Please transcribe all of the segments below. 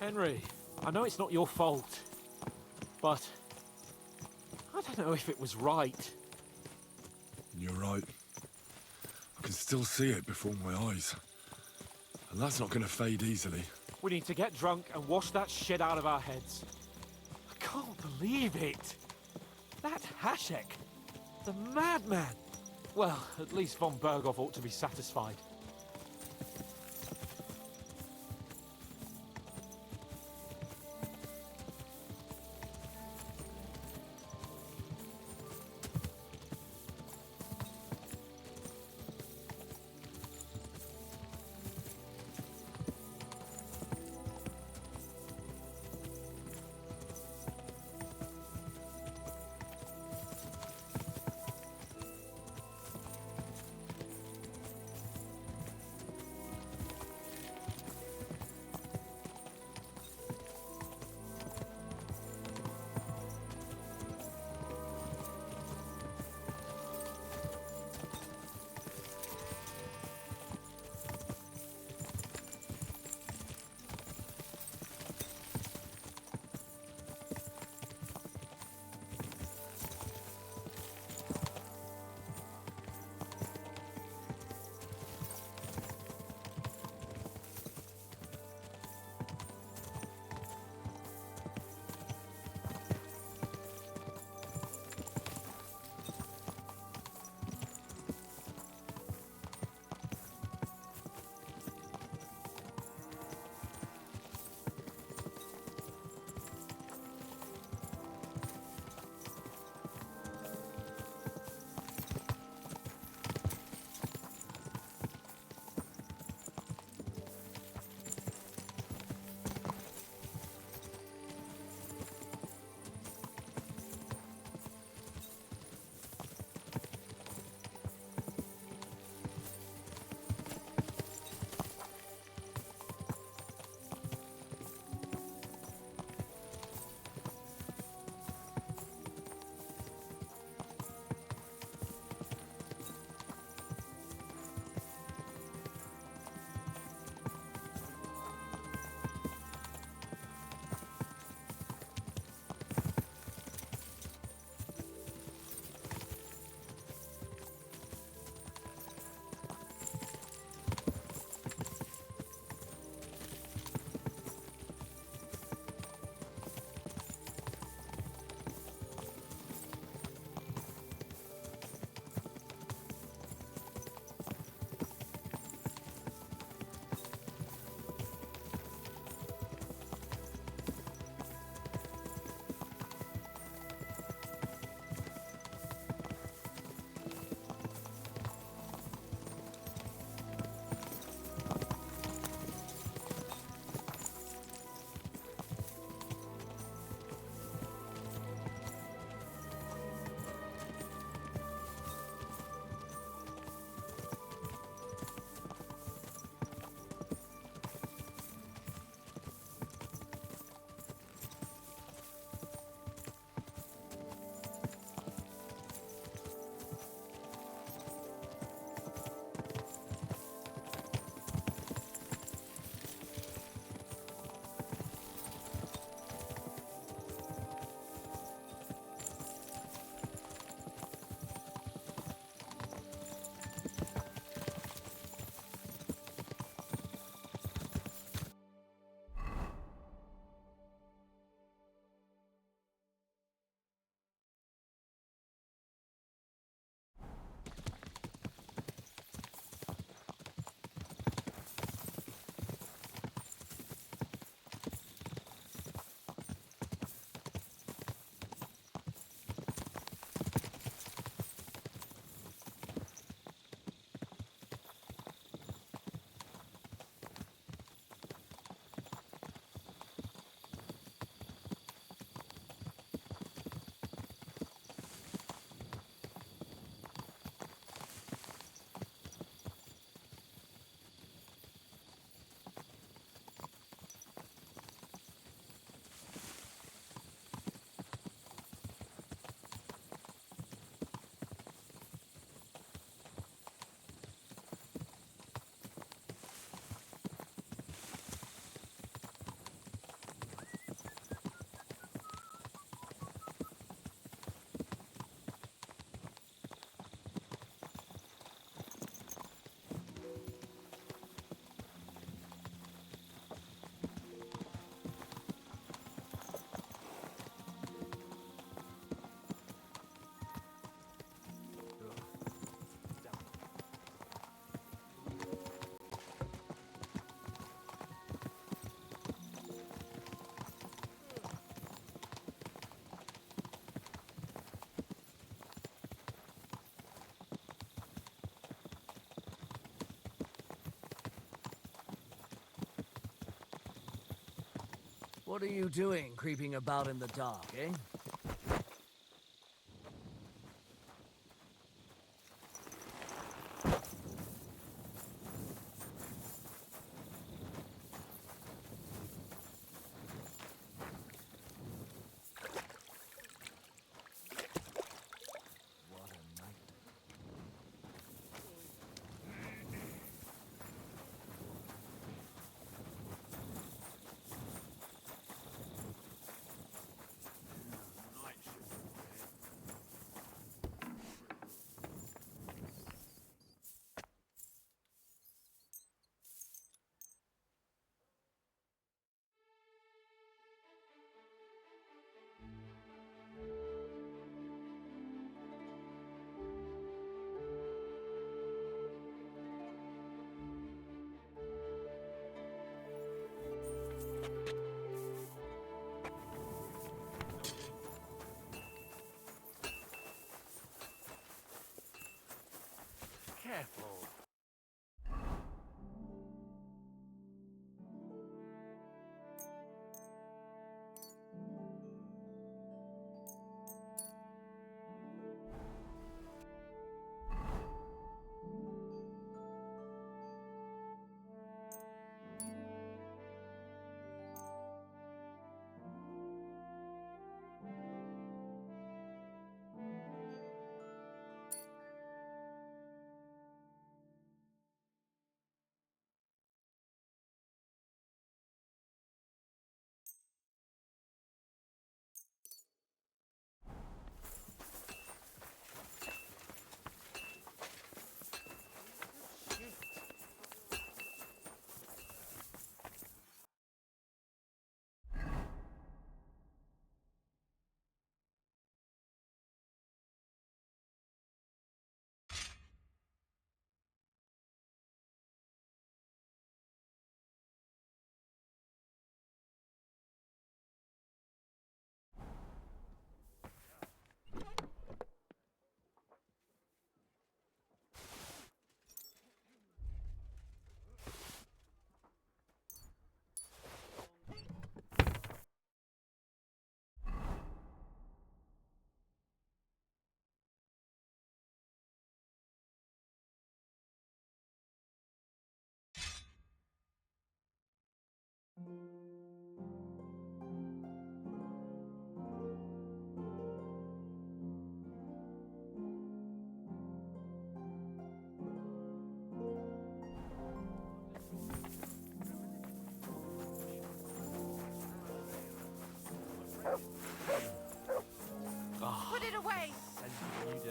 Henry, I know it's not your fault, but I don't know if it was right. You're right. I can still see it before my eyes. And that's not gonna fade easily. We need to get drunk and wash that shit out of our heads. I can't believe it. That Hashek, the madman. Well, at least von Berghoff ought to be satisfied. What are you doing, creeping about in the dark, eh? What a night. Careful. Put it away! A new day.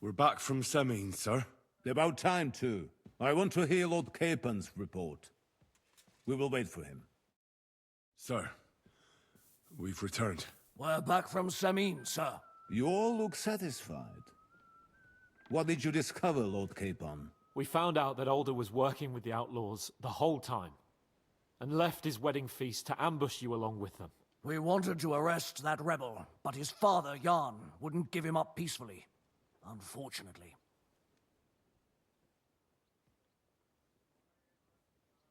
We're back from Semine, sir. About time, too. I want to hear Lord Capen's report. We will wait for him. Sir, we've returned. We're back from Semine, sir. You all look satisfied. What did you discover, Lord Capon? We found out that Alder was working with the outlaws the whole time, and left his wedding feast to ambush you along with them. We wanted to arrest that rebel, but his father, Jan, wouldn't give him up peacefully. Unfortunately.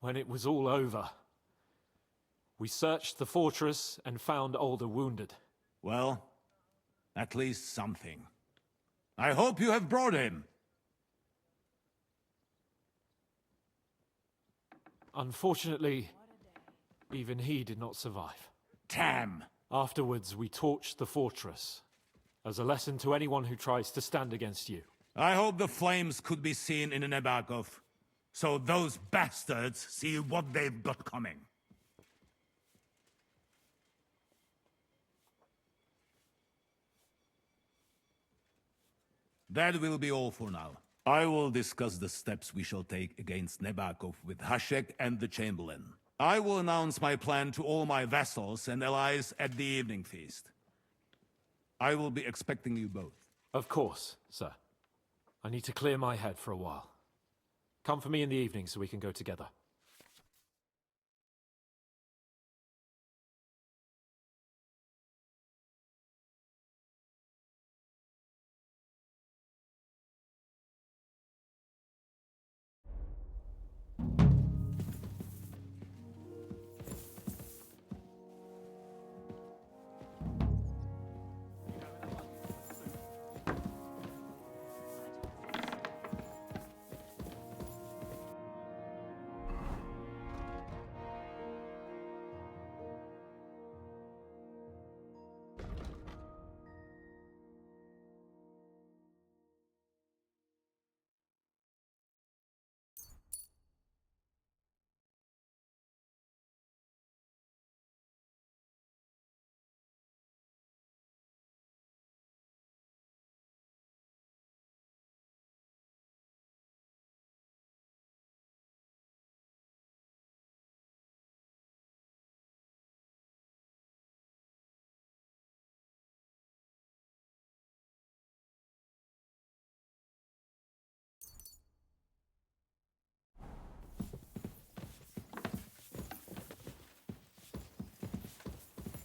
When it was all over, we searched the fortress and found Alder wounded. Well, at least something. I hope you have brought him. Unfortunately, even he did not survive. Damn! Afterwards, we torched the fortress, as a lesson to anyone who tries to stand against you. I hope the flames could be seen in Nebakov, so those bastards see what they've got coming. That will be all for now. I will discuss the steps we shall take against Nebakov with Hashek and the Chamberlain. I will announce my plan to all my vassals and allies at the evening feast. I will be expecting you both. Of course, sir. I need to clear my head for a while. Come for me in the evening so we can go together.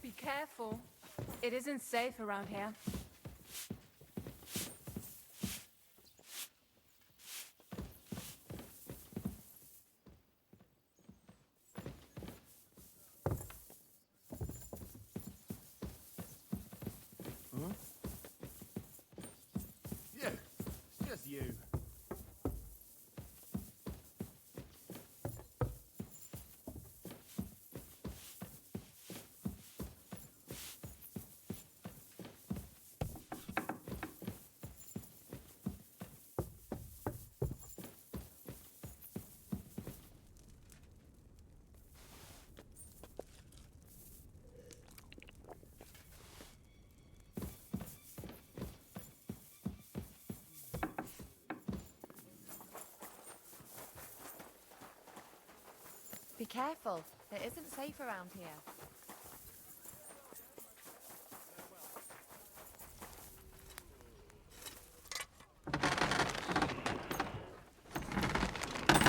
Be careful. It isn't safe around here. Yeah, it's just you. Be careful. It isn't safe around here.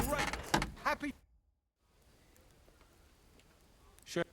Great. Happy. Sure.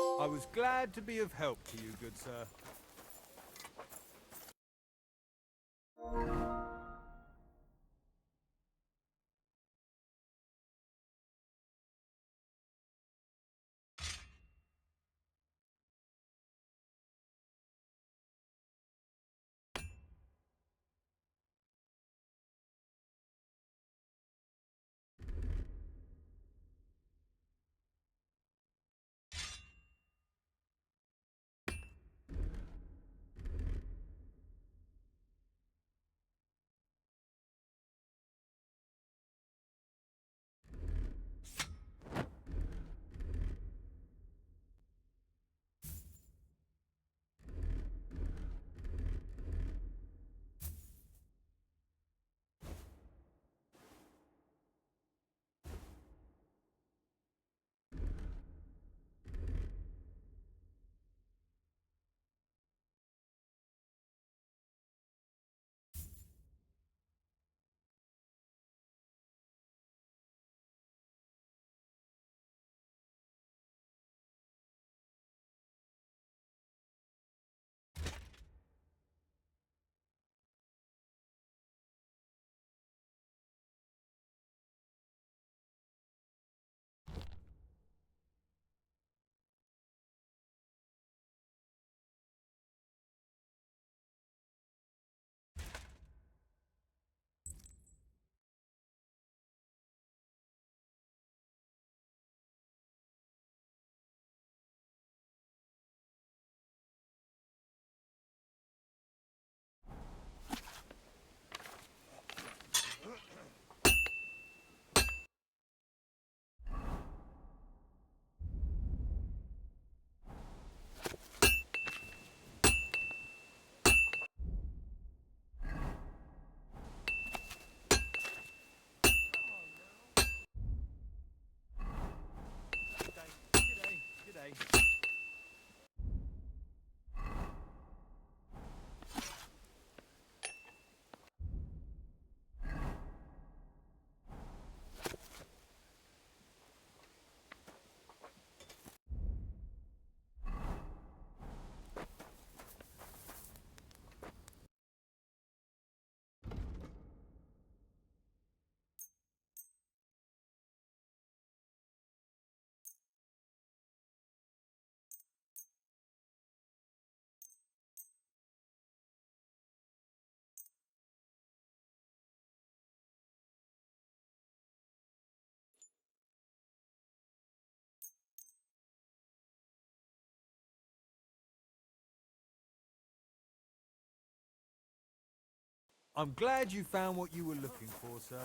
I was glad to be of help to you, good sir. G'day. I'm glad you found what you were looking for, sir.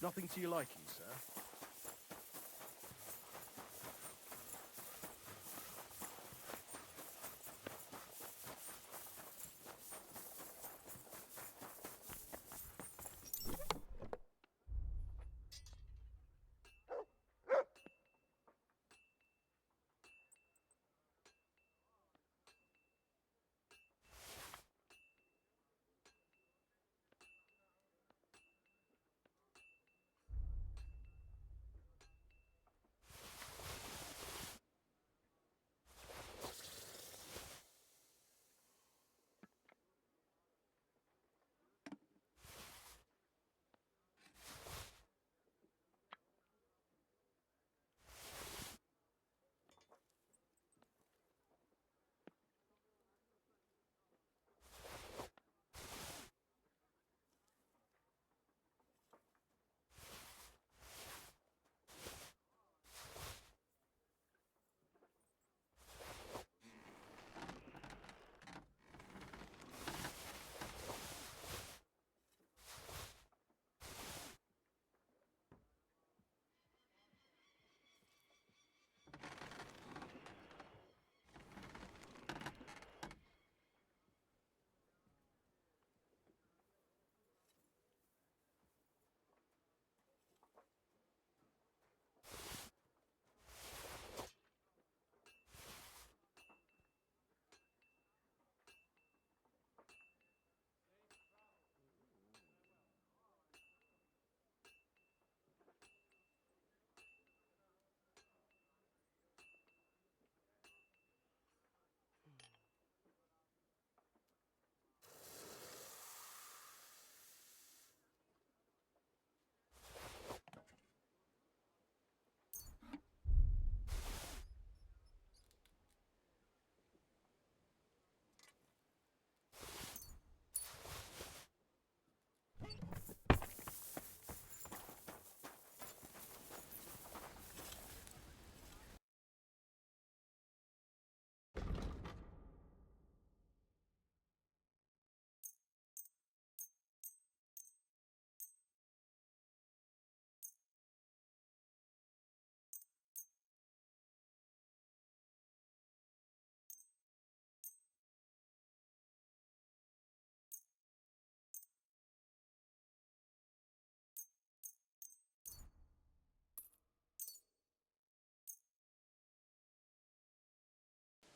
Nothing to your liking, sir?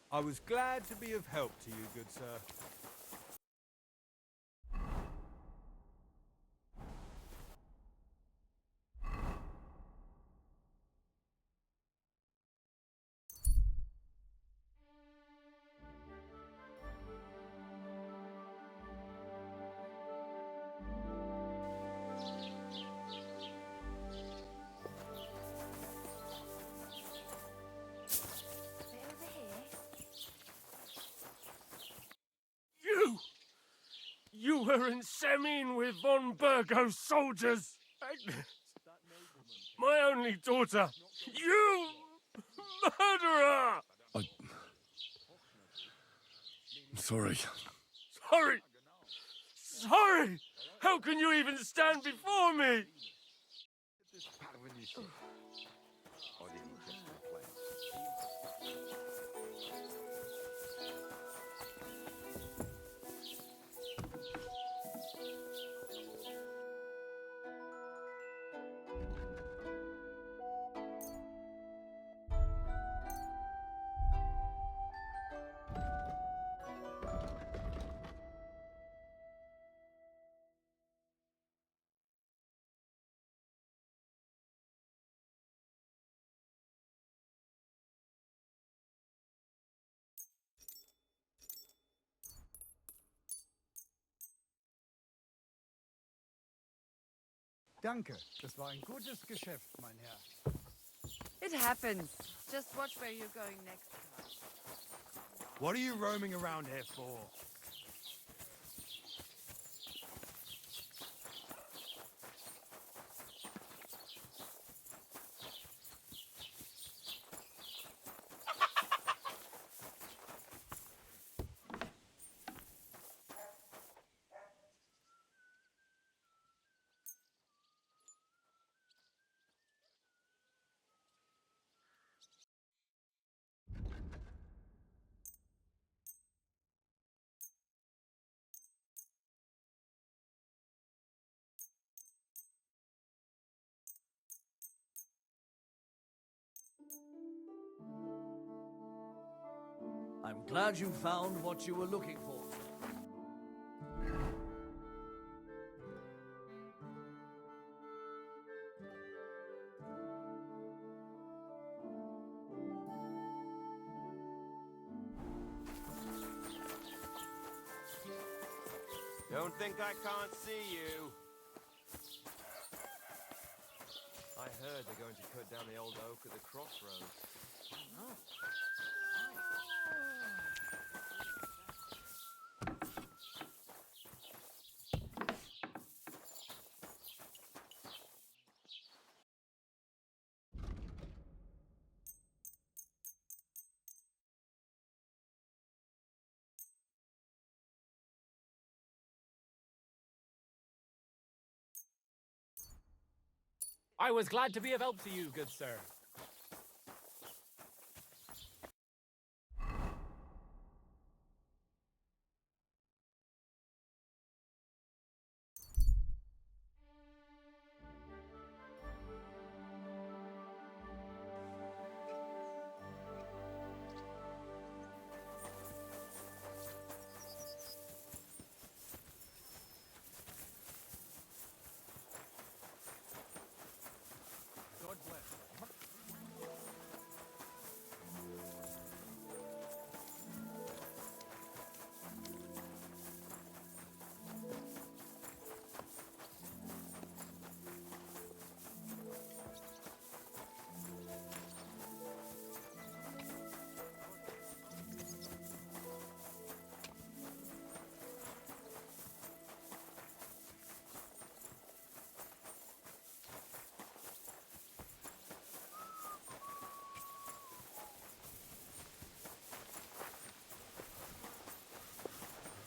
I was glad to be of help to you, good sir. You were in Semin with von Burgo's soldiers! Agnes! My only daughter! You! Murderer! I'm sorry. Sorry! Sorry! How can you even stand before me? Danke, das war ein gutes Geschäft, mein Herr. It happens. Just watch where you're going next time. What are you roaming around here for? I'm glad you found what you were looking for. Don't think I can't see you. I heard they're going to cut down the old oak at the crossroads. I was glad to be of help to you, good sir.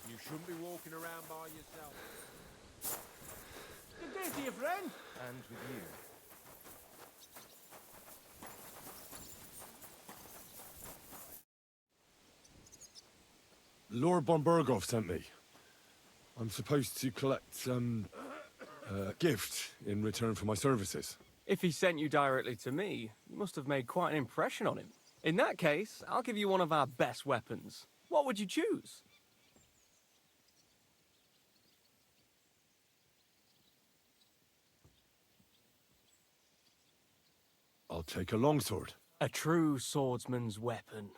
You shouldn't be walking around by yourself. Good day to you, friend. And with you. Lord von Berghoff sent me. I'm supposed to collect, a gift in return for my services. If he sent you directly to me, you must have made quite an impression on him. In that case, I'll give you one of our best weapons. What would you choose? I'll take a longsword. A true swordsman's weapon.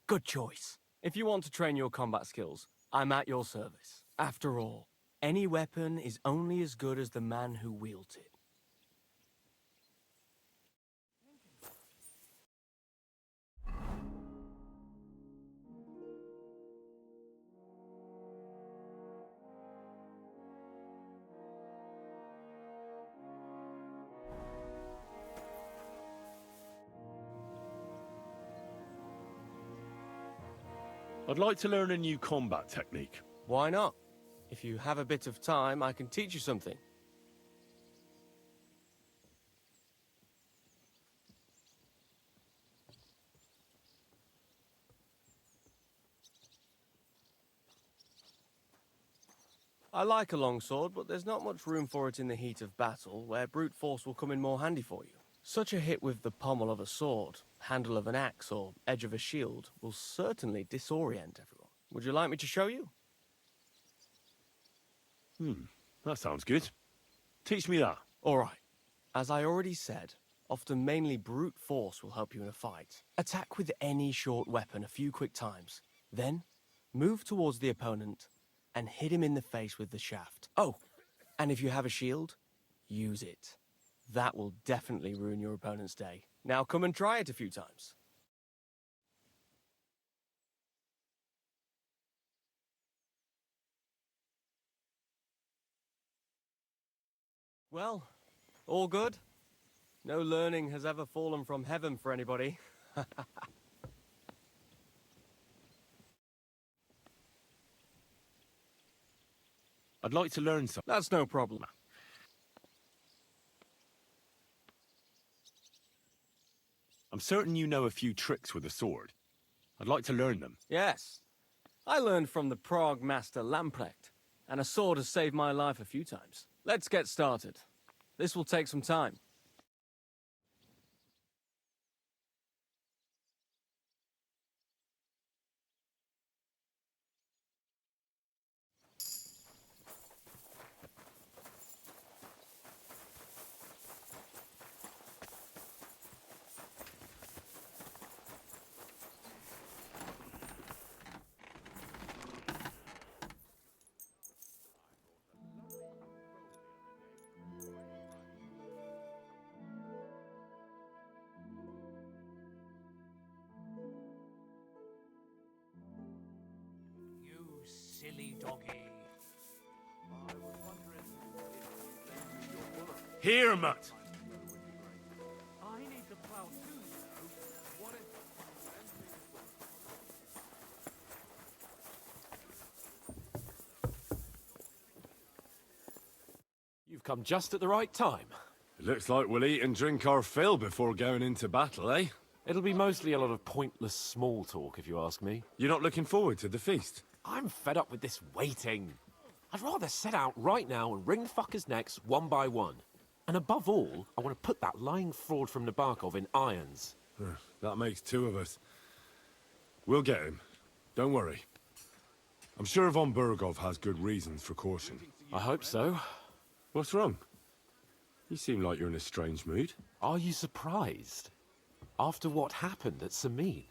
Good choice. If you want to train your combat skills, I'm at your service. After all, any weapon is only as good as the man who wields it. I'd like to learn a new combat technique. Why not? If you have a bit of time, I can teach you something. I like a longsword, but there's not much room for it in the heat of battle, where brute force will come in more handy for you. Such a hit with the pommel of a sword, handle of an axe, or edge of a shield will certainly disorient everyone. Would you like me to show you? That sounds good. Teach me that. All right. As I already said, often mainly brute force will help you in a fight. Attack with any short weapon a few quick times. Then, move towards the opponent and hit him in the face with the shaft. Oh, and if you have a shield, use it. That will definitely ruin your opponent's day. Now come and try it a few times. Well, all good? No learning has ever fallen from heaven for anybody. I'd like to learn something. That's no problem. I'm certain you know a few tricks with a sword. I'd like to learn them. Yes. I learned from the Prague master Lamprecht, and a sword has saved my life a few times. Let's get started. This will take some time. You silly doggy. Here, Mutt! I need the plow too, you know. You've come just at the right time. It looks like we'll eat and drink our fill before going into battle, eh? It'll be mostly a lot of pointless small talk, if you ask me. You're not looking forward to the feast? I'm fed up with this waiting. I'd rather set out right now and wring fuckers' necks one by one. And above all, I want to put that lying fraud from Nabokov in irons. That makes two of us. We'll get him. Don't worry. I'm sure von Burgov has good reasons for caution. I hope so. What's wrong? You seem like you're in a strange mood. Are you surprised? After what happened at Samin?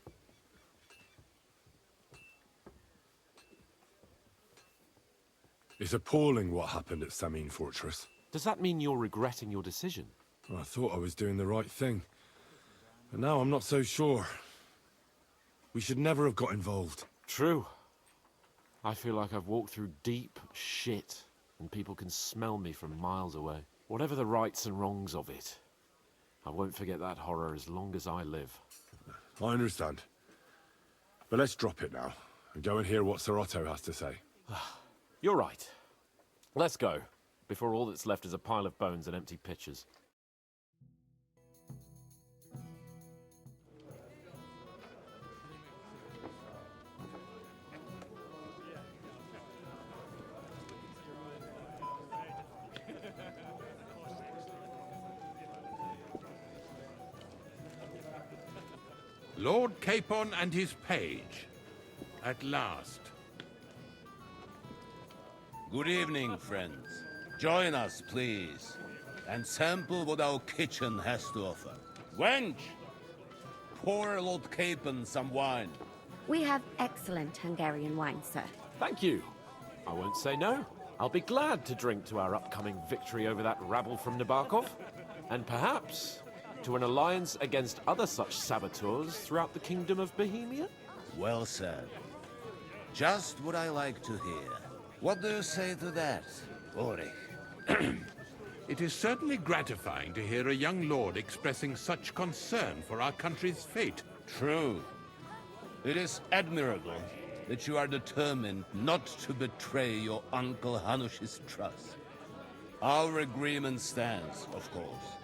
It's appalling what happened at Samin Fortress. Does that mean you're regretting your decision? I thought I was doing the right thing. But now I'm not so sure. We should never have got involved. True. I feel like I've walked through deep shit, and people can smell me from miles away. Whatever the rights and wrongs of it, I won't forget that horror as long as I live. I understand. But let's drop it now, and go and hear what Sir Otto has to say. You're right. Let's go, before all that's left is a pile of bones and empty pitchers. Lord Capon and his page. At last. Good evening, friends. Join us, please, and sample what our kitchen has to offer. Wench! Pour Lord Capon some wine. We have excellent Hungarian wine, sir. Thank you. I won't say no. I'll be glad to drink to our upcoming victory over that rabble from Nabokov, and perhaps to an alliance against other such saboteurs throughout the Kingdom of Bohemia? Well said. Just what I like to hear. What do you say to that, Ulrich? It is certainly gratifying to hear a young lord expressing such concern for our country's fate. True. It is admirable that you are determined not to betray your Uncle Hanush's trust. Our agreement stands, of course.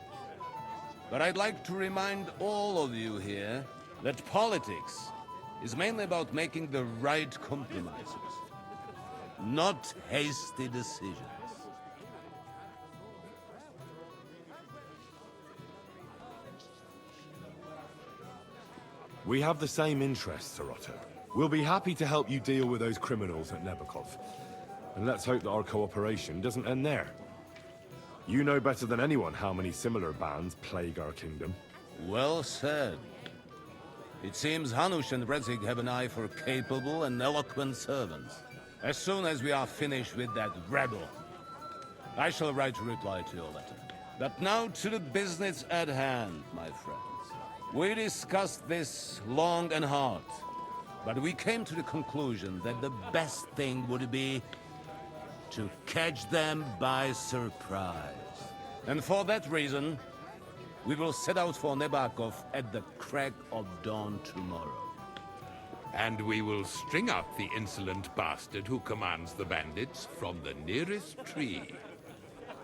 But I'd like to remind all of you here that politics is mainly about making the right compromises, not hasty decisions. We have the same interests, Sir Otto. We'll be happy to help you deal with those criminals at Nebokov. And let's hope that our cooperation doesn't end there. You know better than anyone how many similar bands plague our kingdom. Well said. It seems Hanush and Brezig have an eye for capable and eloquent servants. As soon as we are finished with that rebel, I shall write a reply to your letter. But now to the business at hand, my friends. We discussed this long and hard, but we came to the conclusion that the best thing would be to catch them by surprise. And for that reason, we will set out for Nebakov at the crack of dawn tomorrow. And we will string up the insolent bastard who commands the bandits from the nearest tree.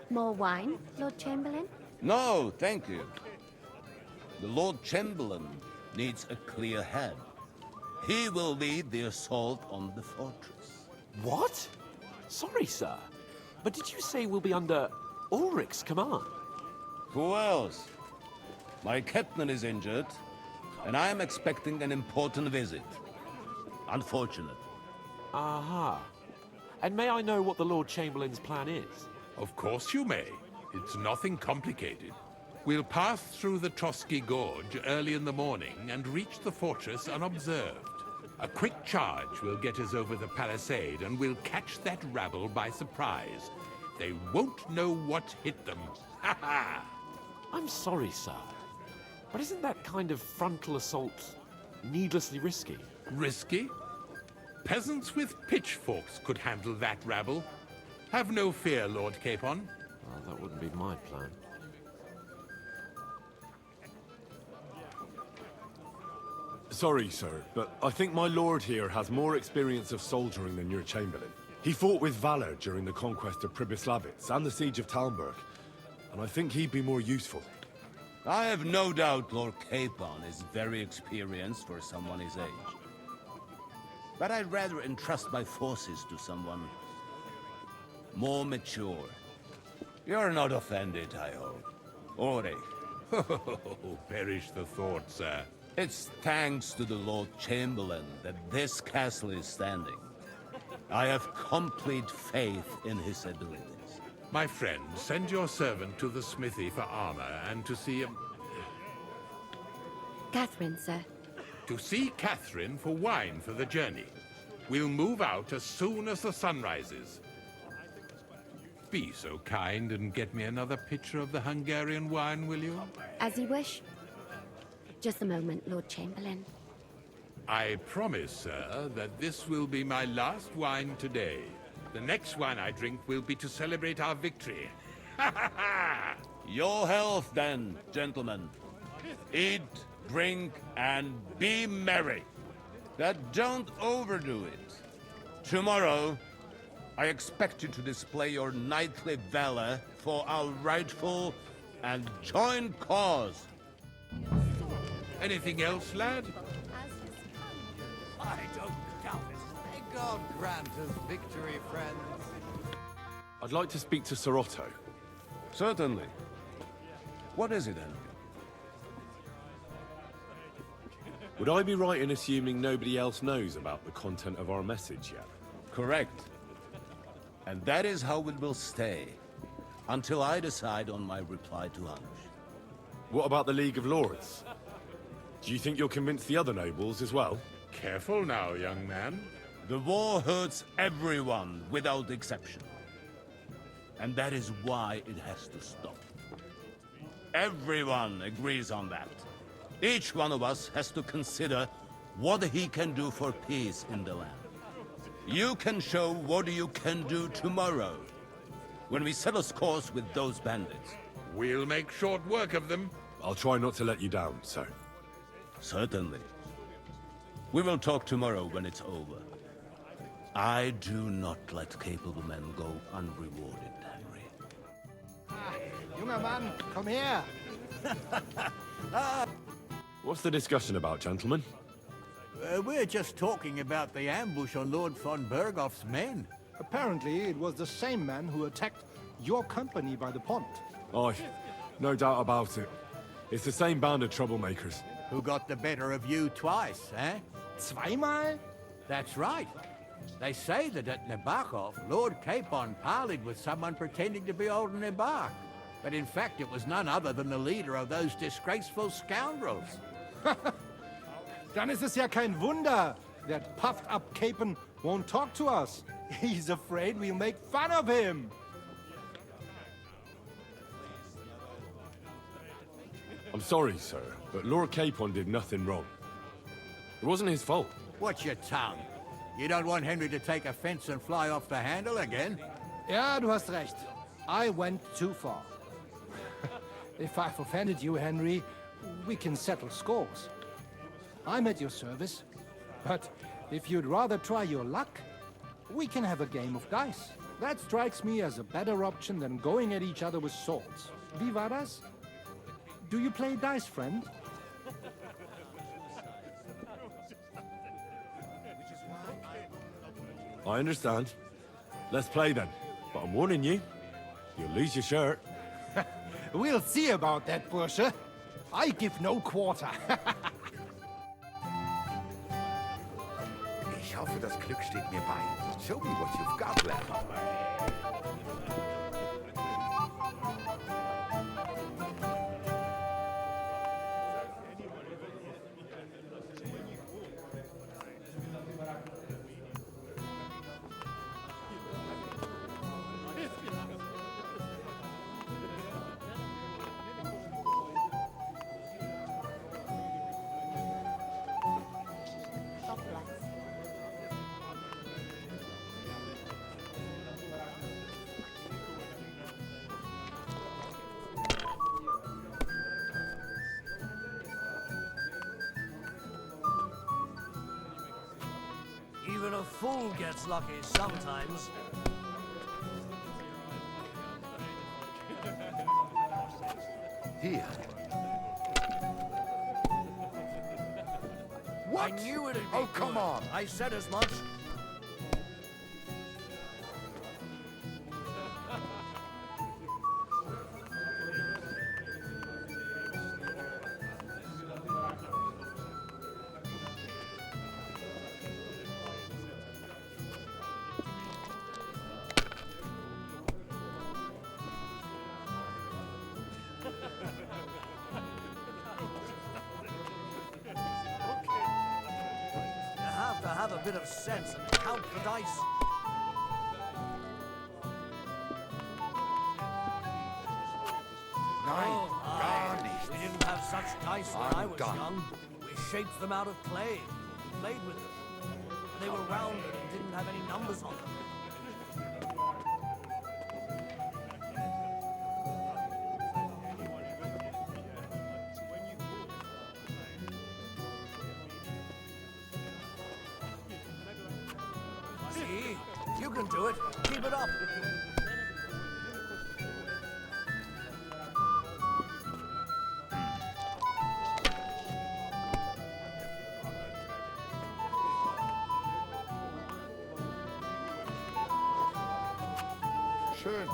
More wine, Lord Chamberlain? No, thank you. The Lord Chamberlain needs a clear head. He will lead the assault on the fortress. What? Sorry, sir. But did you say we'll be under Ulrich's command? Who else? My captain is injured, and I am expecting an important visit. Unfortunate. Aha. And may I know what the Lord Chamberlain's plan is? Of course you may. It's nothing complicated. We'll pass through the Trotsky Gorge early in the morning and reach the fortress unobserved. A quick charge will get us over the palisade and we'll catch that rabble by surprise. They won't know what hit them. Ha ha! I'm sorry, sir. But isn't that kind of frontal assault needlessly risky? Risky? Peasants with pitchforks could handle that rabble. Have no fear, Lord Capon. Well, that wouldn't be my plan. Sorry, sir, but I think my lord here has more experience of soldiering than your Chamberlain. He fought with valor during the conquest of Pribyslavitz and the siege of Talmberg, and I think he'd be more useful. I have no doubt Lord Capon is very experienced for someone his age. But I'd rather entrust my forces to someone more mature. You're not offended, I hope. Ulrich. Oh, perish the thought, sir. It's thanks to the Lord Chamberlain that this castle is standing. I have complete faith in his abilities. My friend, send your servant to the smithy for armor and to see Catherine, sir. To see Catherine for wine for the journey. We'll move out as soon as the sun rises. Be so kind and get me another pitcher of the Hungarian wine, will you? As you wish. Just a moment, Lord Chamberlain. I promise, sir, that this will be my last wine today. The next wine I drink will be to celebrate our victory. Ha ha ha! Your health, then, gentlemen. Eat, drink, and be merry. But don't overdo it. Tomorrow, I expect you to display your knightly valor for our rightful and joint cause. Anything else, lad? I don't doubt it. May God grant us victory, friends. I'd like to speak to Sir Otto. Certainly. What is it, Henry? Would I be right in assuming nobody else knows about the content of our message yet? Correct. And that is how it will stay, until I decide on my reply to Hush. What about the League of Lords? Do you think you'll convince the other nobles as well? Careful now, young man. The war hurts everyone, without exception. And that is why it has to stop. Everyone agrees on that. Each one of us has to consider what he can do for peace in the land. You can show what you can do tomorrow, when we settle scores with those bandits. We'll make short work of them. I'll try not to let you down, sir. Certainly. We will talk tomorrow when it's over. I do not let capable men go unrewarded, Henry. Junger Mann, komm her! What's the discussion about, gentlemen? We're just talking about the ambush on Lord von Bergoff's men. Apparently, it was the same man who attacked your company by the pond. Aye, no doubt about it. It's the same band of troublemakers. Who got the better of you twice, eh? Zweimal? That's right. They say that at Nabokov, Lord Capon parleyed with someone pretending to be old Nabok. But in fact, it was none other than the leader of those disgraceful scoundrels. Dann ist es ja kein Wunder that puffed-up Capon won't talk to us. He's afraid we'll make fun of him. I'm sorry, sir, but Lord Capon did nothing wrong. It wasn't his fault. Watch your tongue. You don't want Henry to take offense and fly off the handle again? Ja, du hast recht. I went too far. If I've offended you, Henry, we can settle scores. I'm at your service. But if you'd rather try your luck, we can have a game of dice. That strikes me as a better option than going at each other with swords. Wie war das? Do you play dice, friend? I understand. Let's play then. But I'm warning you, you'll lose your shirt. We'll see about that, Bursche. I give no quarter. Ich hoffe, das Glück steht mir bei. Show me what you've got, lad. Even a fool gets lucky sometimes. Here. What? I knew it'd be Oh, come good. on. I said as much. You have to have a bit of sense and count the dice. Nein, gar nichts. We didn't have such dice when I'm I was done. young. We shaped them out of clay, played with them. They were rounded and didn't have any numbers on them. See? You can do it. Keep it up. Schön.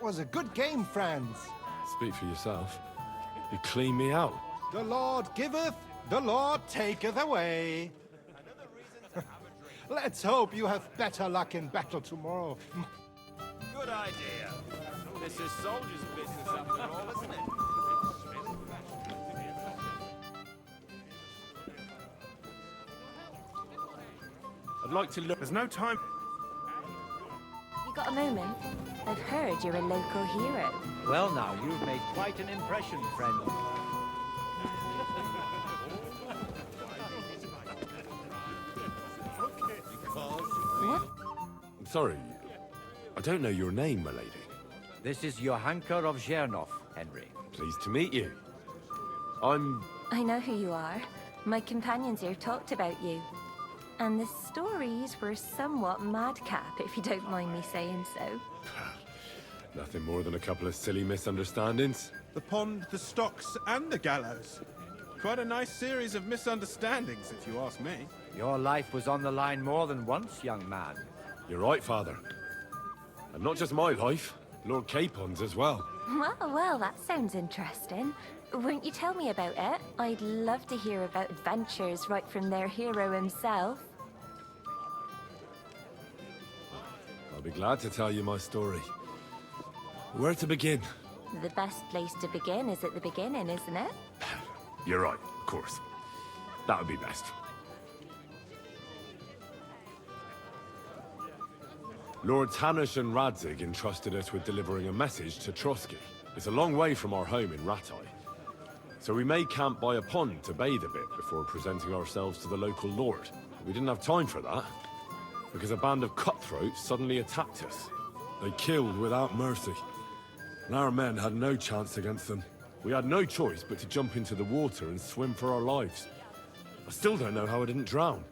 was a good game, friends. Speak for yourself. You clean me out. The Lord giveth, the Lord taketh away. Let's hope you have better luck in battle tomorrow. Good idea. This is soldiers' business after all, isn't it? I'd like to look. There's no time. You got a moment? I've heard you're a local hero. Well now, you've made quite an impression, friend. What? I'm sorry. I don't know your name, my lady. This is Johanka of Zhernov, Henry. Pleased to meet you. I know who you are. My companions here talked about you. And the stories were somewhat madcap, if you don't mind me saying so. Nothing more than a couple of silly misunderstandings. The pond, the stocks, and the gallows. Quite a nice series of misunderstandings, if you ask me. Your life was on the line more than once, young man. You're right, Father. And not just my life, Lord Capon's as well. Well, that sounds interesting. Won't you tell me about it? I'd love to hear about adventures right from their hero himself. I'll be glad to tell you my story. Where to begin? The best place to begin is at the beginning, isn't it? You're right, of course. That would be best. Lords Hanush and Radzig entrusted us with delivering a message to Trotsky. It's a long way from our home in Ratai. So we made camp by a pond to bathe a bit before presenting ourselves to the local lord. We didn't have time for that, because a band of cutthroats suddenly attacked us. They killed without mercy, and our men had no chance against them. We had no choice but to jump into the water and swim for our lives. I still don't know how I didn't drown.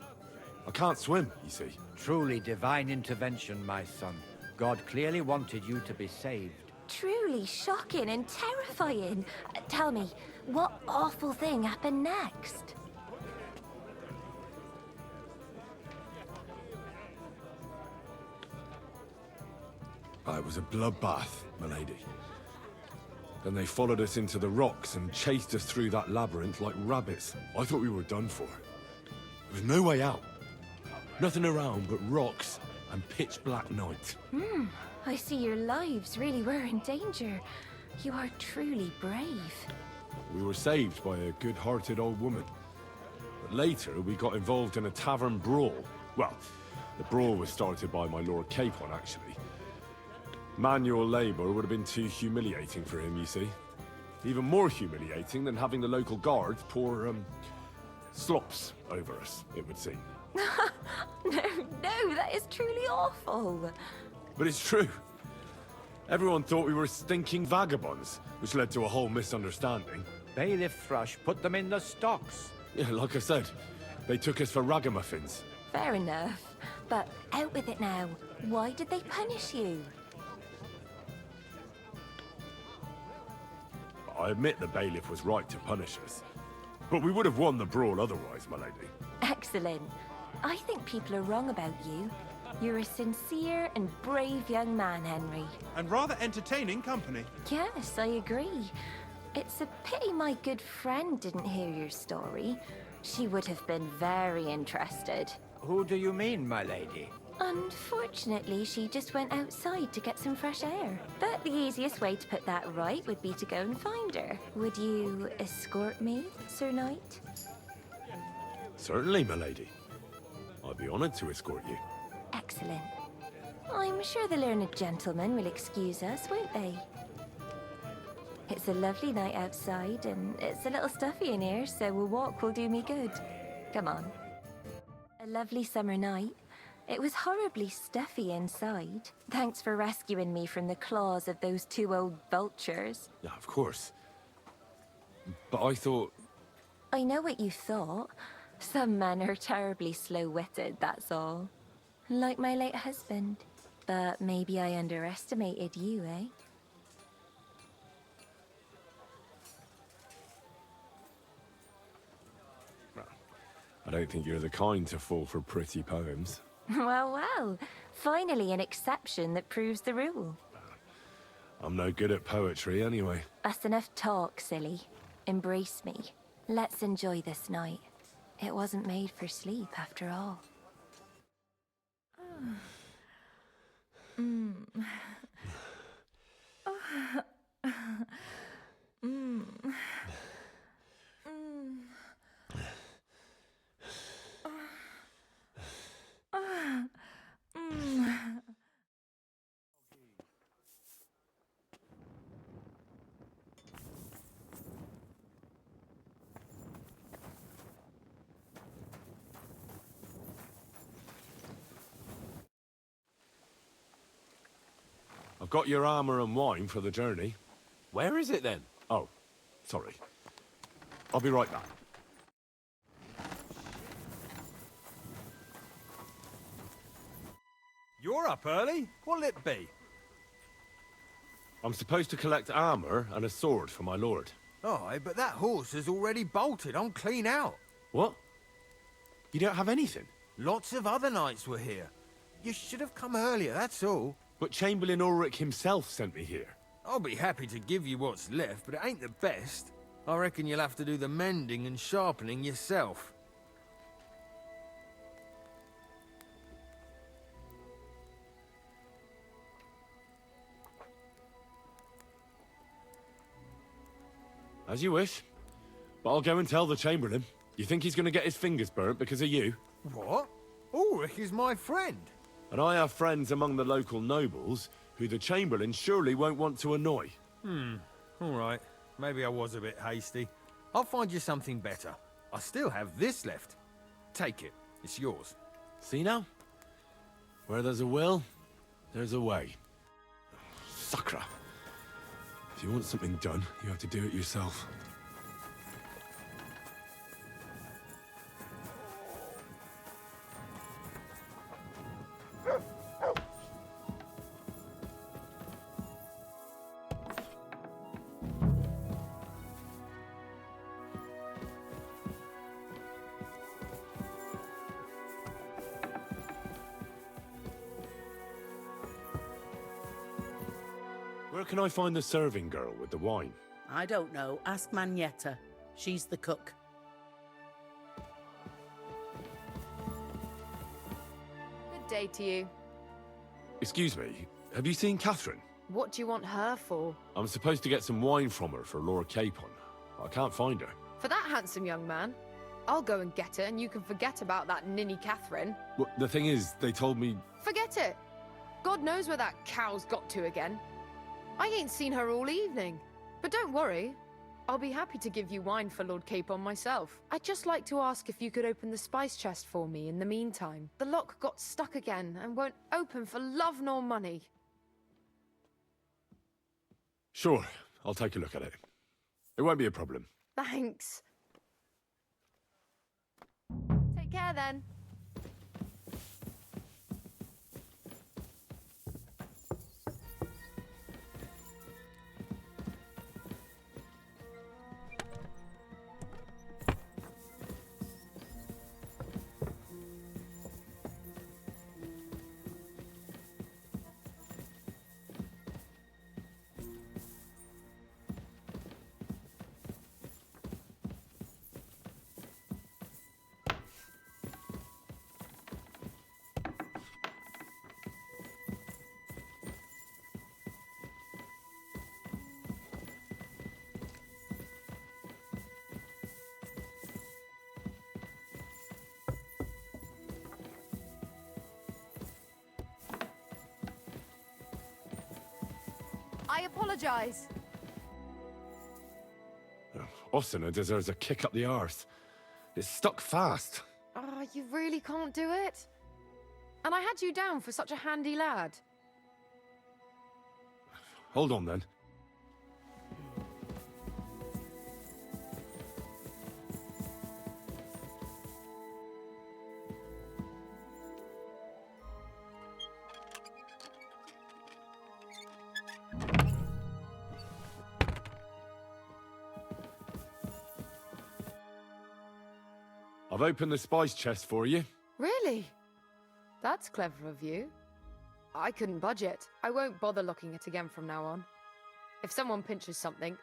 I can't swim, you see. Truly divine intervention, my son. God clearly wanted you to be saved. Truly shocking and terrifying. Tell me, what awful thing happened next? It was a bloodbath, my lady. Then they followed us into the rocks and chased us through that labyrinth like rabbits. I thought we were done for. There was no way out. Nothing around but rocks and pitch black night. I see your lives really were in danger. You are truly brave. We were saved by a good-hearted old woman. But later, we got involved in a tavern brawl. Well, the brawl was started by my Lord Capon, actually. Manual labor would have been too humiliating for him, you see. Even more humiliating than having the local guards pour, slops over us, it would seem. No, that is truly awful. But it's true. Everyone thought we were stinking vagabonds, which led to a whole misunderstanding. Bailiff Thrush put them in the stocks. Yeah, like I said, they took us for ragamuffins. Fair enough. But out with it now. Why did they punish you? I admit the bailiff was right to punish us. But we would have won the brawl otherwise, my lady. Excellent. I think people are wrong about you. You're a sincere and brave young man, Henry. And rather entertaining company. Yes, I agree. It's a pity my good friend didn't hear your story. She would have been very interested. Who do you mean, my lady? Unfortunately, she just went outside to get some fresh air. But the easiest way to put that right would be to go and find her. Would you escort me, Sir Knight? Certainly, my lady. I'd be honored to escort you. Excellent. I'm sure the learned gentlemen will excuse us, won't they? It's a lovely night outside, and it's a little stuffy in here, so a walk will do me good. Come on. A lovely summer night. It was horribly stuffy inside. Thanks for rescuing me from the claws of those two old vultures. Yeah, of course. But I thought... I know what you thought. Some men are terribly slow-witted, that's all. Like my late husband. But maybe I underestimated you, eh? I don't think you're the kind to fall for pretty poems. Well, well. Finally an exception that proves the rule. I'm no good at poetry anyway. That's enough talk, silly. Embrace me. Let's enjoy this night. It wasn't made for sleep, after all. I've got your armor and wine for the journey. Where is it then? Oh, sorry. I'll be right back. You're up early? What'll it be? I'm supposed to collect armor and a sword for my lord. Aye, but that horse has already bolted. I'm clean out. What? You don't have anything? Lots of other knights were here. You should have come earlier, that's all. But Chamberlain Ulrich himself sent me here. I'll be happy to give you what's left, but it ain't the best. I reckon you'll have to do the mending and sharpening yourself. As you wish. But I'll go and tell the Chamberlain. You think he's going to get his fingers burnt because of you? What? Ulrich is my friend. And I have friends among the local nobles who the Chamberlain surely won't want to annoy. All right. Maybe I was a bit hasty. I'll find you something better. I still have this left. Take it. It's yours. See now? Where there's a will, there's a way. Sacra. If you want something done, you have to do it yourself. Where can I find the serving girl with the wine? I don't know. Ask Magnetta. She's the cook. Good day to you. Excuse me, have you seen Catherine? What do you want her for? I'm supposed to get some wine from her for Lord Capon. I can't find her. For that handsome young man? I'll go and get her, and you can forget about that ninny Catherine. Well, the thing is, they told me... Forget it! God knows where that cow's got to again. I ain't seen her all evening. But don't worry. I'll be happy to give you wine for Lord Capon myself. I'd just like to ask if you could open the spice chest for me in the meantime. The lock got stuck again and won't open for love nor money. Sure, I'll take a look at it. It won't be a problem. Thanks. Take care then. I apologize. Ossina deserves a kick up the arse. It's stuck fast. Oh, you really can't do it? And I had you down for such a handy lad. Hold on then. I've opened the spice chest for you. Really? That's clever of you. I couldn't budge it. I won't bother looking it again from now on. If someone pinches something,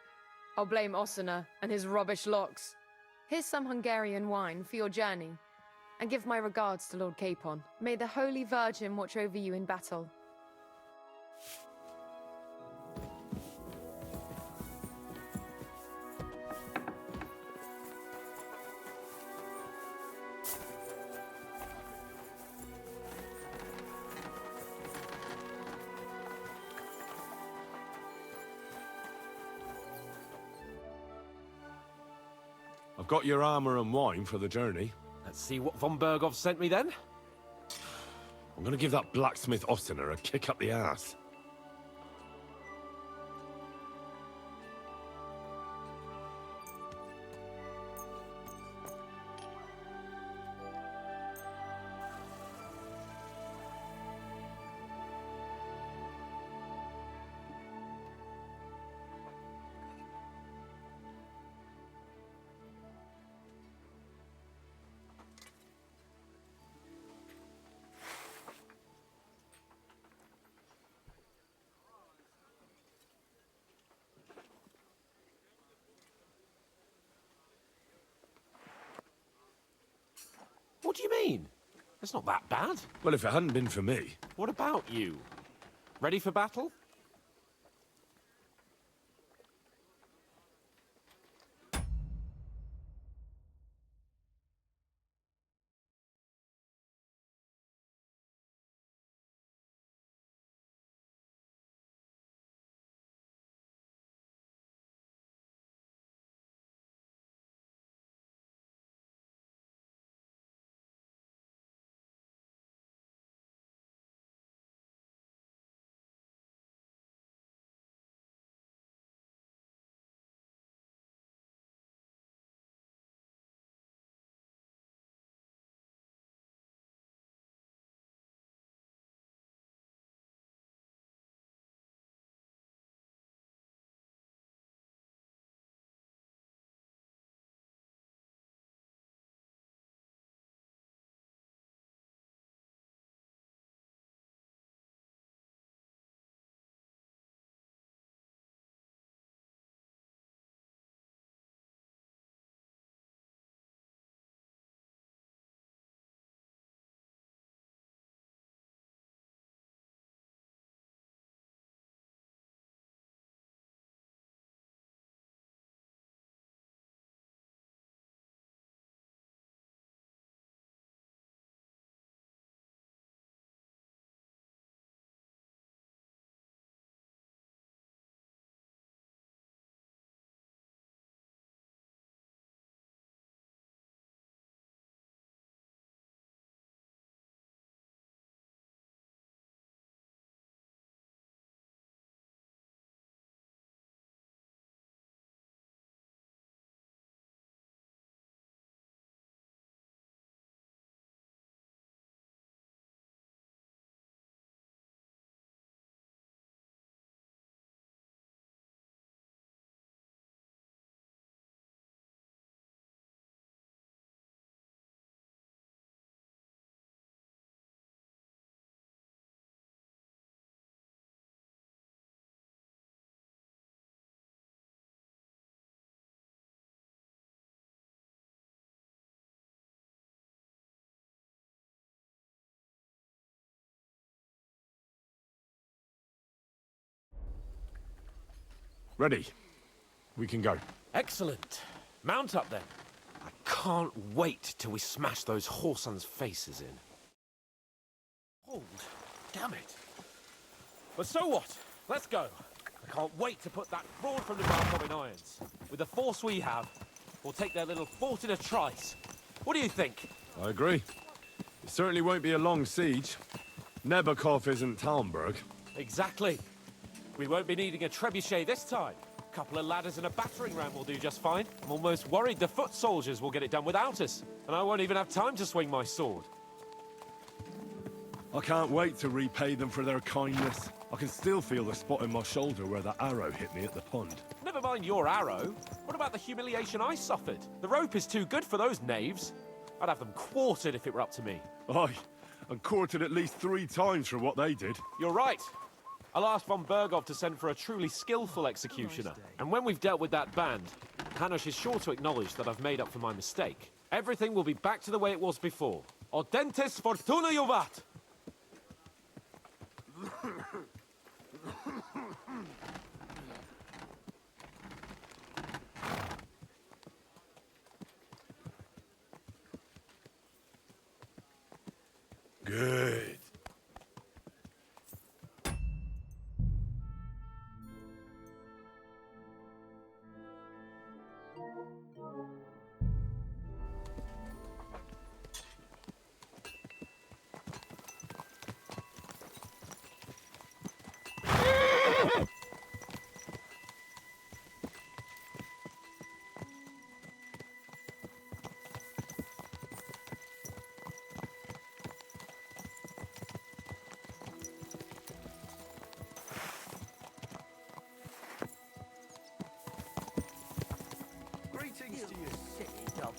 I'll blame Ossina and his rubbish locks. Here's some Hungarian wine for your journey. And give my regards to Lord Capon. May the Holy Virgin watch over you in battle. I've got your armor and wine for the journey. Let's see what von Berghoff sent me then. I'm gonna give that blacksmith Ossiner a kick up the ass. What do you mean? It's not that bad. Well, if it hadn't been for me... What about you? Ready for battle? Ready. We can go. Excellent. Mount up then. I can't wait till we smash those whoresons' faces in. Hold. Damn it. But so what? Let's go. I can't wait to put that fraud from the Barkov in irons. With the force we have, we'll take their little fort in a trice. What do you think? I agree. It certainly won't be a long siege. Nebakov isn't Talmberg. Exactly. We won't be needing a trebuchet this time. A couple of ladders and a battering ram will do just fine. I'm almost worried the foot soldiers will get it done without us. And I won't even have time to swing my sword. I can't wait to repay them for their kindness. I can still feel the spot in my shoulder where that arrow hit me at the pond. Never mind your arrow. What about the humiliation I suffered? The rope is too good for those knaves. I'd have them quartered if it were up to me. Aye, and quartered at least 3 times for what they did. You're right. I'll ask von Bergov to send for a truly skillful executioner. And when we've dealt with that band, Hanush is sure to acknowledge that I've made up for my mistake. Everything will be back to the way it was before. Audentes fortuna juvat! Good. Greetings to you, silly dog.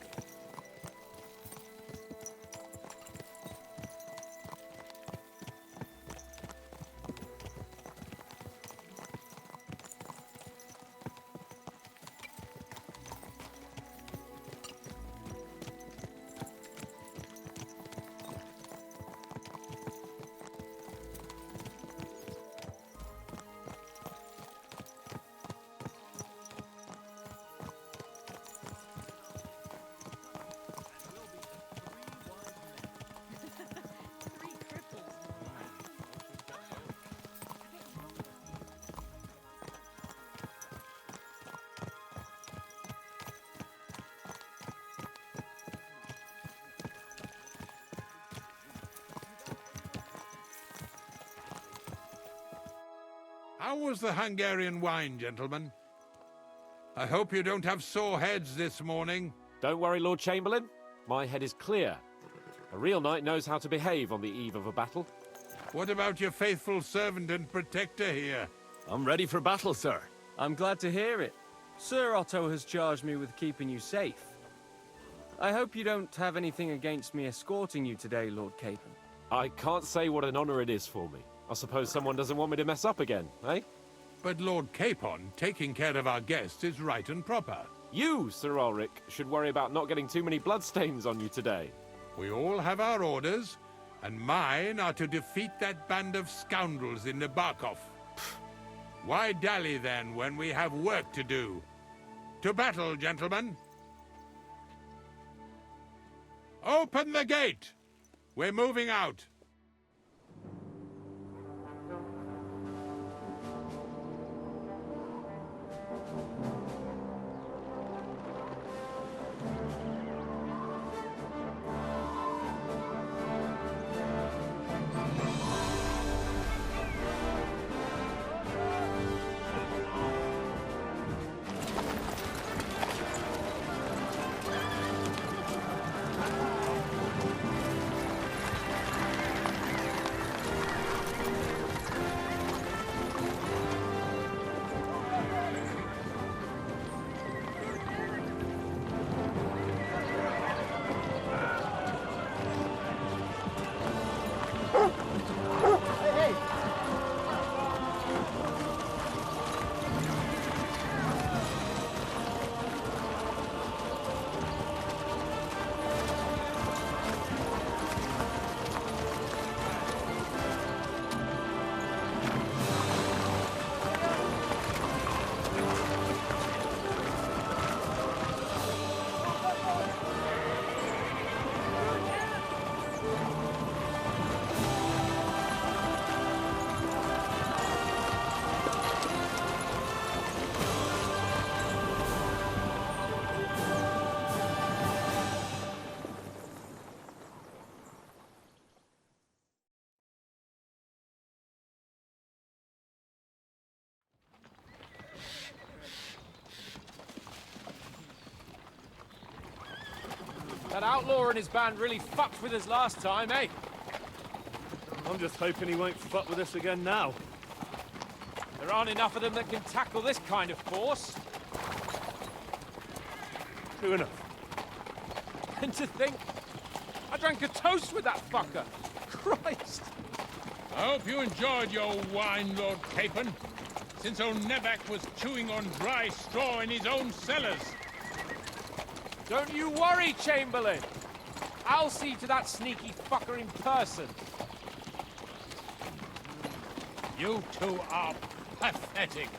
How was the Hungarian wine, gentlemen? I hope you don't have sore heads this morning. Don't worry, Lord Chamberlain. My head is clear. A real knight knows how to behave on the eve of a battle. What about your faithful servant and protector here? I'm ready for battle, sir. I'm glad to hear it. Sir Otto has charged me with keeping you safe. I hope you don't have anything against me escorting you today, Lord Capon. I can't say what an honor it is for me. I suppose someone doesn't want me to mess up again, eh? But Lord Capon, taking care of our guests is right and proper. You, Sir Ulrich, should worry about not getting too many bloodstains on you today. We all have our orders, and mine are to defeat that band of scoundrels in Nebakov. Why dally then when we have work to do? To battle, gentlemen! Open the gate! We're moving out. That outlaw and his band really fucked with us last time, eh? I'm just hoping he won't fuck with us again now. There aren't enough of them that can tackle this kind of force. True enough. And to think, I drank a toast with that fucker. Christ! I hope you enjoyed your wine, Lord Capon, since old Nevac was chewing on dry straw in his own cellars. Don't you worry, Chamberlain. I'll see to that sneaky fucker in person. You two are pathetic.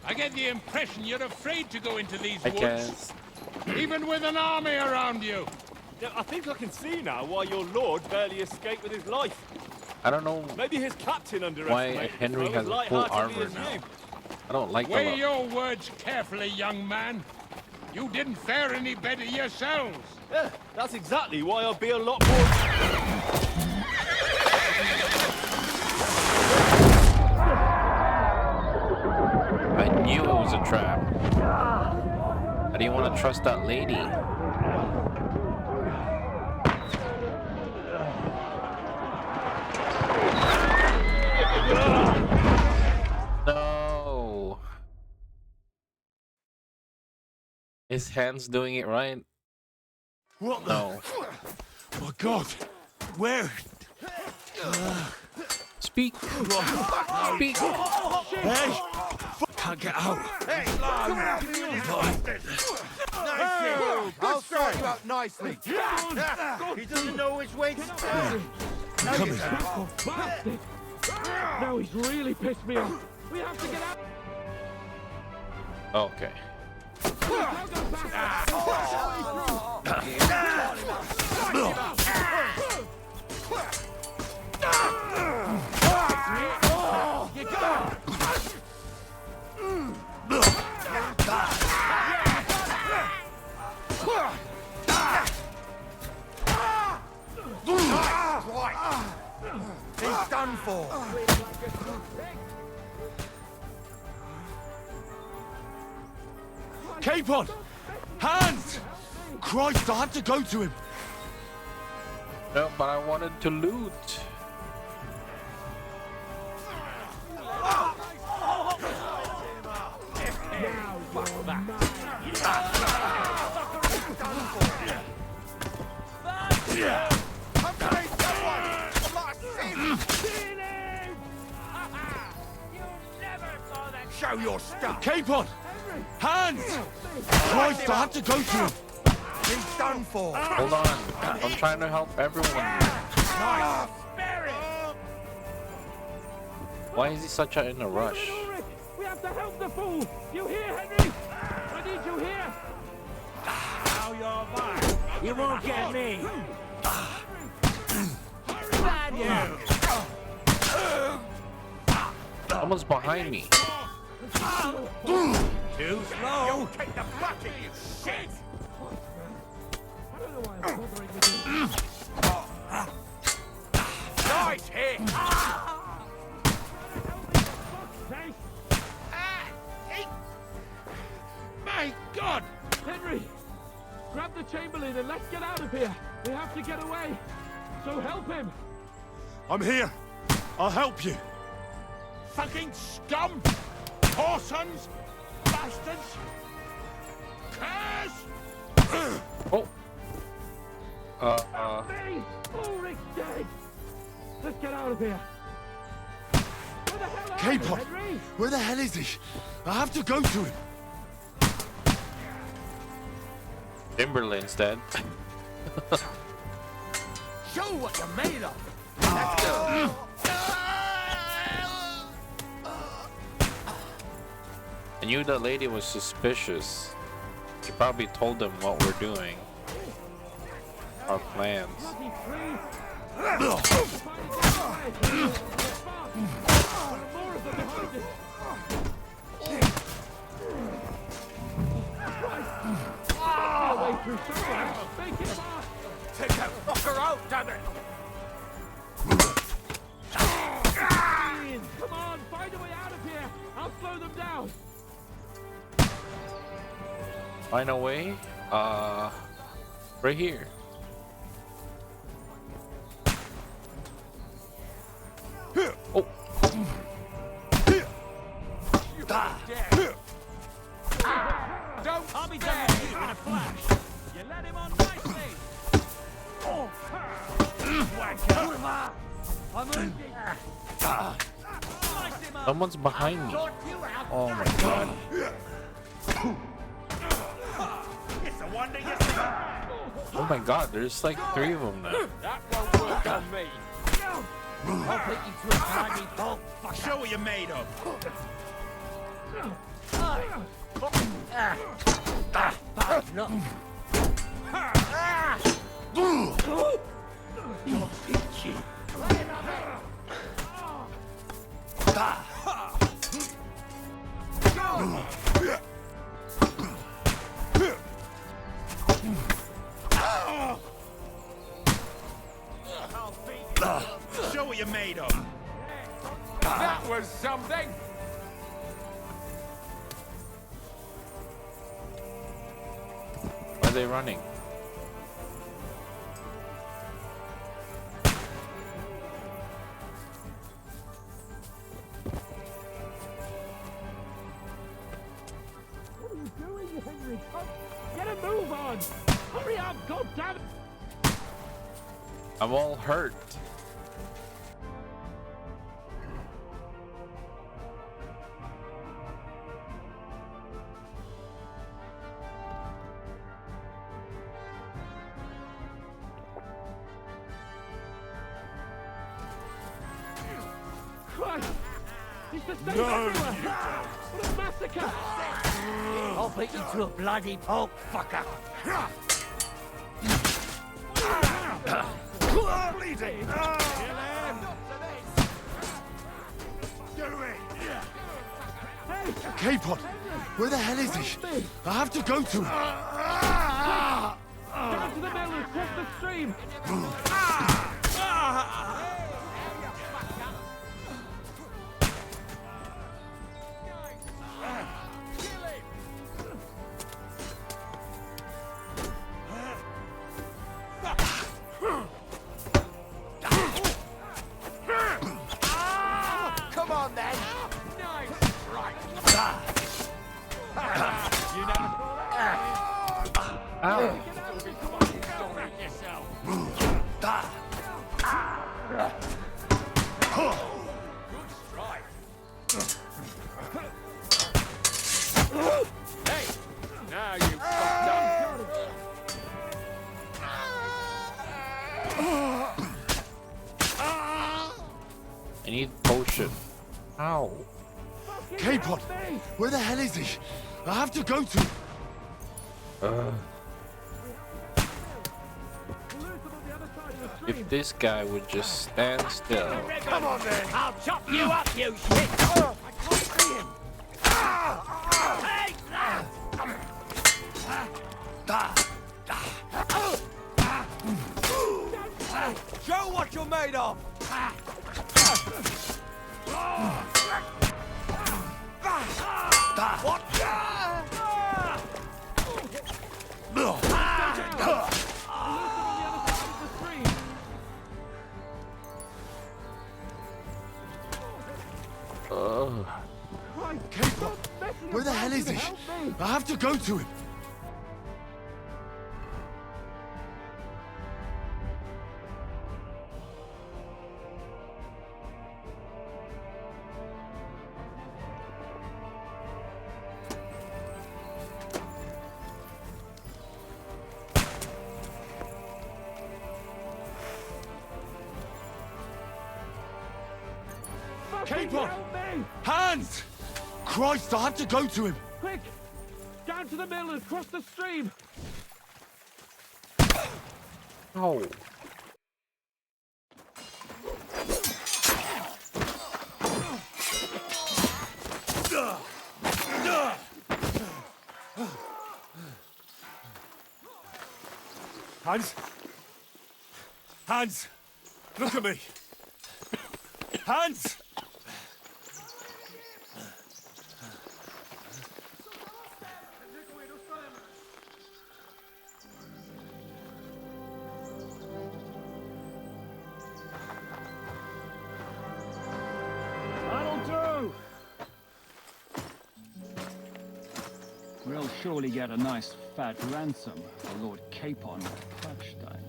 I get the impression you're afraid to go into these woods. Even with an army around you. Yeah, I think I can see now why your lord barely escaped with his life. I don't know. Maybe his captain why underestimated Henry him has as a full light-heartedly armor as now. you. I don't like Weigh the your words carefully, young man. You didn't fare any better yourselves. Yeah, that's exactly why I'll be a lot more... I knew it was a trap. I didn't want to trust that lady. No. His hand's doing it right. What the? No. My God! Where? Speak. Speak. Hey! Can't get out. Hey, I'll sort you out nicely. He doesn't know which way to turn. Coming. Now he's really pissed me off. We have to get out. Okay. He's done for. Capon! Hands! Christ, I had to go to him. No, but I wanted to loot. Show your stuff. Capon! Hands! Christ, I had to go to him. He's done for. Hold on. I'm trying to help everyone. Nice. Why is he such in a rush? We have to help the fool. You hear, Henry? I need you here. Now you're back. You won't get me. Someone's behind me. Too slow. You take the bucket, you shit. I don't know why I'm bothering with you. Nice hit. My God! Henry, grab the Chamberlain and let's get out of here. We have to get away. So help him. I'm here. I'll help you. Fucking scum! Whoresons! Bastards! Curse! Oh. Me! Ulrich's dead! Let's get out of here. Where the hell are Capon! you, Henry? Where the hell is he? I have to go to him. Timberland's dead. Show what you're made of. Let's go. I knew that lady was suspicious. She probably told them what we're doing. Our plans. Take that fucker out, damn it! Come on, find a way out of here. I'll slow them down. Find a way? Right here. Oh. I'll be done with you in a flash. You let him on nicely. I'm moving. Someone's behind me. Oh my god. It's a wonder you see. Oh my god, there's like 3 of them now. That won't work on me. I'll take you to a bloody pulp. Show what you're made of. You're peachy. Show what you're made of. That was something. Why are they running? What are you doing, Henry? Get a move on. Hurry up, goddammit. I'm all hurt. Christ! It's the same everywhere! What a massacre! I'll beat you to a bloody pulp, fucker! Bleeding! Kill him! Do it! Hey! Capon! Where the hell is he? I have to go to him! Down to the mill and cross the stream! Come on then! Nice! Right! You never Ow. Hey! Now you fucked up! I need potion. Ow. Capon! Where the hell is he? I have to go to him! If this guy would just stand still. Come on then! I'll chop you up, you shit! I can't see him! Hey! Show what you're made of! What? Capon! Where the hell is he? I have to go to him! Capon! Hands! Christ, I have to go to him! Quick! Down to the mill and cross the stream! Oh. Hans! Hans! Look at me! Hans! That'll do! We'll surely get a nice fat ransom for Lord Capon of Clutchstein.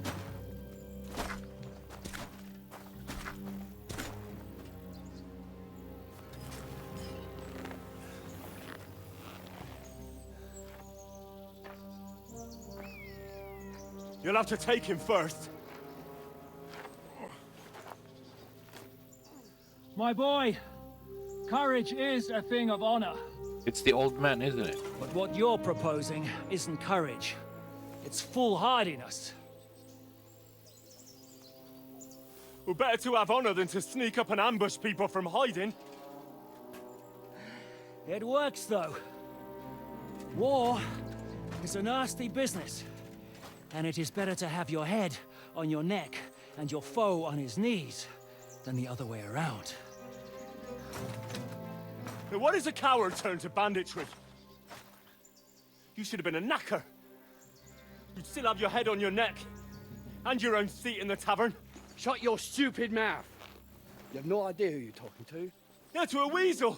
You'll have to take him first. My boy, courage is a thing of honor. It's the old man, isn't it? But what you're proposing isn't courage. It's foolhardiness. Well, better to have honor than to sneak up and ambush people from hiding. It works, though. War is a nasty business. And it is better to have your head on your neck and your foe on his knees than the other way around. Now, what is a coward turn to banditry? You should have been a knacker. You'd still have your head on your neck. And your own seat in the tavern. Shut your stupid mouth. You have no idea who you're talking to. Yeah, to a weasel.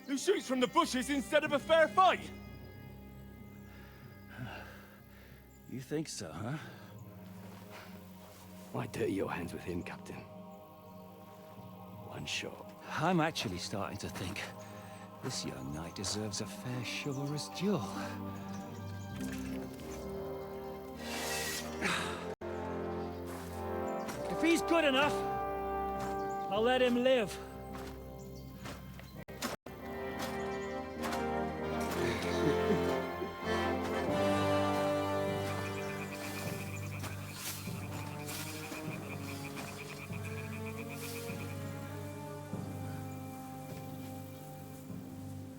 Who shoots from the bushes instead of a fair fight. You think so, huh? Why dirty your hands with him, Captain? One shot. I'm actually starting to think this young knight deserves a fair chivalrous duel. If he's good enough, I'll let him live.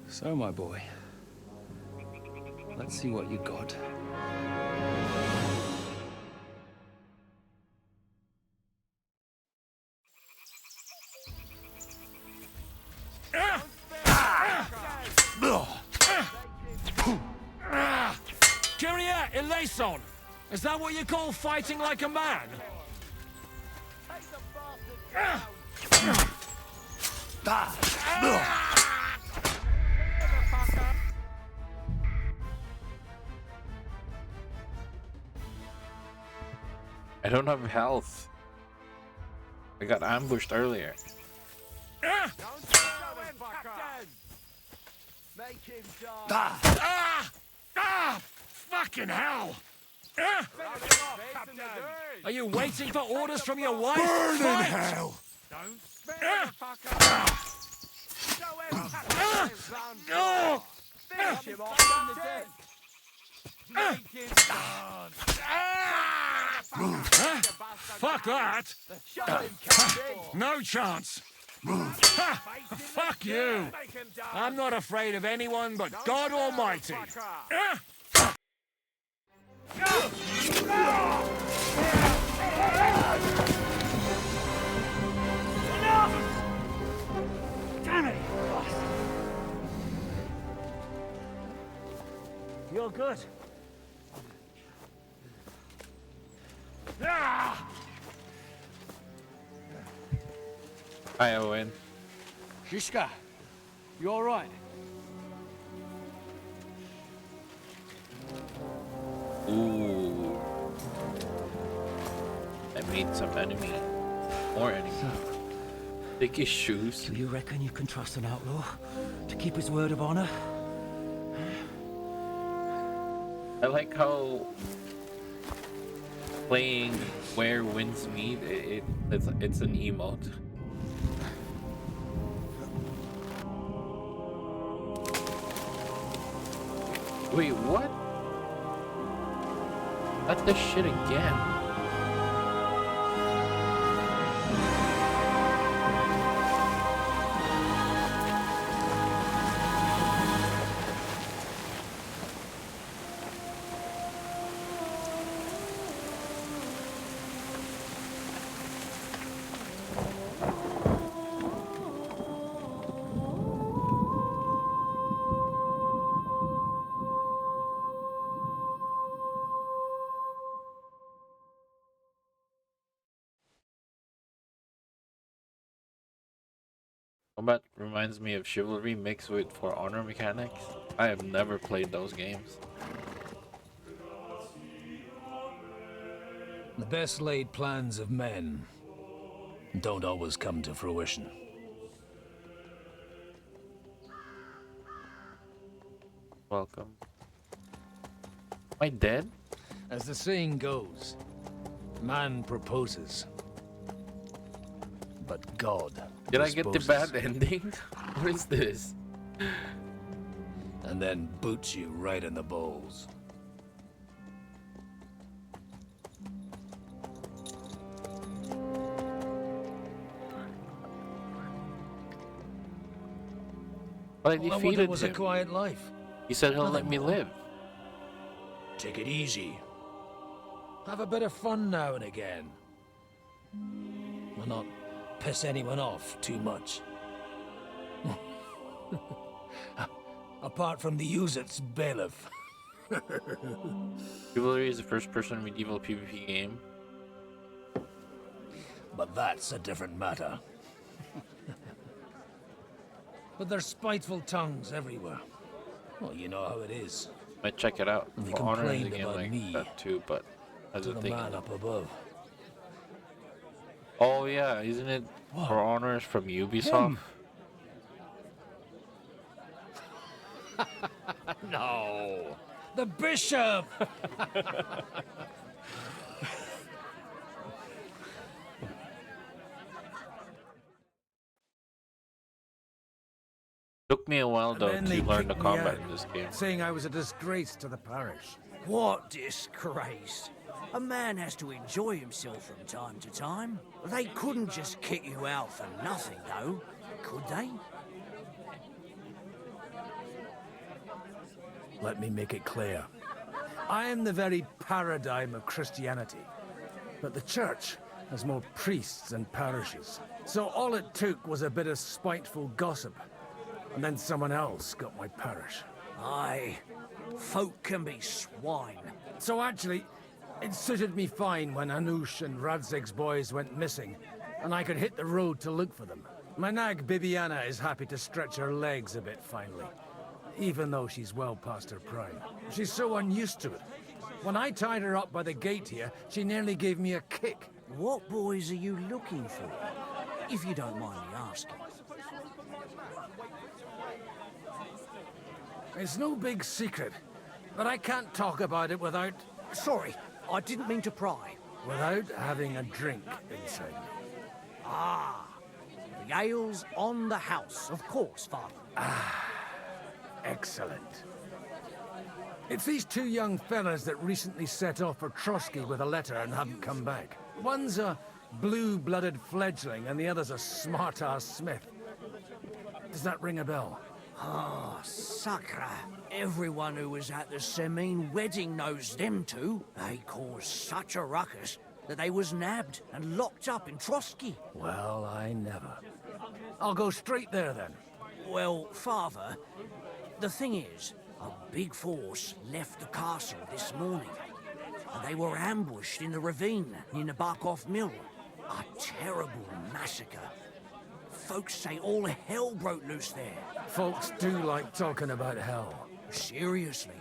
So, my boy, let's see what you got. Kyria eleison! Is that what you call fighting like a man? I don't have health. I got ambushed earlier. Fucking hell! Are you waiting for orders from your wife? Burn in hell! Fuck that! No chance! Fuck you! I'm not afraid of anyone but God Almighty! Damn it! You're good. Hi, Owen. Shishka, you all right? Ooh. I made some enemy. More enemy. Take his shoes. Do you reckon you can trust an outlaw to keep his word of honor? I like how playing Where Winds Meet, it's an emote. Wait, what? Not this shit again. Combat reminds me of Chivalry mixed with For Honor mechanics. I have never played those games. The best laid plans of men don't always come to fruition. Welcome. Am I dead? As the saying goes, man proposes, but God Did I get the disposes. bad ending? What is this? And then boots you right in the balls. But I All I wanted defeated was him. a quiet life. He said he'll Nothing let me more. live. Take it easy. Have a bit of fun now and again. Will not piss anyone off too much. Apart from the Uzits bailiff. Chivalry is a first-person medieval PvP game. But that's a different matter. But there's spiteful tongues everywhere. Well, you know how it is. Might check it out. They For Honor is a complained game about like me that too, but I to was the thinking. man up above. Oh yeah, isn't it For Honor is from Ubisoft? No. The bishop! Took me a while though then to they learn the kicked me combat out, in this game. saying I was a disgrace to the parish. What disgrace? A man has to enjoy himself from time to time. They couldn't just kick you out for nothing, though, could they? Let me make it clear. I am the very paradigm of Christianity. But the church has more priests than parishes. So all it took was a bit of spiteful gossip. And then someone else got my parish. Aye, folk can be swine. So actually, it suited me fine when Anush and Radzig's boys went missing, and I could hit the road to look for them. My nag Bibiana is happy to stretch her legs a bit finally, even though she's well past her prime. She's so unused to it. When I tied her up by the gate here, she nearly gave me a kick. What boys are you looking for? If you don't mind me asking. It's no big secret, but I can't talk about it without... Sorry, I didn't mean to pry. Without having a drink inside me. Ah, the ale's on the house, of course, Father. Excellent. It's these two young fellas that recently set off for Trotsky with a letter and haven't come back. One's a blue-blooded fledgling and the other's a smart-ass smith. Does that ring a bell? Ah, Sakra. Everyone who was at the Semine wedding knows them two. They caused such a ruckus that they was nabbed and locked up in Trotsky. Well, I never. I'll go straight there then. Well, Father, the thing is, a big force left the castle this morning. And they were ambushed in the ravine near the Barkov Mill. A terrible massacre. Folks say all hell broke loose there. Folks do like talking about hell. Seriously.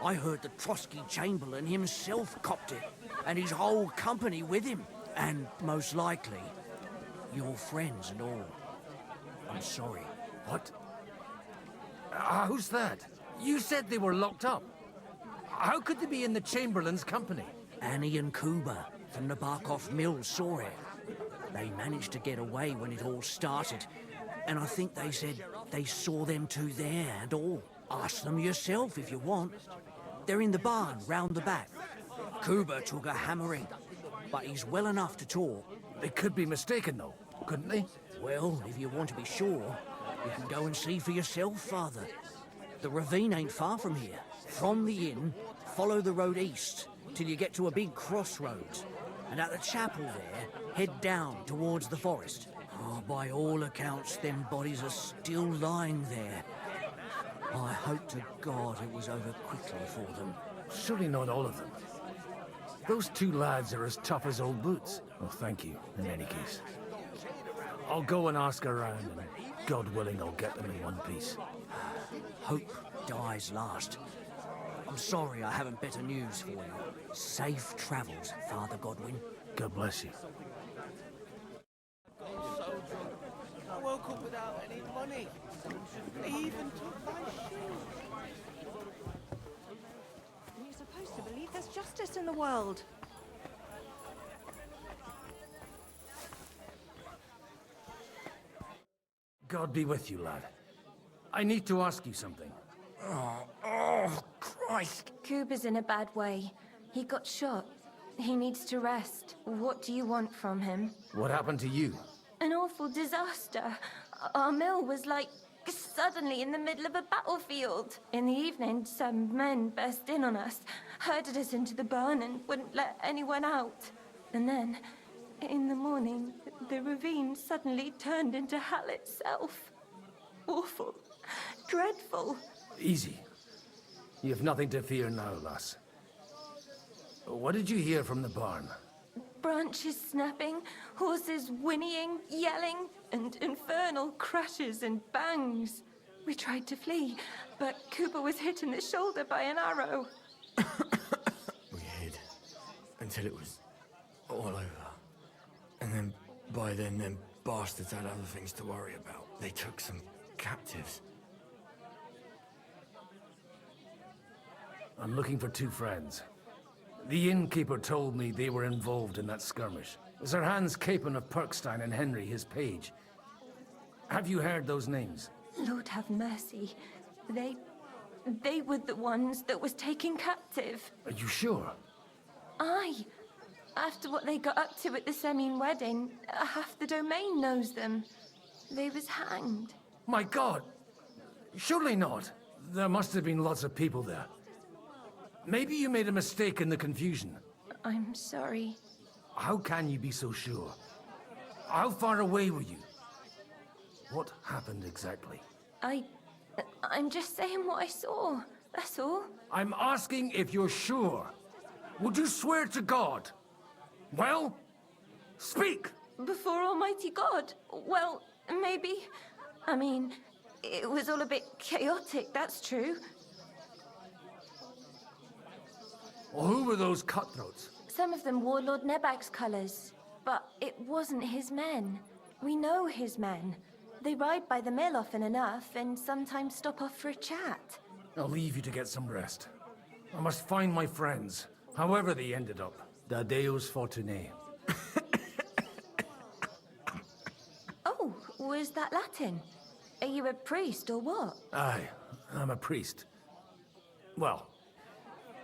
I heard the Trotsky Chamberlain himself copped it, and his whole company with him. And most likely, your friends and all. I'm sorry. What? Who's that? You said they were locked up. How could they be in the Chamberlain's company? Annie and Kuba from the Barkov Mill saw it. They managed to get away when it all started, and I think they said they saw them two there and all. Ask them yourself if you want. They're in the barn round the back. Kuba took a hammering, but he's well enough to talk. They could be mistaken, though, couldn't they? Well, if you want to be sure, you can go and see for yourself, Father. The ravine ain't far from here. From the inn, follow the road east till you get to a big crossroads. And at the chapel there, head down towards the forest. Oh, by all accounts, them bodies are still lying there. I hope to God it was over quickly for them. Surely not all of them. Those two lads are as tough as old boots. Well, thank you, in any case. I'll go and ask around, and God willing, I'll get them in one piece. Hope dies last. I'm sorry I haven't better news for you. Safe travels, Father Godwin. God bless you. I woke up without any money. They even took my shoes. You're supposed to believe there's justice cheapest in the world. God be with you, lad. I need to ask you something. Oh, Christ. Cooper's in a bad way. He got shot. He needs to rest. What do you want from him? What happened to you? An awful disaster. Our mill was like suddenly in the middle of a battlefield. In the evening, some men burst in on us, herded us into the barn and wouldn't let anyone out. And then, in the morning, the ravine suddenly turned into hell itself. Awful. Dreadful. Easy. You have nothing to fear now, lass. What did you hear from the barn? Branches snapping, horses whinnying, yelling, and infernal crashes and bangs. We tried to flee, but Cooper was hit in the shoulder by an arrow. We hid until it was all over. And then, by then, them bastards had other things to worry about. They took some captives. I'm looking for two friends. The innkeeper told me they were involved in that skirmish. Sir Hans Capon of Perkstein and Henry, his page. Have you heard those names? Lord have mercy. They were the ones that was taken captive. Are you sure? Aye. After what they got up to at the Semine wedding, half the domain knows them. They was hanged. My God! Surely not. There must have been lots of people there. Maybe you made a mistake in the confusion. I'm sorry. How can you be so sure? How far away were you? What happened exactly? I'm just saying what I saw. That's all. I'm asking if you're sure. Would you swear to God? Well, speak! Before Almighty God? Well, maybe. I mean, it was all a bit chaotic, that's true. Well, who were those cutthroats? Some of them wore Lord Nebag's colours, but it wasn't his men. We know his men. They ride by the mill often enough, and sometimes stop off for a chat. I'll leave you to get some rest. I must find my friends, however they ended up. Da Deus Fortunae. Oh, was that Latin? Are you a priest or what? Aye, I'm a priest. Well,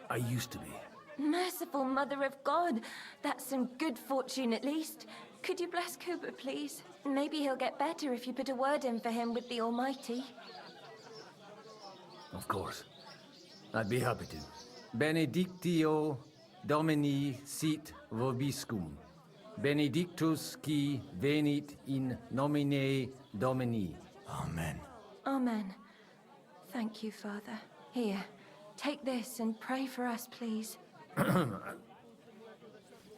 I used to be. Merciful Mother of God. That's some good fortune at least. Could you bless Cooper, please? Maybe he'll get better if you put a word in for him with the Almighty. Of course. I'd be happy to. Benedictio Domini sit vobiscum. Benedictus qui venit in nomine Domini. Amen. Amen. Thank you, Father. Here, take this and pray for us, please.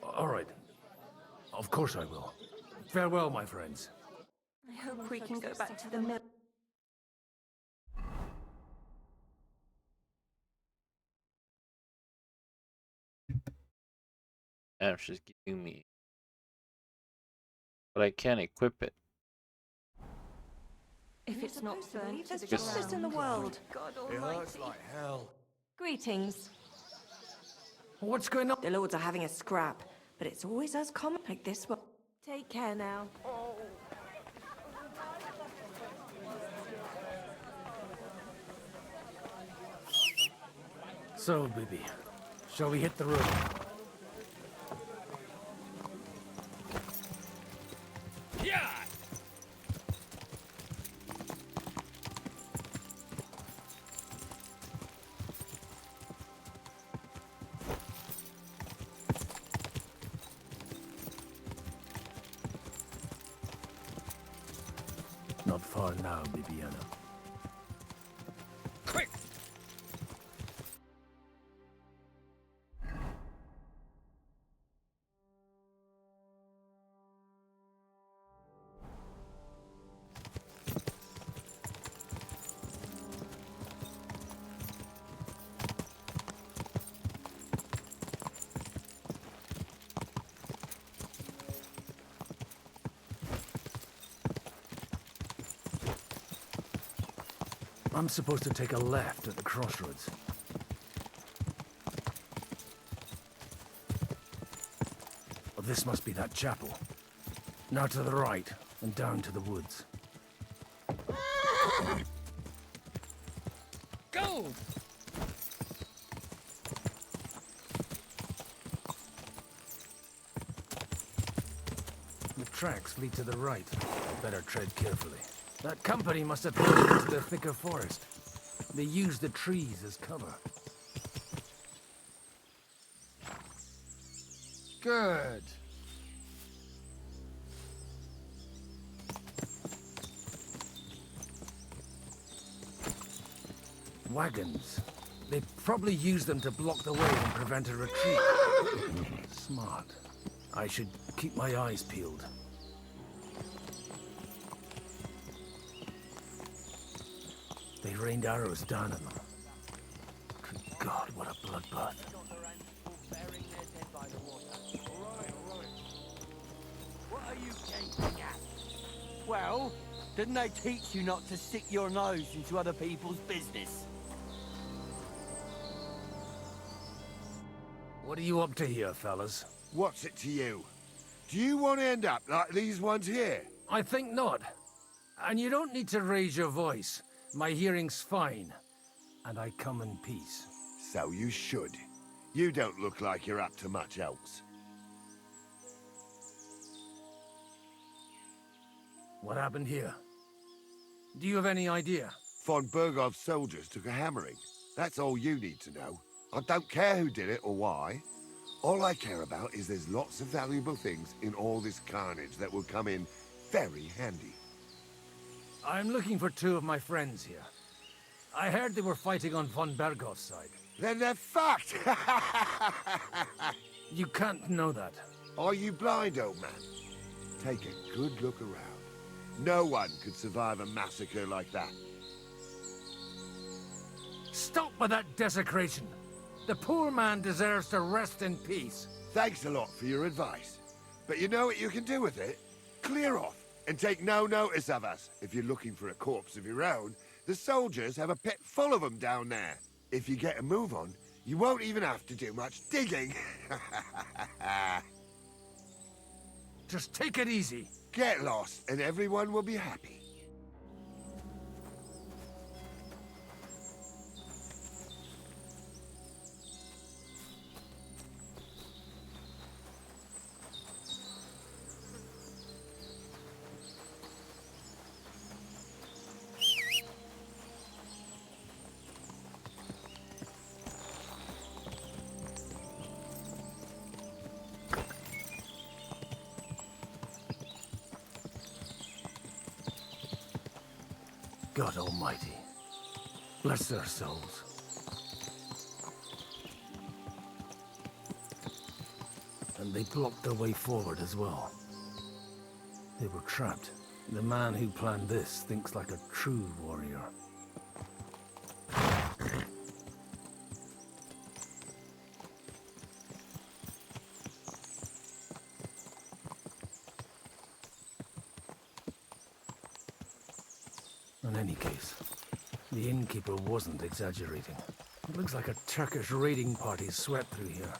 All right. Of course I will. Farewell, my friends. I hope we can go back to the mill. Damn, she's giving me. But I can't equip it. If it's not burnt to There's the justice ground. in the world. God It Almighty. hurts like hell. Greetings. What's going on? The lords are having a scrap, but it's always us common like this one. Take care now. So, baby, shall we hit the road? Yeah! Not far now, Bibiana. Quick! I'm supposed to take a left at the crossroads. this must be that chapel. Now to the right, and down to the woods. Go! The tracks lead to the right. Better tread carefully. That company must have traveled into the thicker forest. They used the trees as cover. Good. Wagons. They probably used them to block the way and prevent a retreat. Smart. I should keep my eyes peeled. They rained arrows down on them. Good God, what a bloodbath. What are you gaping at? Well, didn't they teach you not to stick your nose into other people's business? What are you up to here, fellas? What's it to you? Do you want to end up like these ones here? I think not. And you don't need to raise your voice. My hearing's fine. And I come in peace. So you should. You don't look like you're up to much else. What happened here? Do you have any idea? Von Bergov's soldiers took a hammering. That's all you need to know. I don't care who did it or why. All I care about is there's lots of valuable things in all this carnage that will come in very handy. I'm looking for two of my friends here. I heard they were fighting on von Bergov's side. Then they're fucked! You can't know that. Are you blind, old man? Take a good look around. No one could survive a massacre like that. Stop with that desecration! The poor man deserves to rest in peace. Thanks a lot for your advice. But you know what you can do with it? Clear off and take no notice of us. If you're looking for a corpse of your own, the soldiers have a pit full of them down there. If you get a move on, you won't even have to do much digging. Just take it easy. Get lost and everyone will be happy. God Almighty, bless their souls. And they blocked their way forward as well. They were trapped. The man who planned this thinks like a true warrior. In any case, the innkeeper wasn't exaggerating. It looks like a Turkish raiding party swept through here.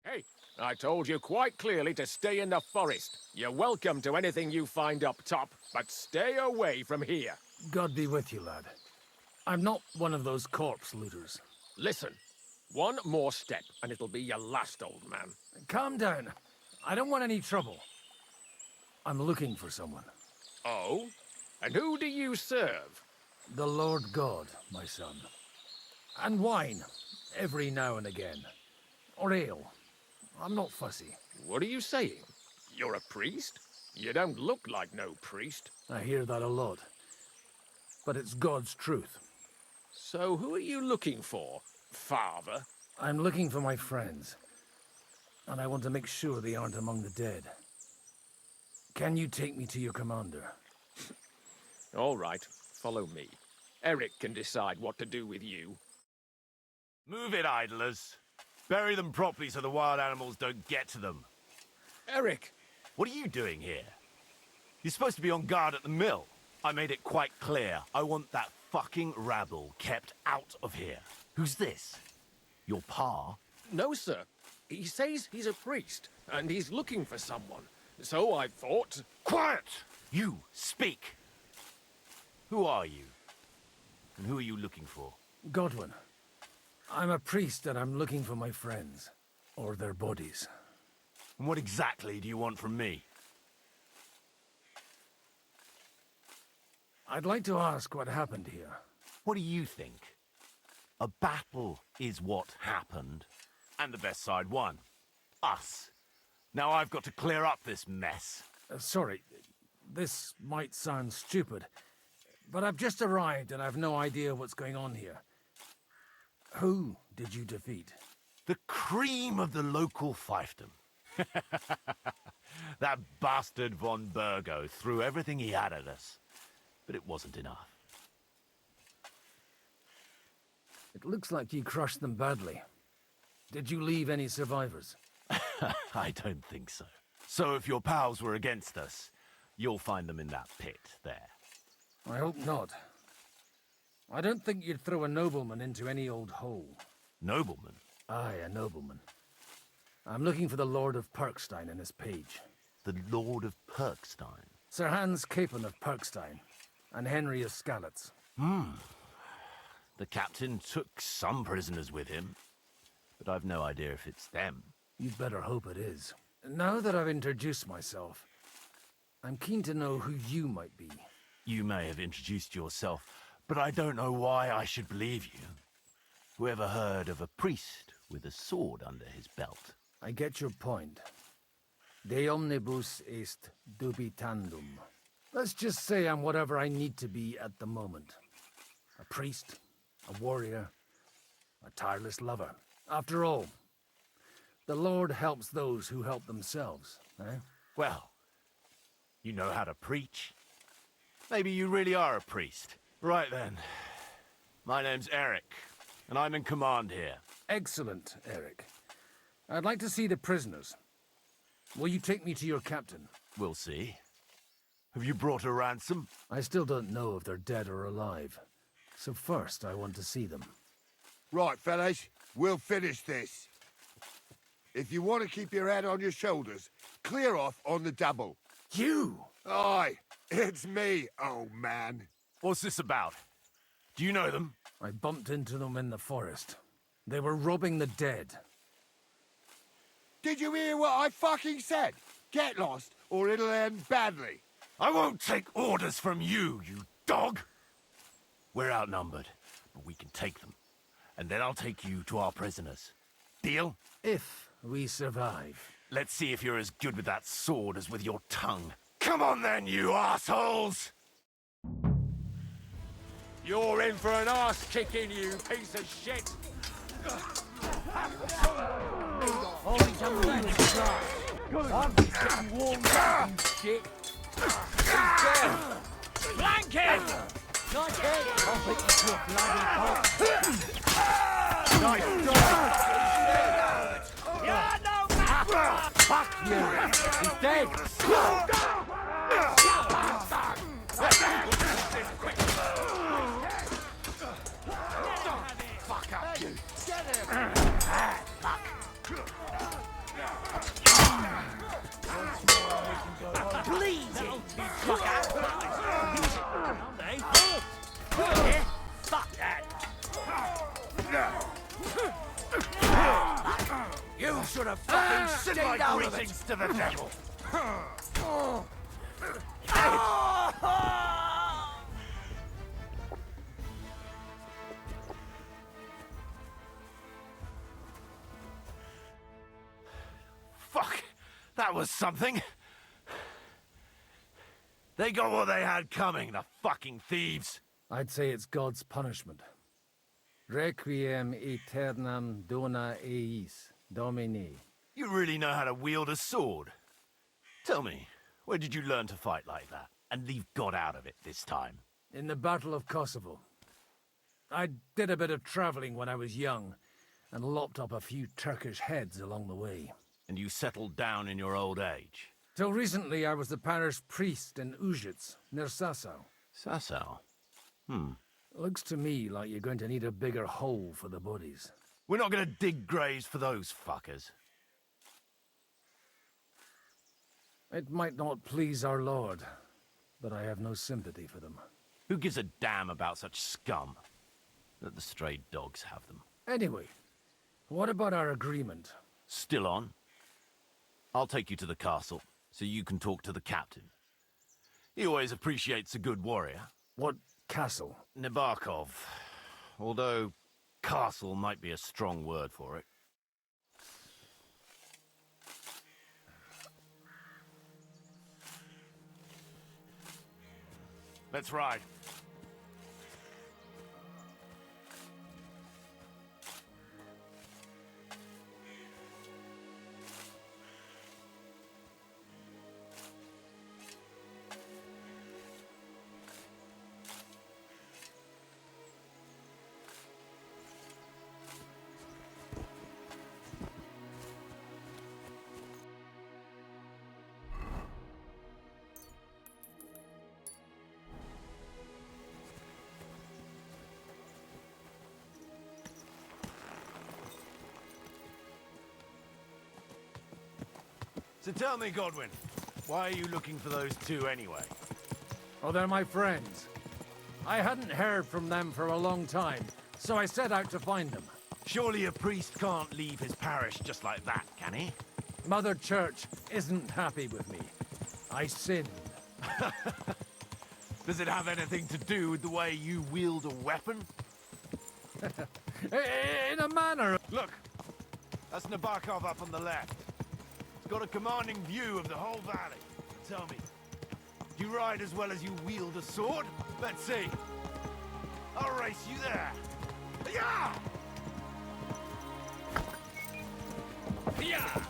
Hey, I told you quite clearly to stay in the forest. You're welcome to anything you find up top, but stay away from here. God be with you, lad. I'm not one of those corpse looters. Listen, one more step and it'll be your last, old man. Calm down. I don't want any trouble. I'm looking for someone. Oh? And who do you serve? The Lord God, my son. And wine, every now and again. Or ale. I'm not fussy. What are you saying? You're a priest? You don't look like no priest. I hear that a lot. But it's God's truth. So who are you looking for, father? I'm looking for my friends. And I want to make sure they aren't among the dead. Can you take me to your commander? All right, follow me. Eric can decide what to do with you. Move it, idlers. Bury them properly so the wild animals don't get to them. Eric! What are you doing here? You're supposed to be on guard at the mill. I made it quite clear. I want that fucking rabble kept out of here. Who's this? Your pa? No, sir. He says he's a priest, and he's looking for someone. So I thought... Quiet! You, speak! Who are you? And who are you looking for? Godwin. I'm a priest and I'm looking for my friends. Or their bodies. And what exactly do you want from me? I'd like to ask what happened here. What do you think? A battle is what happened, and the best side won. Us. Now I've got to clear up this mess. Sorry, this might sound stupid, but I've just arrived and I've no idea what's going on here. Who did you defeat? The cream of the local fiefdom. That bastard von Burgo threw everything he had at us, but it wasn't enough. It looks like you crushed them badly. Did you leave any survivors? I don't think so. So if your pals were against us, you'll find them in that pit there. I hope not. I don't think you'd throw a nobleman into any old hole. Nobleman? Aye, a nobleman. I'm looking for the Lord of Perkstein and his page. The Lord of Perkstein? Sir Hans Capon of Perkstein, and Henry of Skalitz. The captain took some prisoners with him, but I've no idea if it's them. You'd better hope it is. Now that I've introduced myself, I'm keen to know who you might be. You may have introduced yourself, but I don't know why I should believe you. Whoever heard of a priest with a sword under his belt? I get your point. De omnibus est dubitandum. Let's just say I'm whatever I need to be at the moment. A priest, a warrior, a tireless lover. After all, the Lord helps those who help themselves, eh? Well, you know how to preach. Maybe you really are a priest. Right then. My name's Eric, and I'm in command here. Excellent, Eric. I'd like to see the prisoners. Will you take me to your captain? We'll see. Have you brought a ransom? I still don't know if they're dead or alive. So first, I want to see them. Right, fellas. We'll finish this. If you want to keep your head on your shoulders, clear off on the double. You? Aye, it's me, old man. What's this about? Do you know them? I bumped into them in the forest. They were robbing the dead. Did you hear what I fucking said? Get lost, or it'll end badly. I won't take orders from you, you dog! We're outnumbered, but we can take them. And then I'll take you to our prisoners. Deal? If we survive. Let's see if you're as good with that sword as with your tongue. Come on then, you assholes! You're in for an ass-kicking, you piece of shit! Oh, he's a really class. I'm just getting warmed up, you shit. He's dead. Flank him! Not dead. I'll put you to a bloody pulp. Nice job. You're no match! Fuck you. He's dead. Fuck up, you! Please, you fucker! Fuck that! You should have fucking sent my greetings to the devil! Fuck! That was something! They got what they had coming, the fucking thieves! I'd say it's God's punishment. Requiem aeternam dona eis, Domini. You really know how to wield a sword. Tell me, where did you learn to fight like that? And leave God out of it this time? In the Battle of Kosovo. I did a bit of traveling when I was young, and lopped up a few Turkish heads along the way. And you settled down in your old age? Till recently, I was the parish priest in Užice, near Sasau. Sasau? Looks to me like you're going to need a bigger hole for the bodies. We're not going to dig graves for those fuckers. It might not please our lord, but I have no sympathy for them. Who gives a damn about such scum? Let the stray dogs have them. Anyway, what about our agreement? Still on? I'll take you to the castle, so you can talk to the captain. He always appreciates a good warrior. What castle? Nabokov. Although, castle might be a strong word for it. Let's ride. So tell me, Godwin, why are you looking for those two anyway? Oh, they're my friends. I hadn't heard from them for a long time, so I set out to find them. Surely a priest can't leave his parish just like that, can he? Mother Church isn't happy with me. I sinned. Does it have anything to do with the way you wield a weapon? In a manner. Look, that's Nabokov up on the left. It's got a commanding view of the whole valley. Tell me, do you ride as well as you wield a sword? Let's see. I'll race you there. Yeah! Yeah!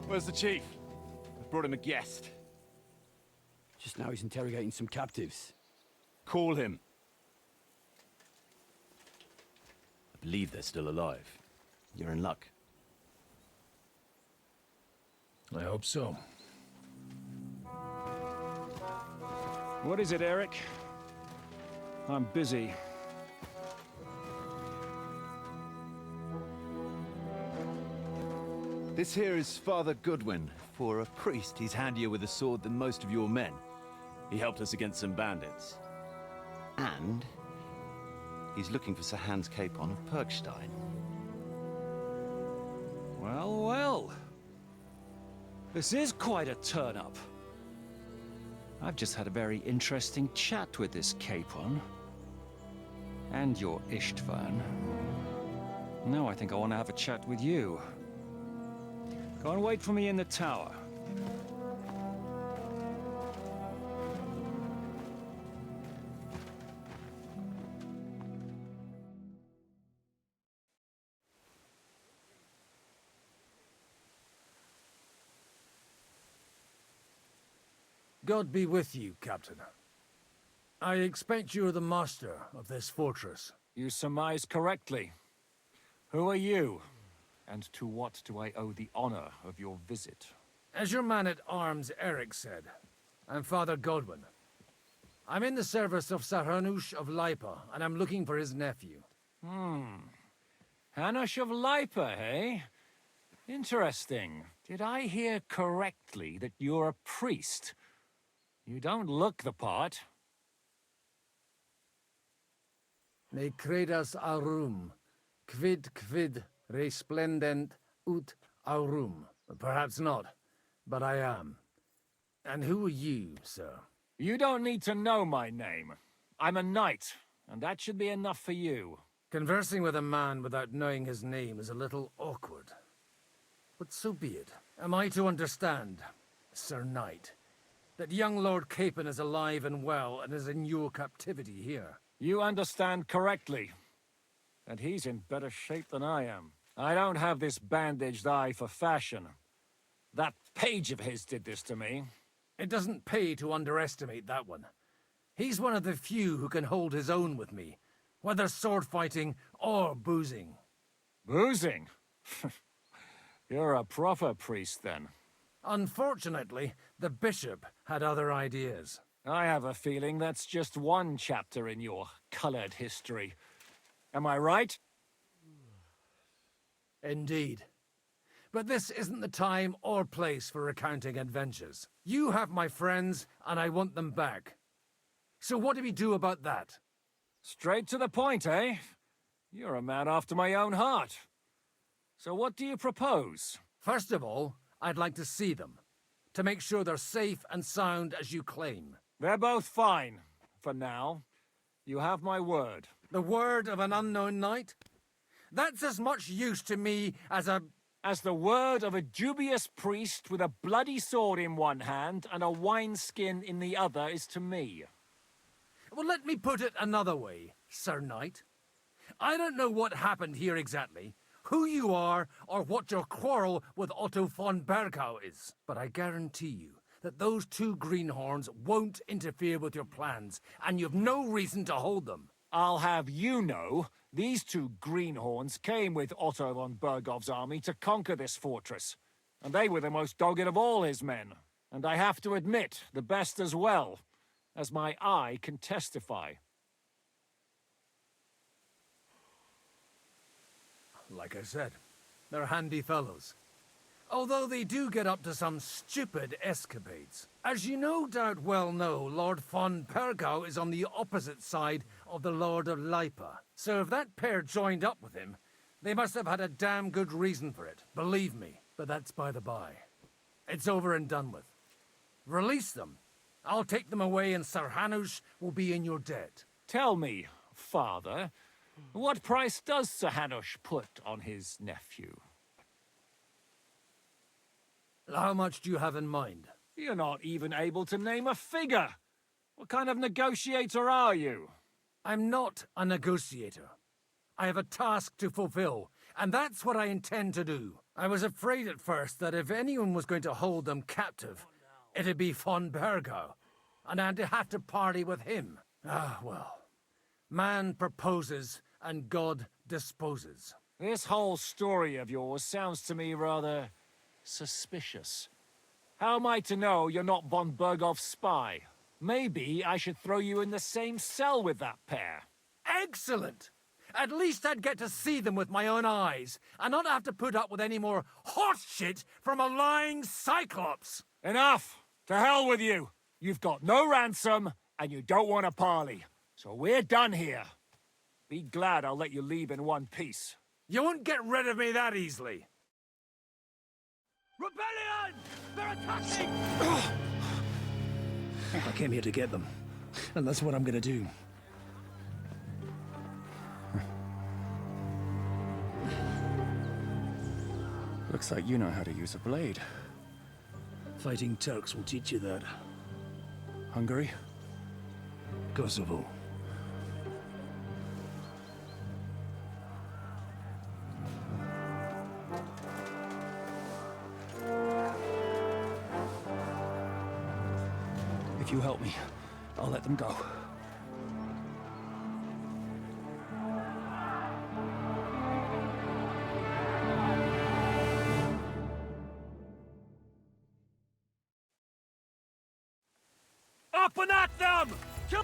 Where's the chief? I've brought him a guest. Just now he's interrogating some captives. Call him. I believe they're still alive. You're in luck. I hope so. What is it, Eric? I'm busy. This here is Father Goodwin. For a priest, he's handier with a sword than most of your men. He helped us against some bandits. And he's looking for Sir Hans Capon of Perkstein. Well, well. This is quite a turn-up. I've just had a very interesting chat with this Capon. And your Istvan. Now I think I want to have a chat with you. Go and wait for me in the tower. God be with you, Captain. I expect you're the master of this fortress. You surmise correctly. Who are you? And to what do I owe the honor of your visit? As your man-at-arms Eric said, I'm Father Godwin. I'm in the service of Sir Hanush of Lipa, and I'm looking for his nephew. Hanush of Lipa, eh? Interesting. Did I hear correctly that you're a priest? You don't look the part. Ne credas aurum, quid resplendent ut aurum. Perhaps not, but I am. And who are you, sir? You don't need to know my name. I'm a knight, and that should be enough for you. Conversing with a man without knowing his name is a little awkward. But so be it. Am I to understand, Sir Knight, that young Lord Capon is alive and well and is in your captivity here? You understand correctly. And he's in better shape than I am. I don't have this bandaged eye for fashion. That page of his did this to me. It doesn't pay to underestimate that one. He's one of the few who can hold his own with me, whether sword fighting or boozing. Boozing? You're a proper priest, then. Unfortunately, the bishop had other ideas. I have a feeling that's just one chapter in your colored history. Am I right? Indeed. But this isn't the time or place for recounting adventures. You have my friends, and I want them back. So what do we do about that? Straight to the point, eh? You're a man after my own heart. So what do you propose? First of all, I'd like to see them, to make sure they're safe and sound as you claim. They're both fine, for now. You have my word. The word of an unknown knight? That's as much use to me as the word of a dubious priest with a bloody sword in one hand and a wineskin in the other is to me. Well, let me put it another way, Sir Knight. I don't know what happened here exactly, who you are, or what your quarrel with Otto von Bergau is. But I guarantee you that those two greenhorns won't interfere with your plans, and you've no reason to hold them. I'll have you know, these two greenhorns came with Otto von Bergov's army to conquer this fortress, and they were the most dogged of all his men. And I have to admit, the best as well, as my eye can testify. Like I said, they're handy fellows. Although they do get up to some stupid escapades. As you no doubt well know, Lord von Bergau is on the opposite side of the Lord of Lipa. So if that pair joined up with him, they must have had a damn good reason for it, believe me. But that's by the by. It's over and done with. Release them. I'll take them away and Sir Hanush will be in your debt. Tell me, father, what price does Sir Hanush put on his nephew? How much do you have in mind? You're not even able to name a figure. What kind of negotiator are you? I'm not a negotiator. I have a task to fulfill, and that's what I intend to do. I was afraid at first that if anyone was going to hold them captive, it'd be von Bergau, and I'd have to party with him. Ah, well. Man proposes, and God disposes. This whole story of yours sounds to me rather suspicious. How am I to know you're not von Bergov's spy? Maybe I should throw you in the same cell with that pair. Excellent! At least I'd get to see them with my own eyes, and not have to put up with any more horse shit from a lying cyclops! Enough! To hell with you! You've got no ransom, and you don't want a parley. So we're done here. Be glad I'll let you leave in one piece. You won't get rid of me that easily. Rebellion! They're attacking! I came here to get them, and that's what I'm gonna do. Looks like you know how to use a blade. Fighting Turks will teach you that. Hungary? Kosovo. If you help me, I'll let them go. Up and at them! Kill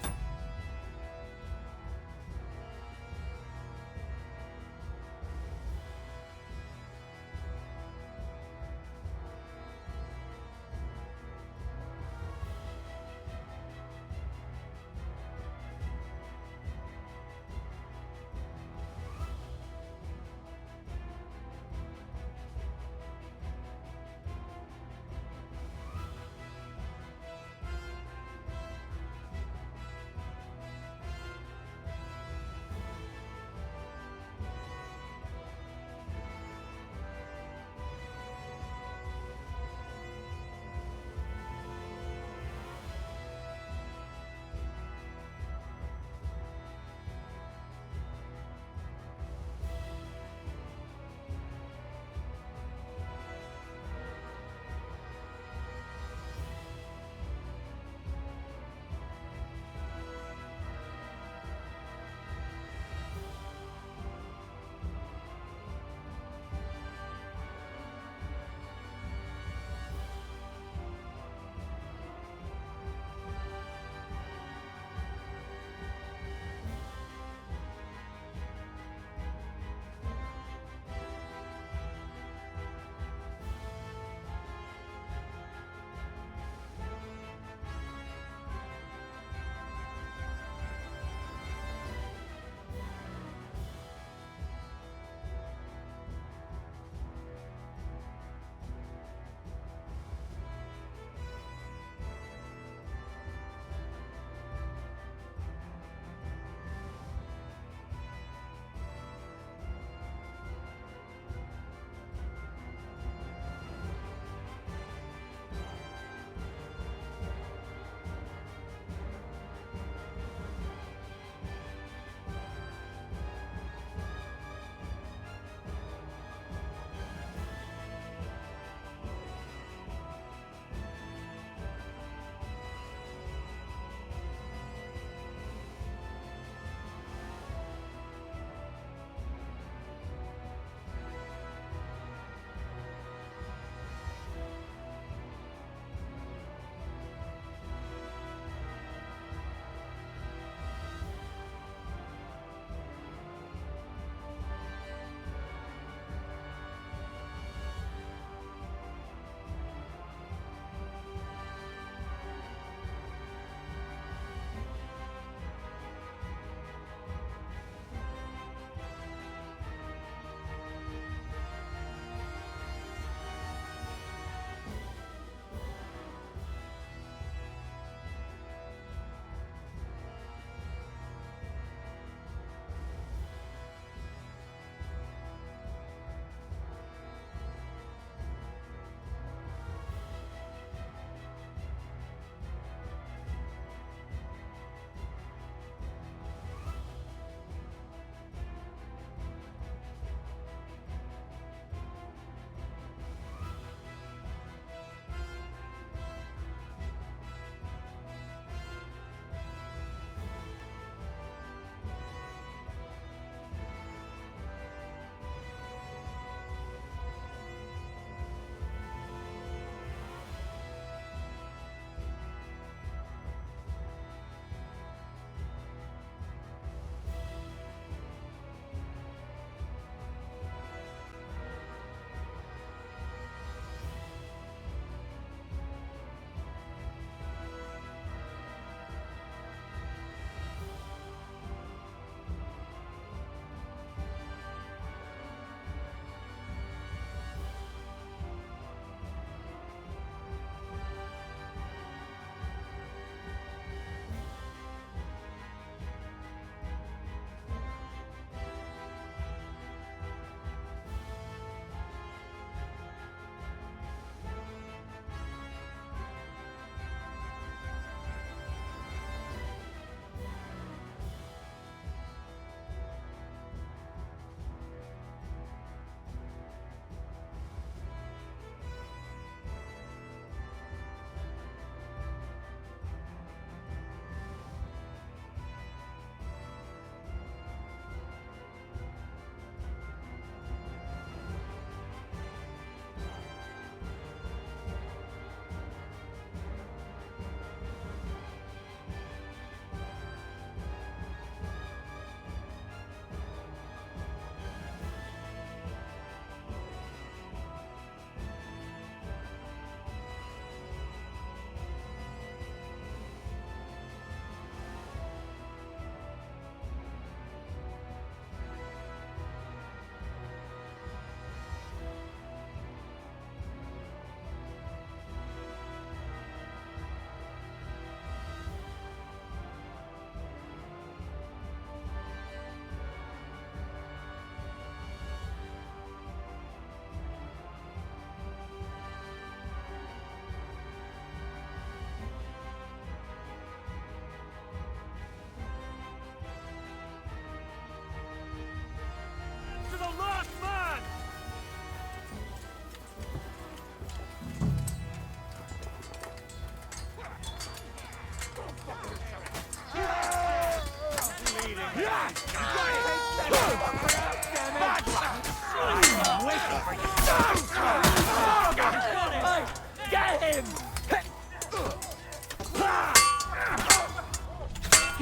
Get him!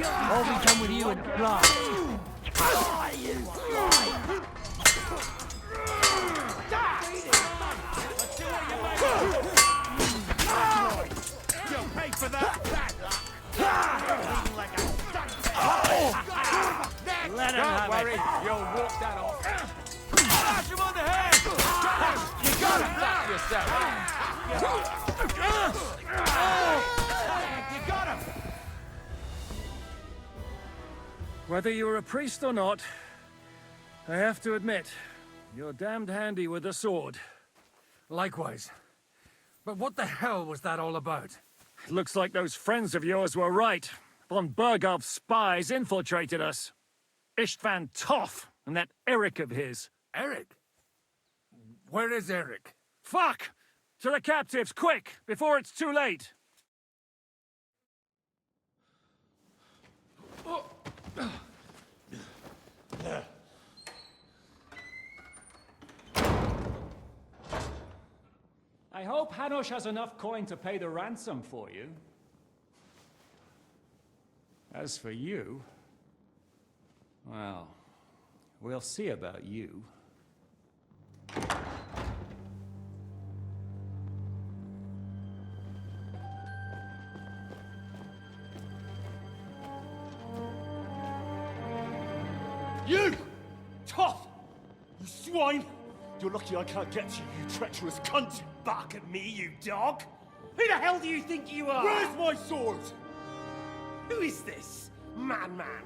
I'll be done with you in blast. You'll pay for that! Let him have Don't worry, it. you'll walk that off. Slash him on the head! You gotta back yourself. You got him! Whether you're a priest or not, I have to admit, you're damned handy with a sword. Likewise. But what the hell was that all about? It looks like those friends of yours were right. Von Bergov's spies infiltrated us. Istvan Toth and that Eric of his. Eric? Where is Eric? Fuck! To the captives, quick, before it's too late! I hope Hanush has enough coin to pay the ransom for you. As for you, well, we'll see about you. You! Tough! You swine! You're lucky I can't get you, you treacherous cunt! Bark at me, you dog! Who the hell do you think you are? Where's my sword? Who is this? Madman!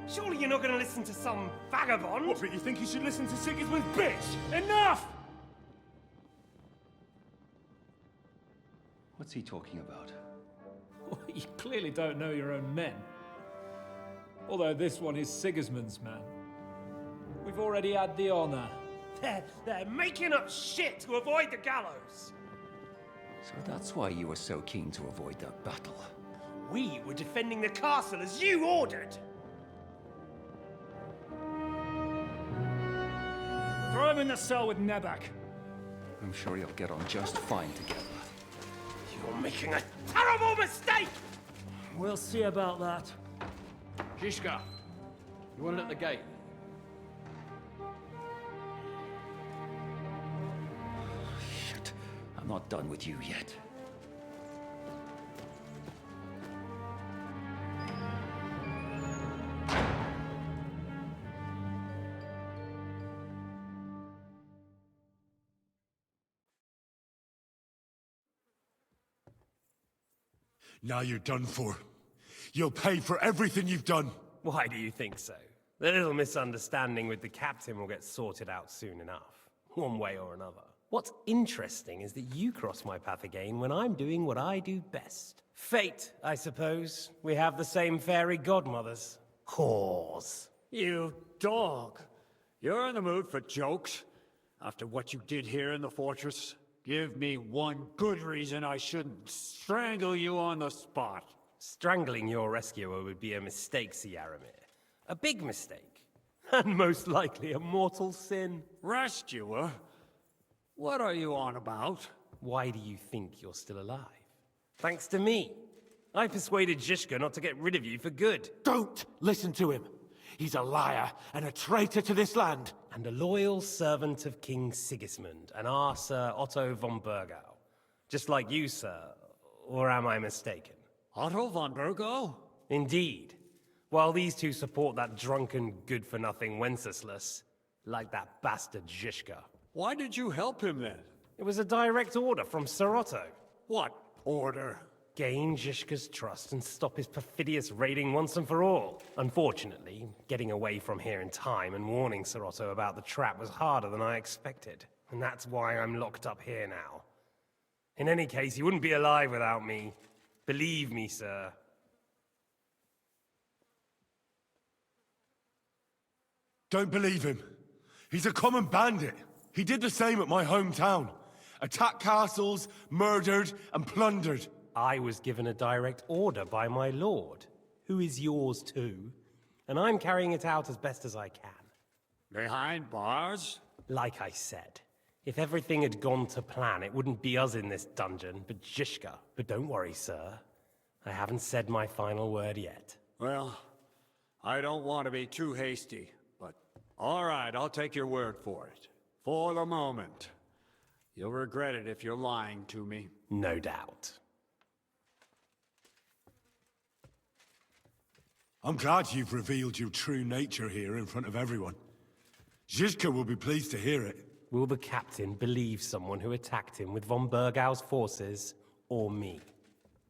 Surely you're not gonna listen to some vagabond? What, but you think you should listen to Sigismund's bitch? Enough! What's he talking about? You clearly don't know your own men. Although this one is Sigismund's man. We've already had the honor. They're making up shit to avoid the gallows! So that's why you were so keen to avoid that battle. We were defending the castle as you ordered! Throw him in the cell with Nebak. I'm sure you'll get on just fine together. You're making a terrible mistake! We'll see about that. Zhishka, you want it at the gate? Shit, I'm not done with you yet. Now you're done for. You'll pay for everything you've done. Why do you think so? The little misunderstanding with the captain will get sorted out soon enough, one way or another. What's interesting is that you cross my path again when I'm doing what I do best. Fate, I suppose. We have the same fairy godmothers. Whores. You dog. You're in the mood for jokes? After what you did here in the fortress? Give me one good reason I shouldn't strangle you on the spot. Strangling your rescuer would be a mistake, Yaramir. A big mistake. And most likely a mortal sin. Rescuer? What are you on about? Why do you think you're still alive? Thanks to me. I persuaded Zhishka not to get rid of you for good. Don't listen to him. He's a liar and a traitor to this land. And a loyal servant of King Sigismund and our Sir Otto von Bergau. Just like you, sir. Or am I mistaken? Otto von Bergau? Indeed. While these two support that drunken, good-for-nothing Wenceslas, like that bastard Zhishka. Why did you help him then? It was a direct order from Sir Otto. What order? Gain Zhishka's trust and stop his perfidious raiding once and for all. Unfortunately, getting away from here in time and warning Sir Otto about the trap was harder than I expected. And that's why I'm locked up here now. In any case, he wouldn't be alive without me. Believe me, sir. Don't believe him. He's a common bandit. He did the same at my hometown. Attacked castles, murdered, and plundered. I was given a direct order by my lord, who is yours too. and I'm carrying it out as best as I can. Behind bars? Like I said, if everything had gone to plan, it wouldn't be us in this dungeon, but Zhishka. But don't worry, sir. I haven't said my final word yet. Well, I don't want to be too hasty, but all right, I'll take your word for it. For the moment. You'll regret it if you're lying to me. No doubt. I'm glad you've revealed your true nature here in front of everyone. Zhishka will be pleased to hear it. Will the captain believe someone who attacked him with von Bergau's forces, or me?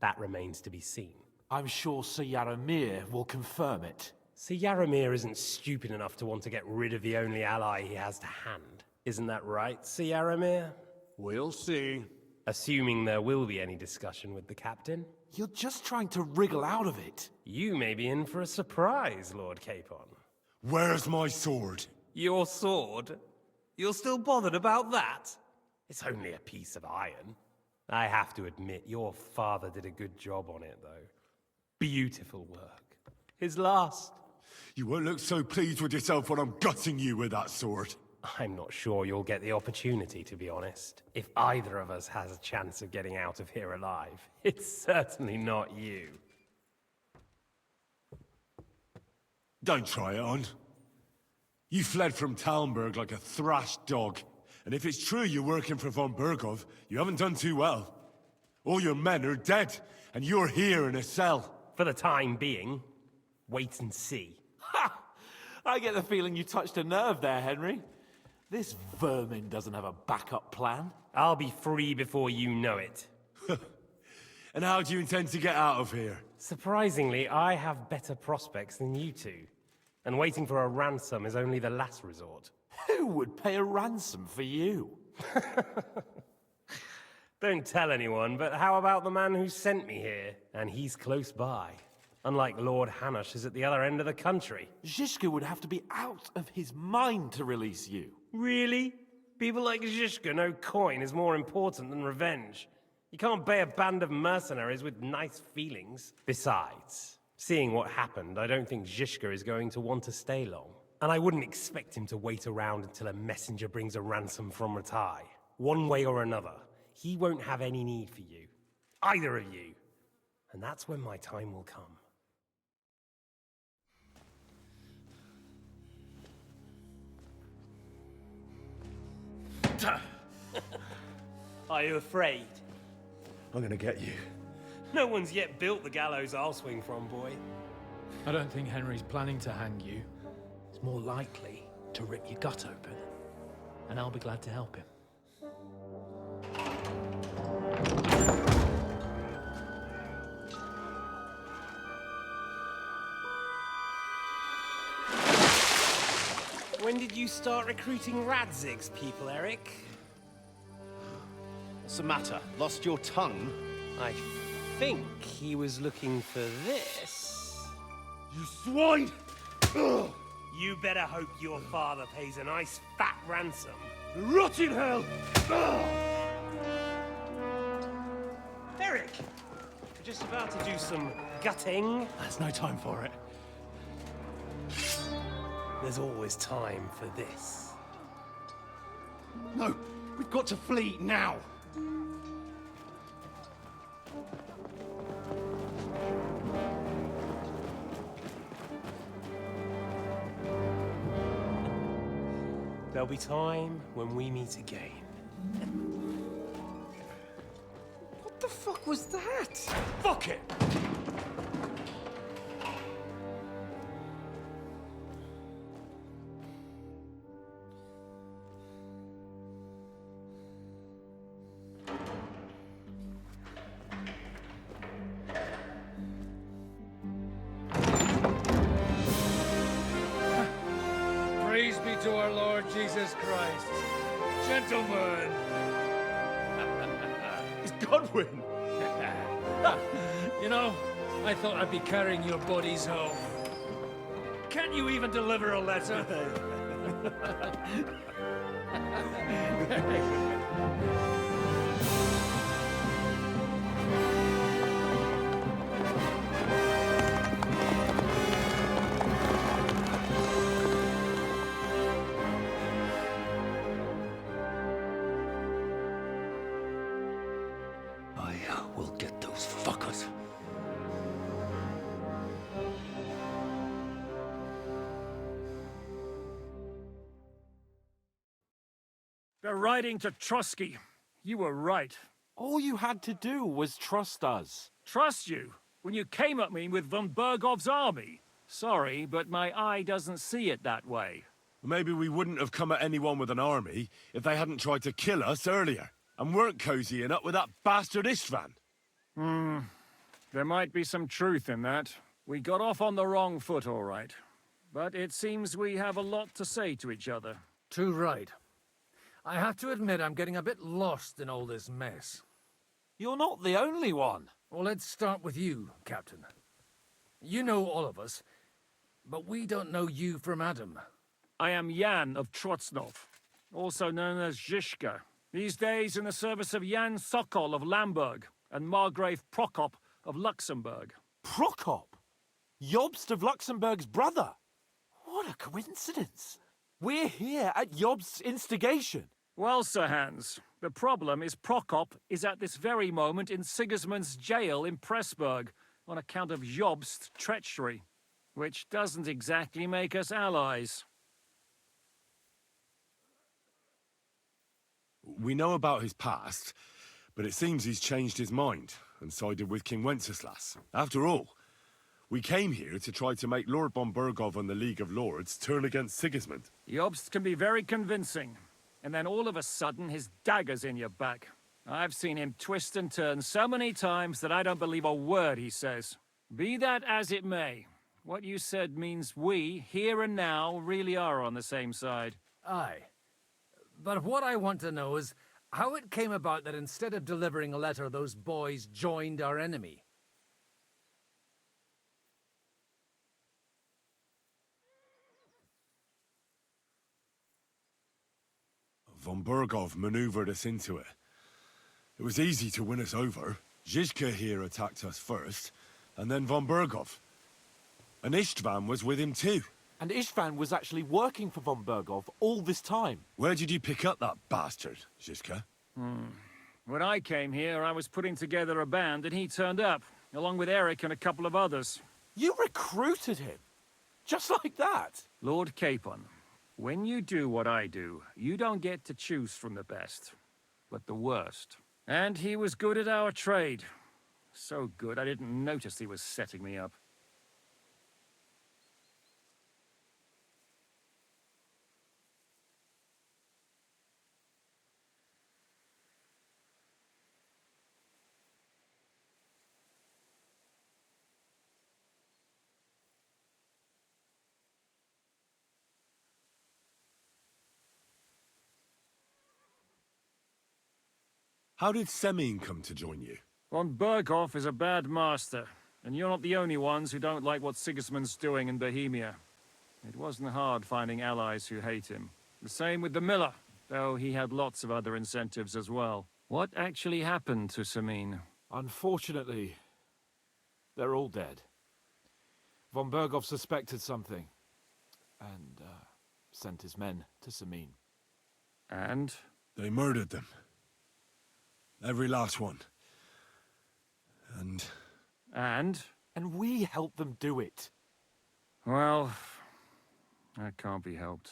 That remains to be seen. I'm sure Sir Yaramir will confirm it. Sir Yaramir isn't stupid enough to want to get rid of the only ally he has to hand. Isn't that right, Sir Yaramir? We'll see. Assuming there will be any discussion with the captain. You're just trying to wriggle out of it. You may be in for a surprise, Lord Capon. Where's my sword? Your sword? You're still bothered about that? It's only a piece of iron. I have to admit, your father did a good job on it, though. Beautiful work. His last. You won't look so pleased with yourself when I'm gutting you with that sword. I'm not sure you'll get the opportunity, to be honest. If either of us has a chance of getting out of here alive, it's certainly not you. Don't try it on. You fled from Talmberg like a thrashed dog. And if it's true you're working for von Bergov, you haven't done too well. All your men are dead, and you're here in a cell. For the time being, wait and see. Ha! I get the feeling you touched a nerve there, Henry. This vermin doesn't have a backup plan. I'll be free before you know it. And how do you intend to get out of here? Surprisingly, I have better prospects than you two. And waiting for a ransom is only the last resort. Who would pay a ransom for you? Don't tell anyone, but how about the man who sent me here? And he's close by. Unlike Lord Hanush is at the other end of the country. Zhishka would have to be out of his mind to release you. Really? People like Zhishka know coin is more important than revenge. You can't pay a band of mercenaries with nice feelings. Besides, seeing what happened, I don't think Zhishka is going to want to stay long. And I wouldn't expect him to wait around until a messenger brings a ransom from Ratai. One way or another, he won't have any need for you. Either of you. And that's when my time will come. Are you afraid? I'm gonna get you. No one's yet built the gallows I'll swing from, boy. I don't think Henry's planning to hang you. He's more likely to rip your gut open. And I'll be glad to help him. When did you start recruiting Radzig's people, Eric? What's the matter? Lost your tongue? I think he was looking for this. You swine! Ugh. You better hope your father pays a nice fat ransom. Rot in hell! Ugh. Eric! We're just about to do some gutting. There's no time for it. There's always time for this. No, we've got to flee now. There'll be time when we meet again. What the fuck was that? Fuck it! Praise be to our Lord Jesus Christ. Gentlemen! It's Godwin! You know, I thought I'd be carrying your bodies home. Can't you even deliver a letter? We'll get those fuckers. They're riding to Trusky. You were right. All you had to do was trust us. Trust you? When you came at me with von Bergov's army? Sorry, but my eye doesn't see it that way. Maybe we wouldn't have come at anyone with an army if they hadn't tried to kill us earlier, and weren't cozying up with that bastard Istvan. There might be some truth in that. We got off on the wrong foot, all right. But it seems we have a lot to say to each other. Too right. I have to admit I'm getting a bit lost in all this mess. You're not the only one. Well, let's start with you, Captain. You know all of us, but we don't know you from Adam. I am Jan of Trotsnov, also known as Zhishka. These days in the service of Jan Sokol of Lamberg and Margrave Prokop of Luxembourg. Prokop? Jobst of Luxembourg's brother? What a coincidence. We're here at Jobst's instigation. Well, Sir Hans, the problem is Prokop is at this very moment in Sigismund's jail in Pressburg on account of Jobst's treachery, which doesn't exactly make us allies. We know about his past, but it seems he's changed his mind and sided with King Wenceslas. After all, we came here to try to make Lord von Bergov and the League of Lords turn against Sigismund. Jobst can be very convincing, and then all of a sudden his dagger's in your back. I've seen him twist and turn so many times that I don't believe a word he says. Be that as it may, what you said means we, here and now, really are on the same side. Aye. But what I want to know is how it came about that instead of delivering a letter, those boys joined our enemy. Von Bergov maneuvered us into it. It was easy to win us over. Zhizka here attacked us first, and then Von Bergov. And Istvan was with him too. And Istvan was actually working for von Bergov all this time. Where did you pick up that bastard, Zhizka? When I came here, I was putting together a band, and he turned up, along with Eric and a couple of others. You recruited him? Just like that? Lord Capon, when you do what I do, you don't get to choose from the best, but the worst. And he was good at our trade. So good, I didn't notice he was setting me up. How did Semyon come to join you? Von Bergov is a bad master, and you're not the only ones who don't like what Sigismund's doing in Bohemia. It wasn't hard finding allies who hate him. The same with the miller, though he had lots of other incentives as well. What actually happened to Semyon? Unfortunately, they're all dead. Von Bergov suspected something, and sent his men to Semyon. And? They murdered them. Every last one. And? And we helped them do it. Well, that can't be helped.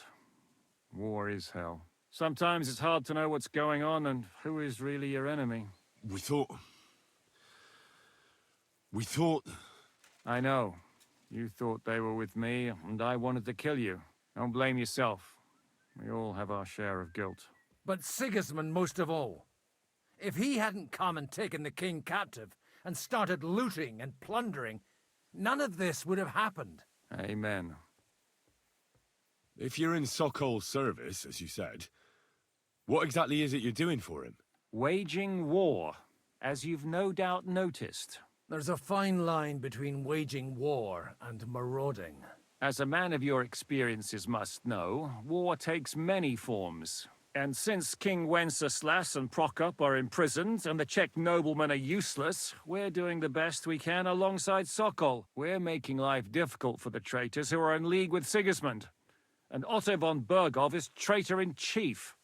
War is hell. Sometimes it's hard to know what's going on and who is really your enemy. We thought... I know. You thought they were with me, and I wanted to kill you. Don't blame yourself. We all have our share of guilt. But Sigismund most of all. If he hadn't come and taken the king captive, and started looting and plundering, none of this would have happened. Amen. If you're in Sokol's service, as you said, what exactly is it you're doing for him? Waging war, as you've no doubt noticed. There's a fine line between waging war and marauding. As a man of your experiences must know, war takes many forms. And since King Wenceslas and Prokop are imprisoned and the Czech noblemen are useless, we're doing the best we can alongside Sokol. We're making life difficult for the traitors who are in league with Sigismund. And Otto von Bergov is traitor-in-chief.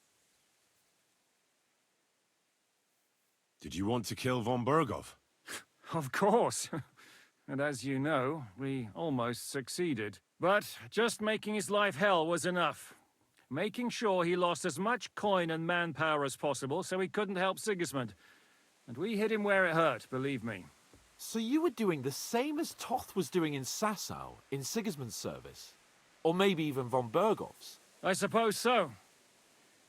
Did you want to kill von Bergov? Of course. And as you know, we almost succeeded. But just making his life hell was enough. Making sure he lost as much coin and manpower as possible so he couldn't help Sigismund. And we hit him where it hurt, believe me. So you were doing the same as Toth was doing in Sasau, in Sigismund's service? Or maybe even von Bergov's? I suppose so.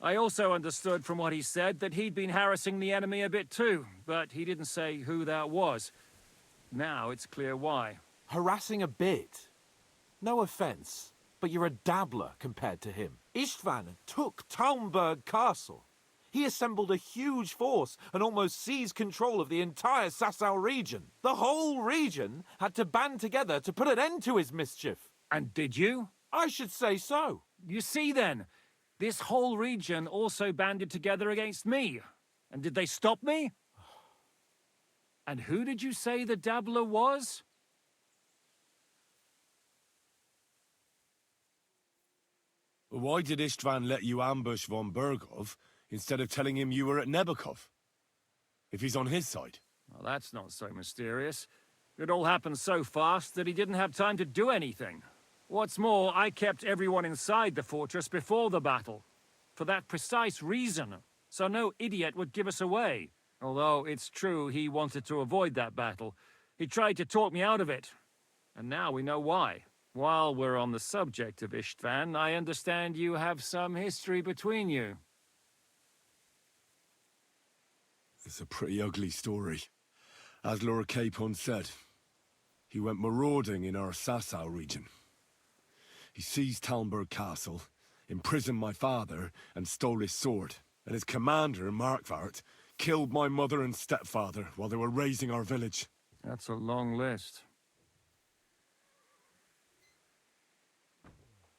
I also understood from what he said that he'd been harassing the enemy a bit too, but he didn't say who that was. Now it's clear why. Harassing a bit? No offense, but you're a dabbler compared to him. Istvan took Talmberg Castle. He assembled a huge force and almost seized control of the entire Sasau region. The whole region had to band together to put an end to his mischief. And did you? I should say so. You see then, this whole region also banded together against me. And did they stop me? And who did you say the dabbler was? Why did Istvan let you ambush von Bergov instead of telling him you were at Nebakov? If he's on his side. Well, that's not so mysterious. It all happened so fast that he didn't have time to do anything. What's more, I kept everyone inside the fortress before the battle. For that precise reason. So no idiot would give us away. Although it's true he wanted to avoid that battle. He tried to talk me out of it. And now we know why. While we're on the subject of Istvan, I understand you have some history between you. It's a pretty ugly story. As Lord Capon said, he went marauding in our Sasau region. He seized Talmberg Castle, imprisoned my father, and stole his sword. And his commander, Markvart, killed my mother and stepfather while they were raising our village. That's a long list.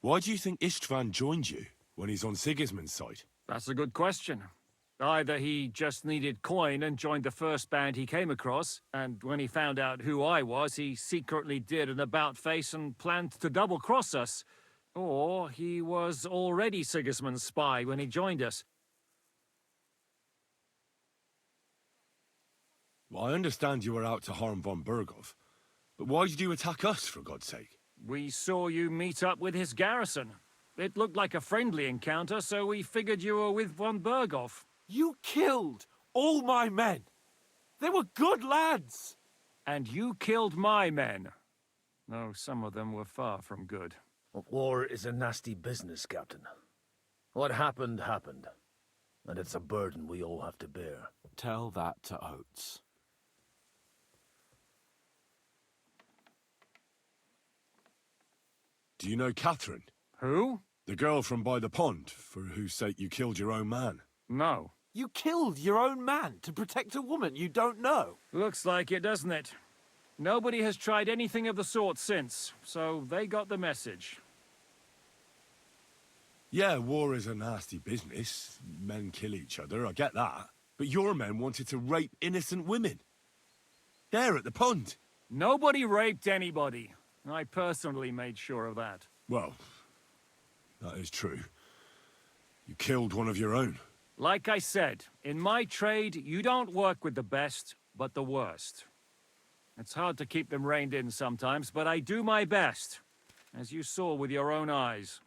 Why do you think Istvan joined you when he's on Sigismund's side? That's a good question. Either he just needed coin and joined the first band he came across, and when he found out who I was, he secretly did an about-face and planned to double-cross us. Or he was already Sigismund's spy when he joined us. Well, I understand you were out to harm von Bergov, but why did you attack us, for God's sake? We saw you meet up with his garrison. It looked like a friendly encounter, so we figured you were with von Bergov. You killed all my men. They were good lads. And you killed my men. Though some of them were far from good. War is a nasty business, Captain. What happened, happened. And it's a burden we all have to bear. Tell that to Oates. Do you know Catherine? Who? The girl from by the pond, for whose sake you killed your own man. No. You killed your own man to protect a woman you don't know. Looks like it, doesn't it? Nobody has tried anything of the sort since, so they got the message. Yeah, war is a nasty business. Men kill each other, I get that. But your men wanted to rape innocent women. There at the pond. Nobody raped anybody. I personally made sure of that. Well, that is true. You killed one of your own. Like I said, in my trade, you don't work with the best, but the worst. It's hard to keep them reined in sometimes, but I do my best, as you saw with your own eyes.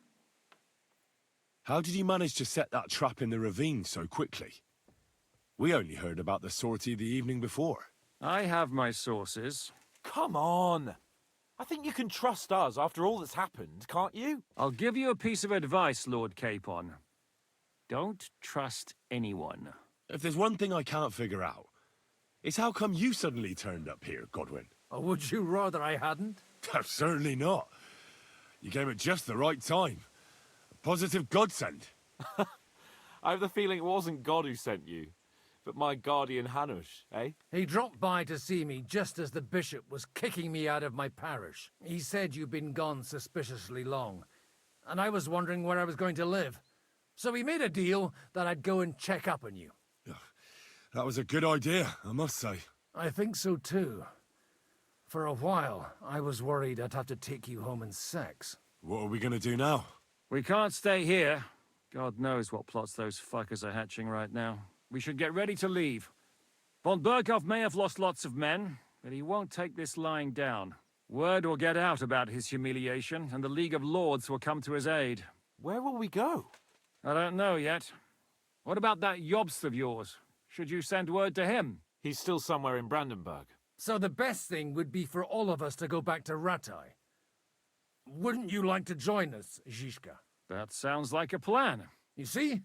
How did you manage to set that trap in the ravine so quickly? We only heard about the sortie the evening before. I have my sources. Come on. I think you can trust us after all that's happened, can't you? I'll give you a piece of advice, Lord Capon. Don't trust anyone. If there's one thing I can't figure out, it's how come you suddenly turned up here, Godwin? Or would you rather I hadn't? Certainly not. You came at just the right time. A positive godsend. I have the feeling it wasn't God who sent you, but my guardian Hanush, eh? He dropped by to see me just as the bishop was kicking me out of my parish. He said you'd been gone suspiciously long, and I was wondering where I was going to live. So we made a deal that I'd go and check up on you. That was a good idea, I must say. I think so too. For a while, I was worried I'd have to take you home in sex. What are we gonna do now? We can't stay here. God knows what plots those fuckers are hatching right now. We should get ready to leave. Von Berghoff may have lost lots of men, but he won't take this lying down. Word will get out about his humiliation, and the League of Lords will come to his aid. Where will we go? I don't know yet. What about that Jobst of yours? Should you send word to him? He's still somewhere in Brandenburg. So the best thing would be for all of us to go back to Ratai. Wouldn't you like to join us, Zizka? That sounds like a plan. You see?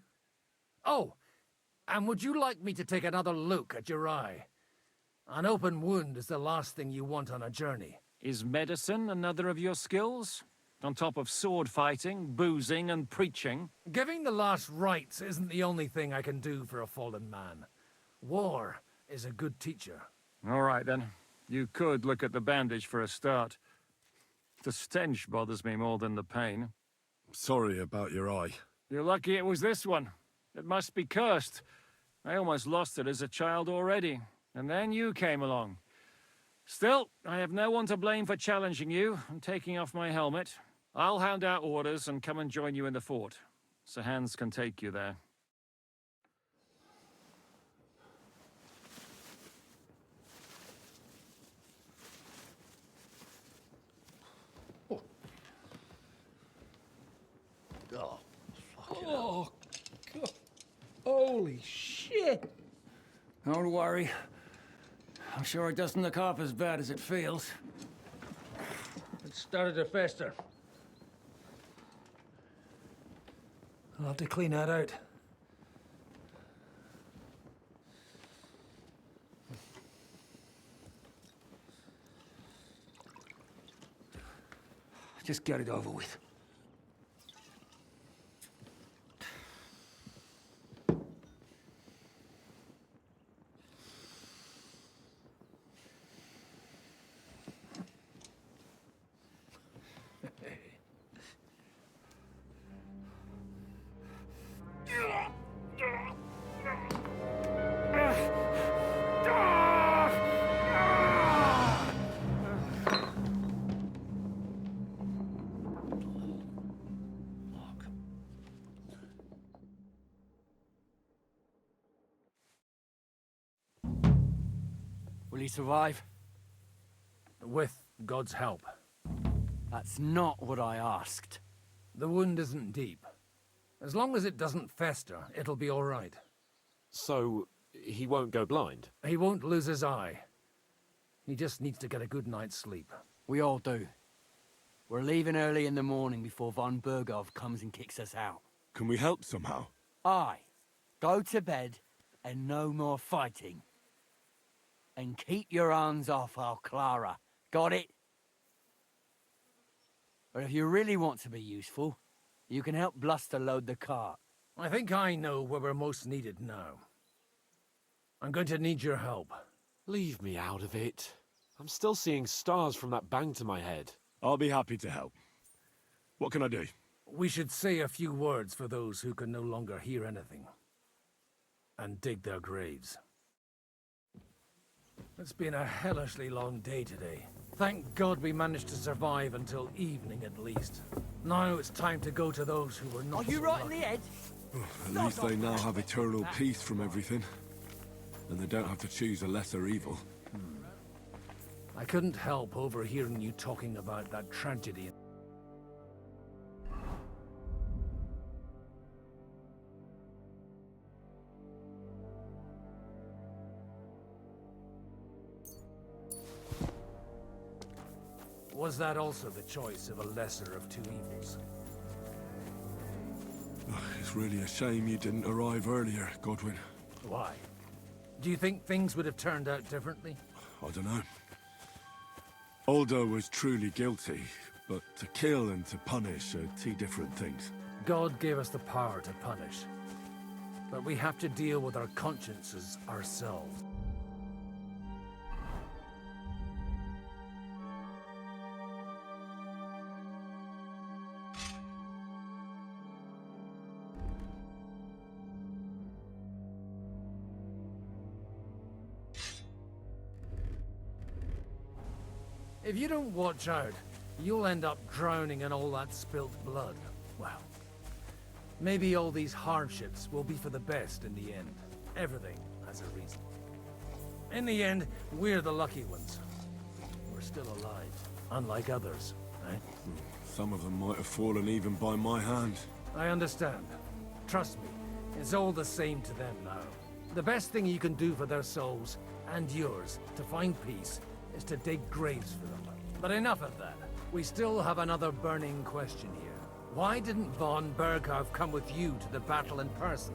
Oh, and would you like me to take another look at your eye? An open wound is the last thing you want on a journey. Is medicine another of your skills? On top of sword fighting, boozing, and preaching? Giving the last rites isn't the only thing I can do for a fallen man. War is a good teacher. All right, then. You could look at the bandage for a start. The stench bothers me more than the pain. Sorry about your eye. You're lucky it was this one. It must be cursed. I almost lost it as a child already. And then you came along. Still, I have no one to blame for challenging you and taking off my helmet. I'll hand out orders and come and join you in the fort. Sir Hans can take you there. Oh, oh God. Holy shit! Don't worry. I'm sure it doesn't look half as bad as it feels. It started to fester. I'll have to clean that out. Just get it over with. Will he survive? With God's help. That's not what I asked. The wound isn't deep. As long as it doesn't fester, it'll be all right. So, he won't go blind? He won't lose his eye. He just needs to get a good night's sleep. We all do. We're leaving early in the morning before von Berghoff comes and kicks us out. Can we help somehow? Aye. Go to bed and no more fighting. And keep your hands off our Clara. Got it? But if you really want to be useful, you can help Bluster load the cart. I think I know where we're most needed now. I'm going to need your help. Leave me out of it. I'm still seeing stars from that bang to my head. I'll be happy to help. What can I do? We should say a few words for those who can no longer hear anything. And dig their graves. It's been a hellishly long day today. Thank God we managed to survive until evening at least. Now it's time to go to those who were not. Are you right in the head? At least they now have eternal peace from everything. And they don't have to choose a lesser evil. I couldn't help overhearing you talking about that tragedy. Was that also the choice of a lesser of two evils? It's really a shame you didn't arrive earlier, Godwin. Why? Do you think things would have turned out differently? I don't know. Aldo was truly guilty, but to kill and to punish are two different things. God gave us the power to punish. But we have to deal with our consciences ourselves. If you don't watch out, you'll end up drowning in all that spilt blood. Well, maybe all these hardships will be for the best in the end. Everything has a reason. In the end, we're the lucky ones. We're still alive, unlike others, right? Some of them might have fallen even by my hand. I understand. Trust me, it's all the same to them now. The best thing you can do for their souls, and yours, to find peace, is to dig graves for them. But enough of that. We still have another burning question here. Why didn't von Berghoff come with you to the battle in person?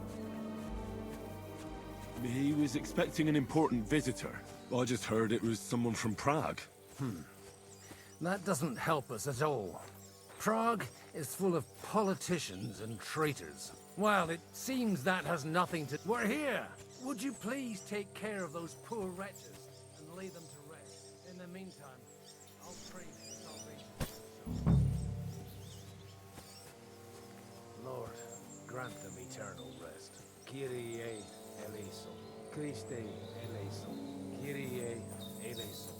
He was expecting an important visitor. I just heard it was someone from Prague. That doesn't help us at all. Prague is full of politicians and traitors. Well, it seems that has nothing to... We're here! Would you please take care of those poor wretches and lay them to rest? In the meantime, I'll pray for salvation. Lord, grant them eternal rest. Kyrie eleison. Christe eleison. Kyrie eleison.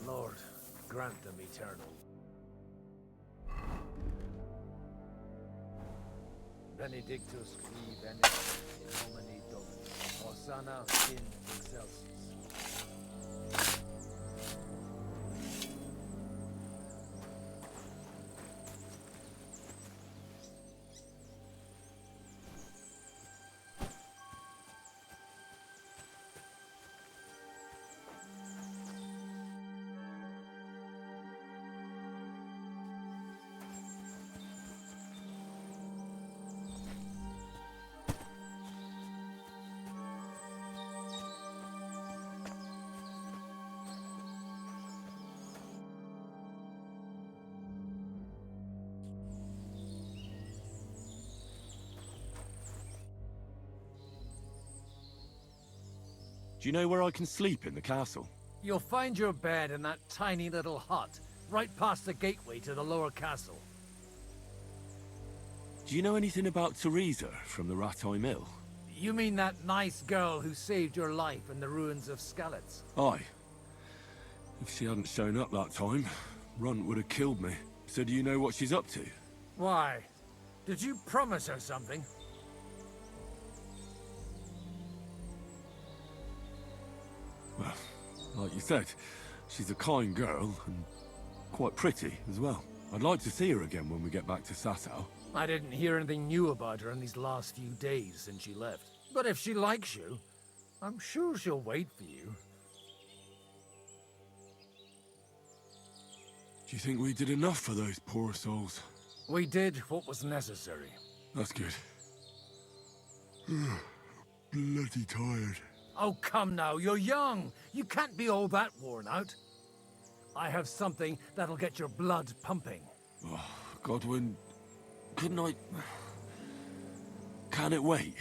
Lord, grant them eternal. Benedictus qui venit in nomine Domini, Hosanna in excelsis. Do you know where I can sleep in the castle? You'll find your bed in that tiny little hut, right past the gateway to the lower castle. Do you know anything about Teresa from the Rattay Mill? You mean that nice girl who saved your life in the ruins of Skalitz? Aye. If she hadn't shown up that time, Runt would have killed me. So do you know what she's up to? Why? Did you promise her something? Well, like you said, she's a kind girl, and quite pretty as well. I'd like to see her again when we get back to Sasau. I didn't hear anything new about her in these last few days since she left. But if she likes you, I'm sure she'll wait for you. Do you think we did enough for those poor souls? We did what was necessary. That's good. Bloody tired. Oh, come now, you're young. You can't be all that worn out. I have something that'll get your blood pumping. Oh, Godwin, couldn't I... Can it wait?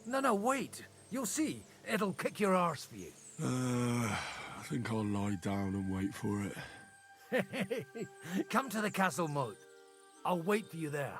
No, wait. You'll see. It'll kick your arse for you. I think I'll lie down and wait for it. Come to the castle moat. I'll wait for you there.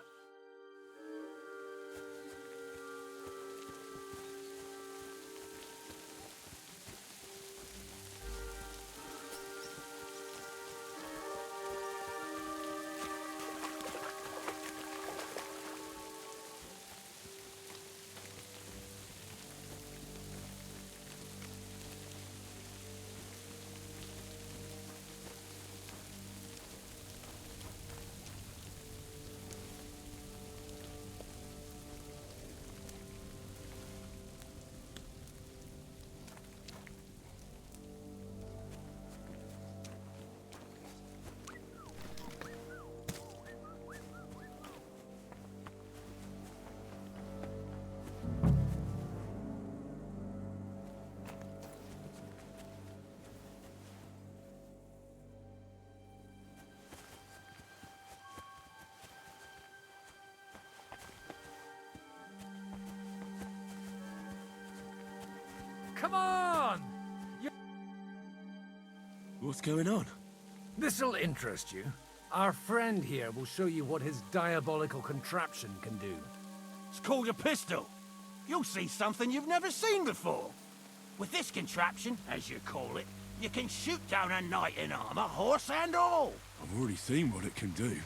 come on! What's going on? This'll interest you. Our friend here will show you what his diabolical contraption can do. It's called a pistol. You'll see something you've never seen before. With this contraption, as you call it, you can shoot down a knight in armor, horse and all. I've already seen what it can do.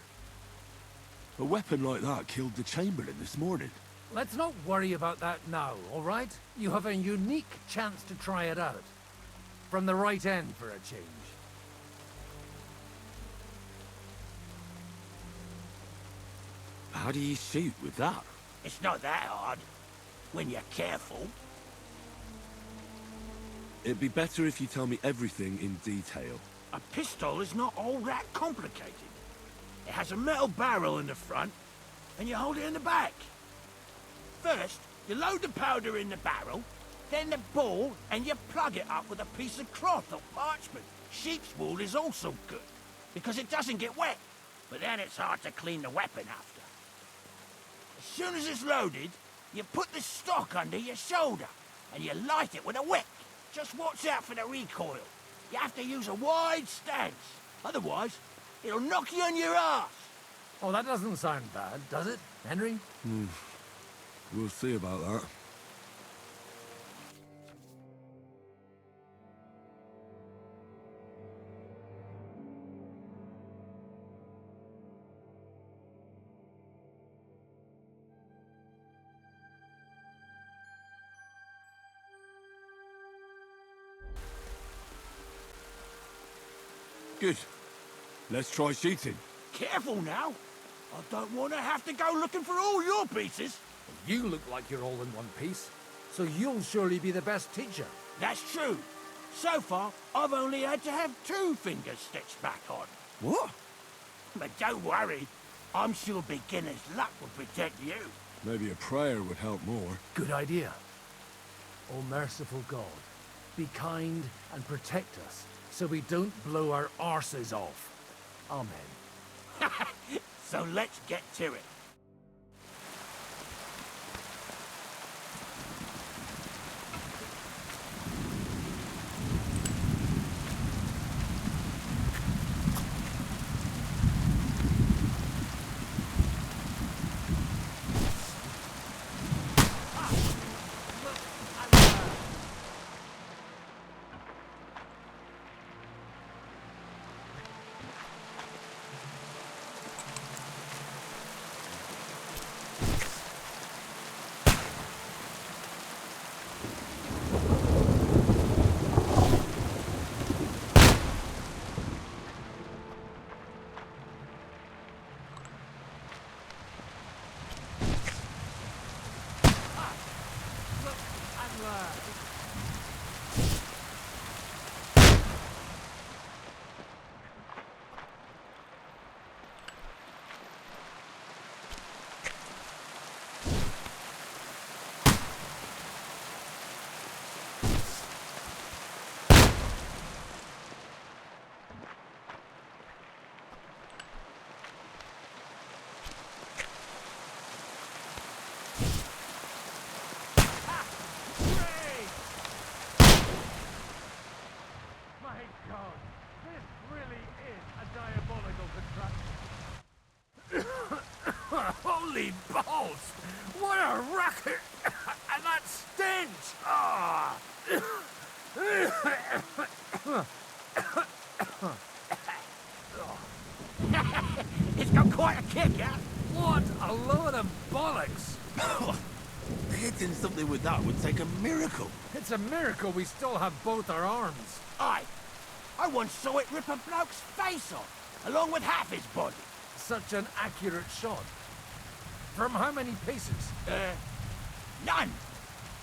A weapon like that killed the Chamberlain this morning. Let's not worry about that now, all right? You have a unique chance to try it out. From the right end for a change. How do you shoot with that? It's not that hard, when you're careful. It'd be better if you tell me everything in detail. A pistol is not all that complicated. It has a metal barrel in the front, and you hold it in the back. First, you load the powder in the barrel, then the ball, and you plug it up with a piece of cloth or parchment. Sheep's wool is also good, because it doesn't get wet, but then it's hard to clean the weapon after. As soon as it's loaded, you put the stock under your shoulder, and you light it with a wick. Just watch out for the recoil. You have to use a wide stance, otherwise it'll knock you on your ass. Oh, that doesn't sound bad, does it, Henry? We'll see about that. Good. Let's try shooting. Careful now. I don't want to have to go looking for all your pieces. You look like you're all in one piece, so you'll surely be the best teacher. That's true. So far, I've only had to have 2 fingers stitched back on. What? But don't worry. I'm sure beginner's luck will protect you. Maybe a prayer would help more. Good idea. O merciful God, be kind and protect us, so we don't blow our arses off. Amen. So let's get to it. Holy balls! What a racket! And that stench! Ah! It's got quite a kick, huh? What a load of bollocks! Hitting something with that would take a miracle. It's a miracle we still have both our arms. Aye. I once saw it rip a bloke's face off, along with half his body. Such an accurate shot. From how many paces? None.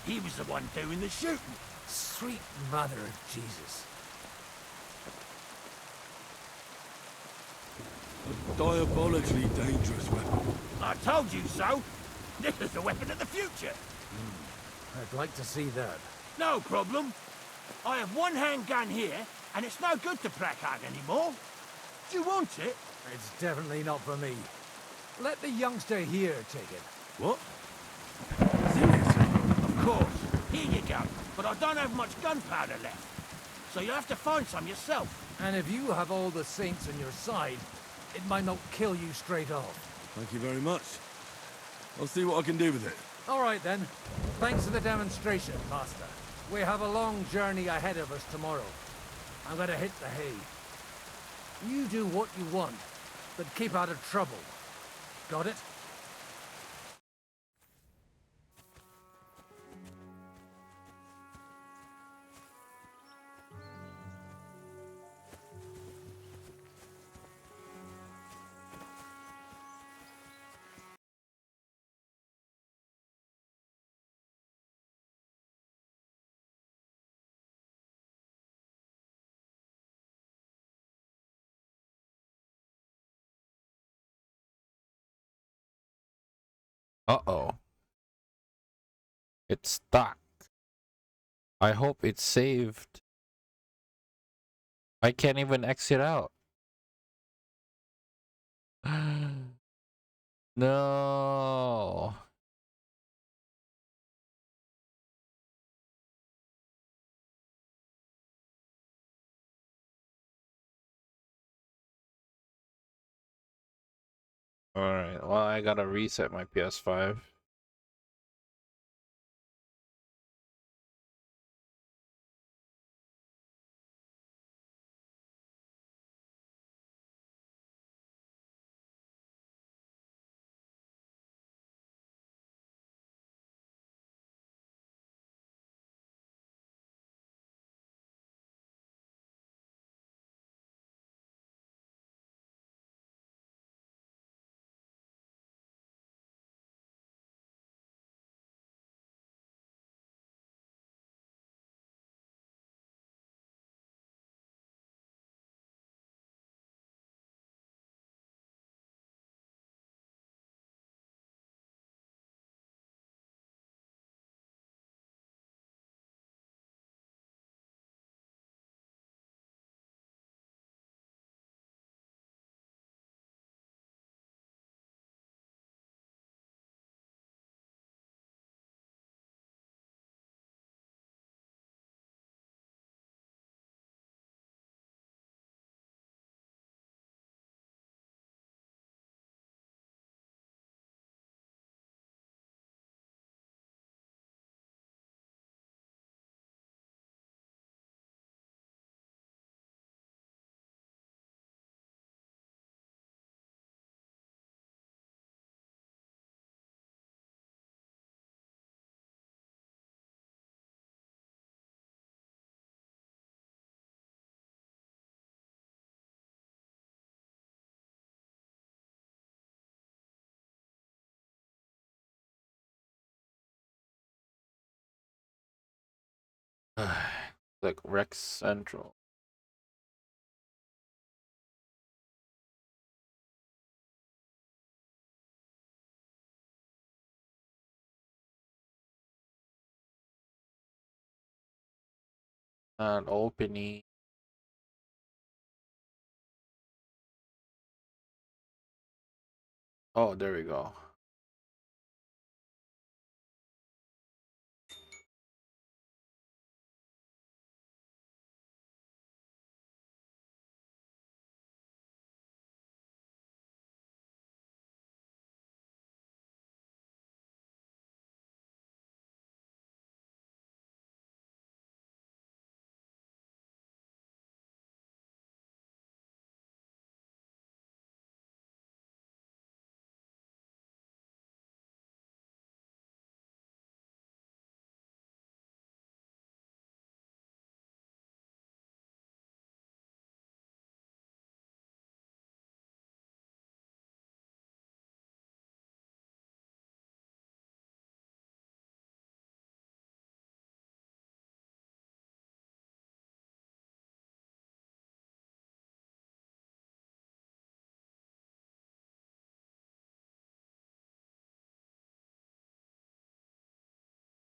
He was the one doing the shooting. Sweet mother of Jesus. A diabolically dangerous weapon. I told you so. This is the weapon of the future. I'd like to see that. No problem. I have one handgun here, and it's no good to placard anymore. Do you want it? It's definitely not for me. Let the youngster here take it. What? Of course. Here you go. But I don't have much gunpowder left. So you have to find some yourself. And if you have all the saints on your side, it might not kill you straight off. Thank you very much. I'll see what I can do with it. All right, then. Thanks for the demonstration, Master. We have a long journey ahead of us tomorrow. I'm gonna hit the hay. You do what you want, but keep out of trouble. Got it? Uh-oh. It's stuck. I hope it's saved. I can't even exit out. No. Alright, well, I gotta reset my PS5. Like Rex Central. And opening. Oh, there we go.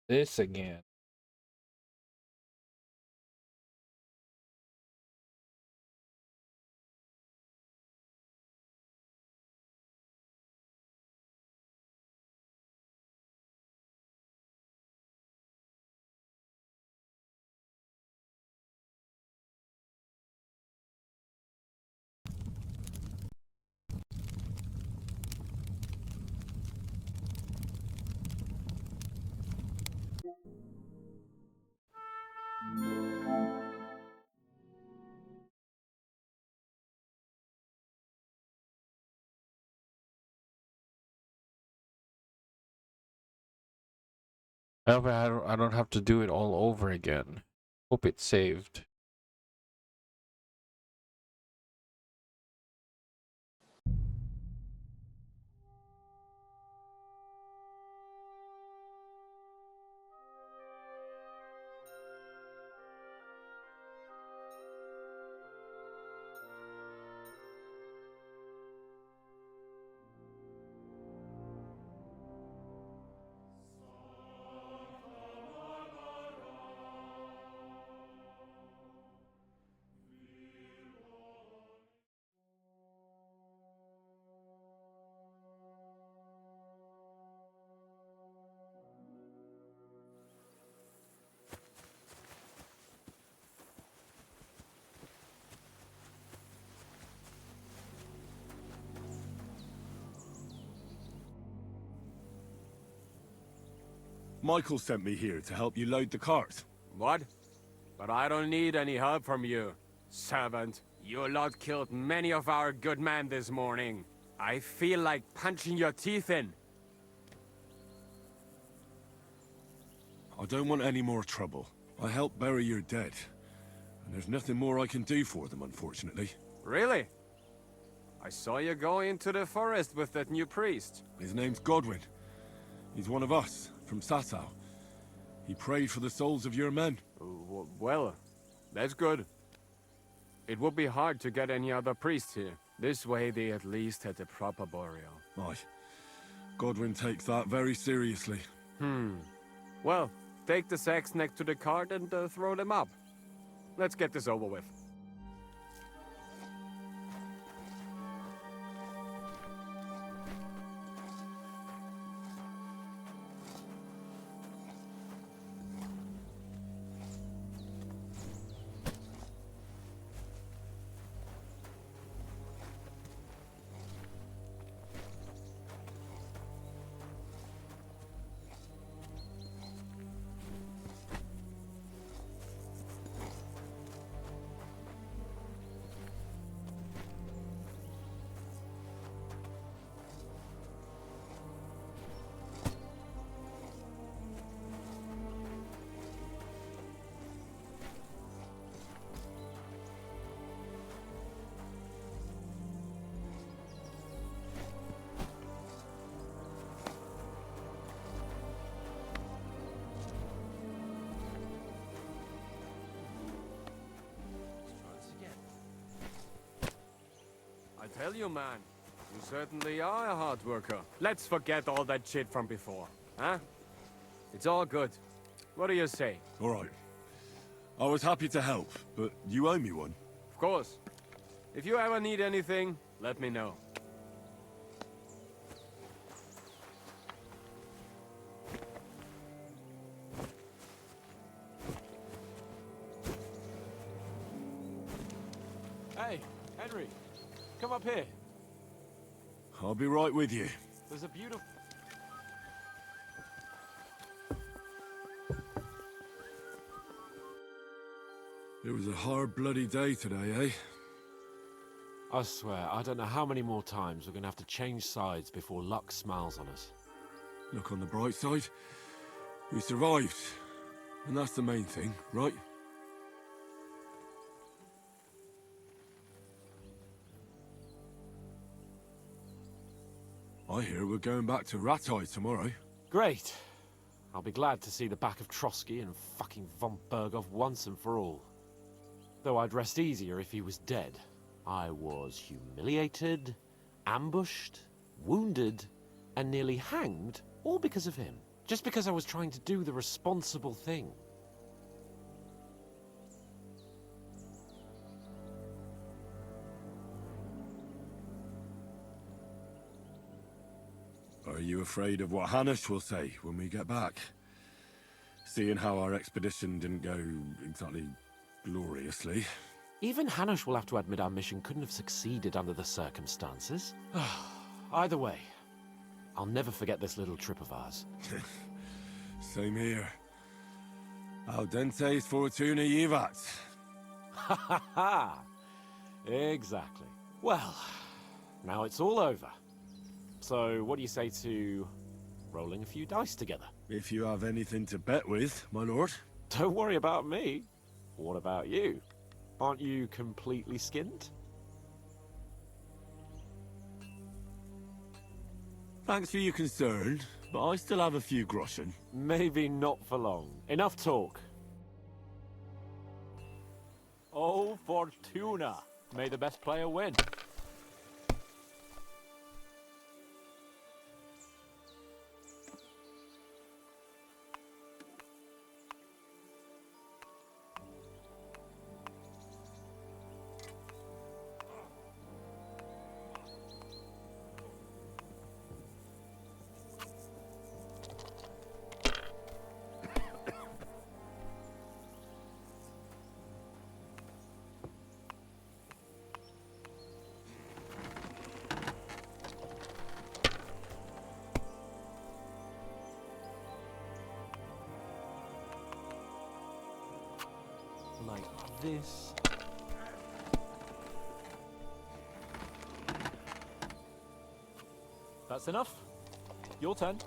This again. That way I don't have to do it all over again. Hope it's saved. Michael sent me here to help you load the cart. What? But I don't need any help from you, servant. You lot killed many of our good men this morning. I feel like punching your teeth in. I don't want any more trouble. I helped bury your dead, and there's nothing more I can do for them, unfortunately. Really? I saw you go into the forest with that new priest. His name's Godwin. He's one of us, from Sasau. He prayed for the souls of your men. Well, that's good. It would be hard to get any other priests here. This way they at least had a proper burial. Aye. Godwin takes that very seriously. Well, take the sacks next to the cart and throw them up. Let's get this over with. I tell you, man, you certainly are a hard worker. Let's forget all that shit from before, huh? It's all good. What do you say? All right. I was happy to help, but you owe me one. Of course. If you ever need anything, let me know. Hey, Henry, come up here. I'll be right with you. There's a beautiful... It was a hard bloody day today, eh? I swear, I don't know how many more times we're gonna have to change sides before luck smiles on us. Look on the bright side. We survived. And that's the main thing, right? I hear we're going back to Rattay tomorrow. Great. I'll be glad to see the back of Trotsky and fucking von Berghoff once and for all. Though I'd rest easier if he was dead. I was humiliated, ambushed, wounded, and nearly hanged, all because of him. Just because I was trying to do the responsible thing. Are you afraid of what Hanush will say when we get back? Seeing how our expedition didn't go exactly gloriously. Even Hanush will have to admit our mission couldn't have succeeded under the circumstances. Either way, I'll never forget this little trip of ours. Same here. Audentes fortuna jivat. Ha ha ha! Exactly. Well, now it's all over. So, what do you say to rolling a few dice together. If you have anything to bet with, my lord. Don't worry about me. What about you? Aren't you completely skinned? Thanks for your concern, but I still have a few groschen. Maybe not for long. Enough talk. Oh, Fortuna! May the best player win. Like this. That's enough. Your turn.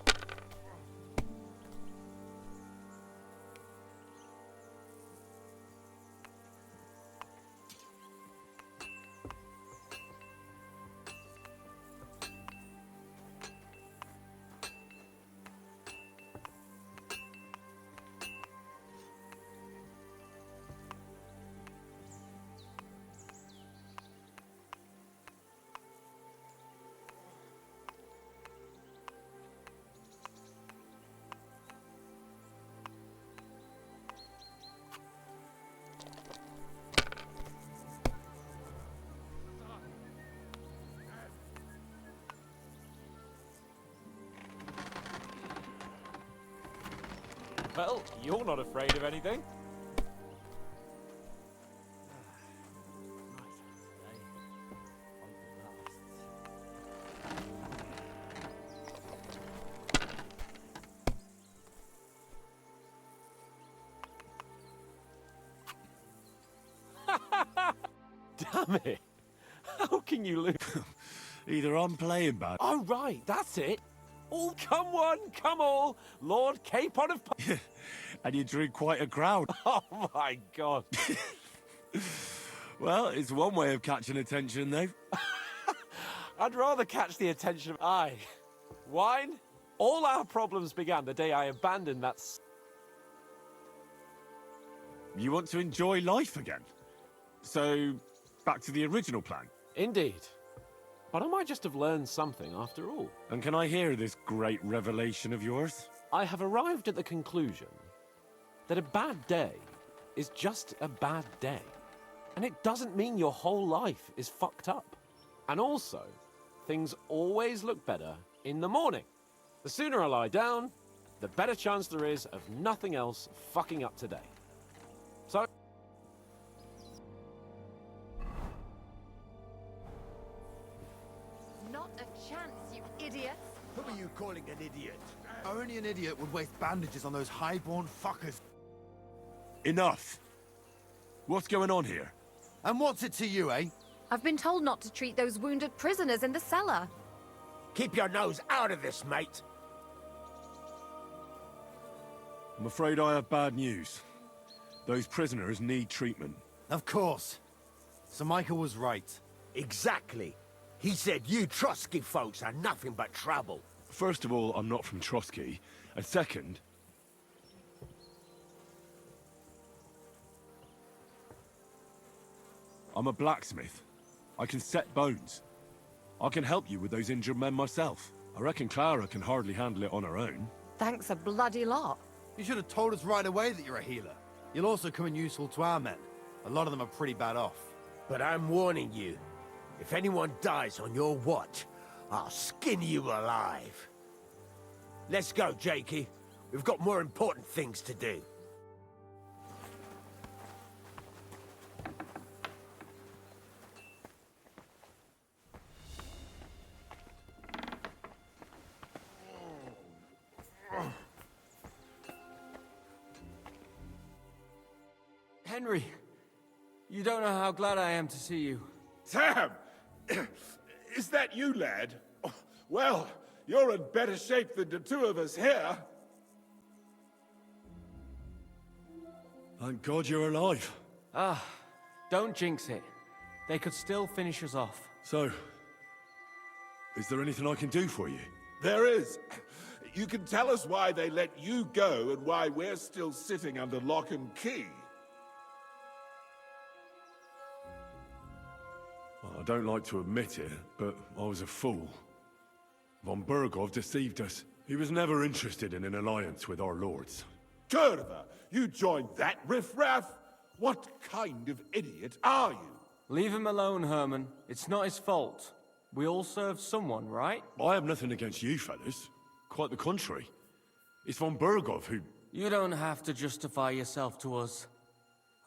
Well, you're not afraid of anything. Damn it! How can you lose? Either I'm playing bad. Oh, right, that's it. All come one, come all, Lord Capon of... And you drew quite a crowd. Oh my god. Well, it's one way of catching attention, though. I'd rather catch the attention of... Aye. Wine? All our problems began the day I abandoned that... You want to enjoy life again? So, back to the original plan? Indeed. But I might just have learned something after all. And can I hear this great revelation of yours? I have arrived at the conclusion that a bad day is just a bad day. And it doesn't mean your whole life is fucked up. And also, things always look better in the morning. The sooner I lie down, the better chance there is of nothing else fucking up today. So... Not a chance, you idiots! Who are you calling an idiot? Only an idiot would waste bandages on those highborn fuckers. Enough! What's going on here? And what's it to you, eh? I've been told not to treat those wounded prisoners in the cellar. Keep your nose out of this, mate! I'm afraid I have bad news. Those prisoners need treatment. Of course. Sir Michael was right. Exactly. He said you Trotsky folks are nothing but trouble. First of all, I'm not from Trotsky. And second... I'm a blacksmith. I can set bones. I can help you with those injured men myself. I reckon Clara can hardly handle it on her own. Thanks a bloody lot. You should have told us right away that you're a healer. You'll also come in useful to our men. A lot of them are pretty bad off. But I'm warning you. If anyone dies on your watch, I'll skin you alive. Let's go, Jakey. We've got more important things to do. Henry, you don't know how glad I am to see you. Sam! Is that you, lad? Well, You're in better shape than the two of us here. Thank God you're alive. Ah, don't jinx it. They could still finish us off. So, is there anything I can do for you? There is. You can tell us why they let you go and why we're still sitting under lock and key. Well, I don't like to admit it, but I was a fool. Von Bergov deceived us. He was never interested in an alliance with our lords. Kurva, you joined that riffraff? What kind of idiot are you? Leave him alone, Herman. It's not his fault. We all serve someone, right? I have nothing against you fellas. Quite the contrary. It's von Bergov who... You don't have to justify yourself to us.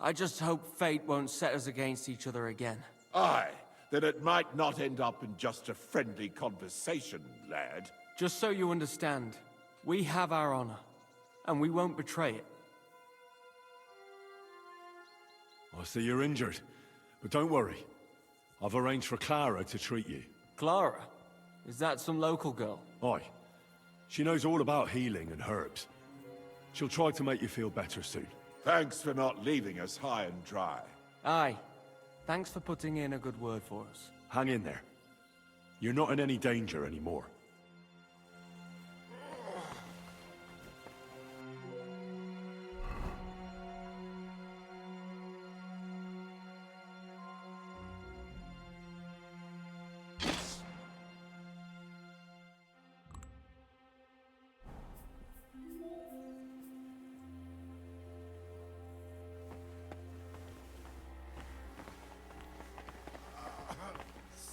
I just hope fate won't set us against each other again. Aye, then it might not end up in just a friendly conversation, lad. Just so you understand, we have our honor, and we won't betray it. I see you're injured, but don't worry. I've arranged for Clara to treat you. Clara? Is that some local girl? Aye. She knows all about healing and herbs. She'll try to make you feel better soon. Thanks for not leaving us high and dry. Aye. Thanks for putting in a good word for us. Hang in there. You're not in any danger anymore.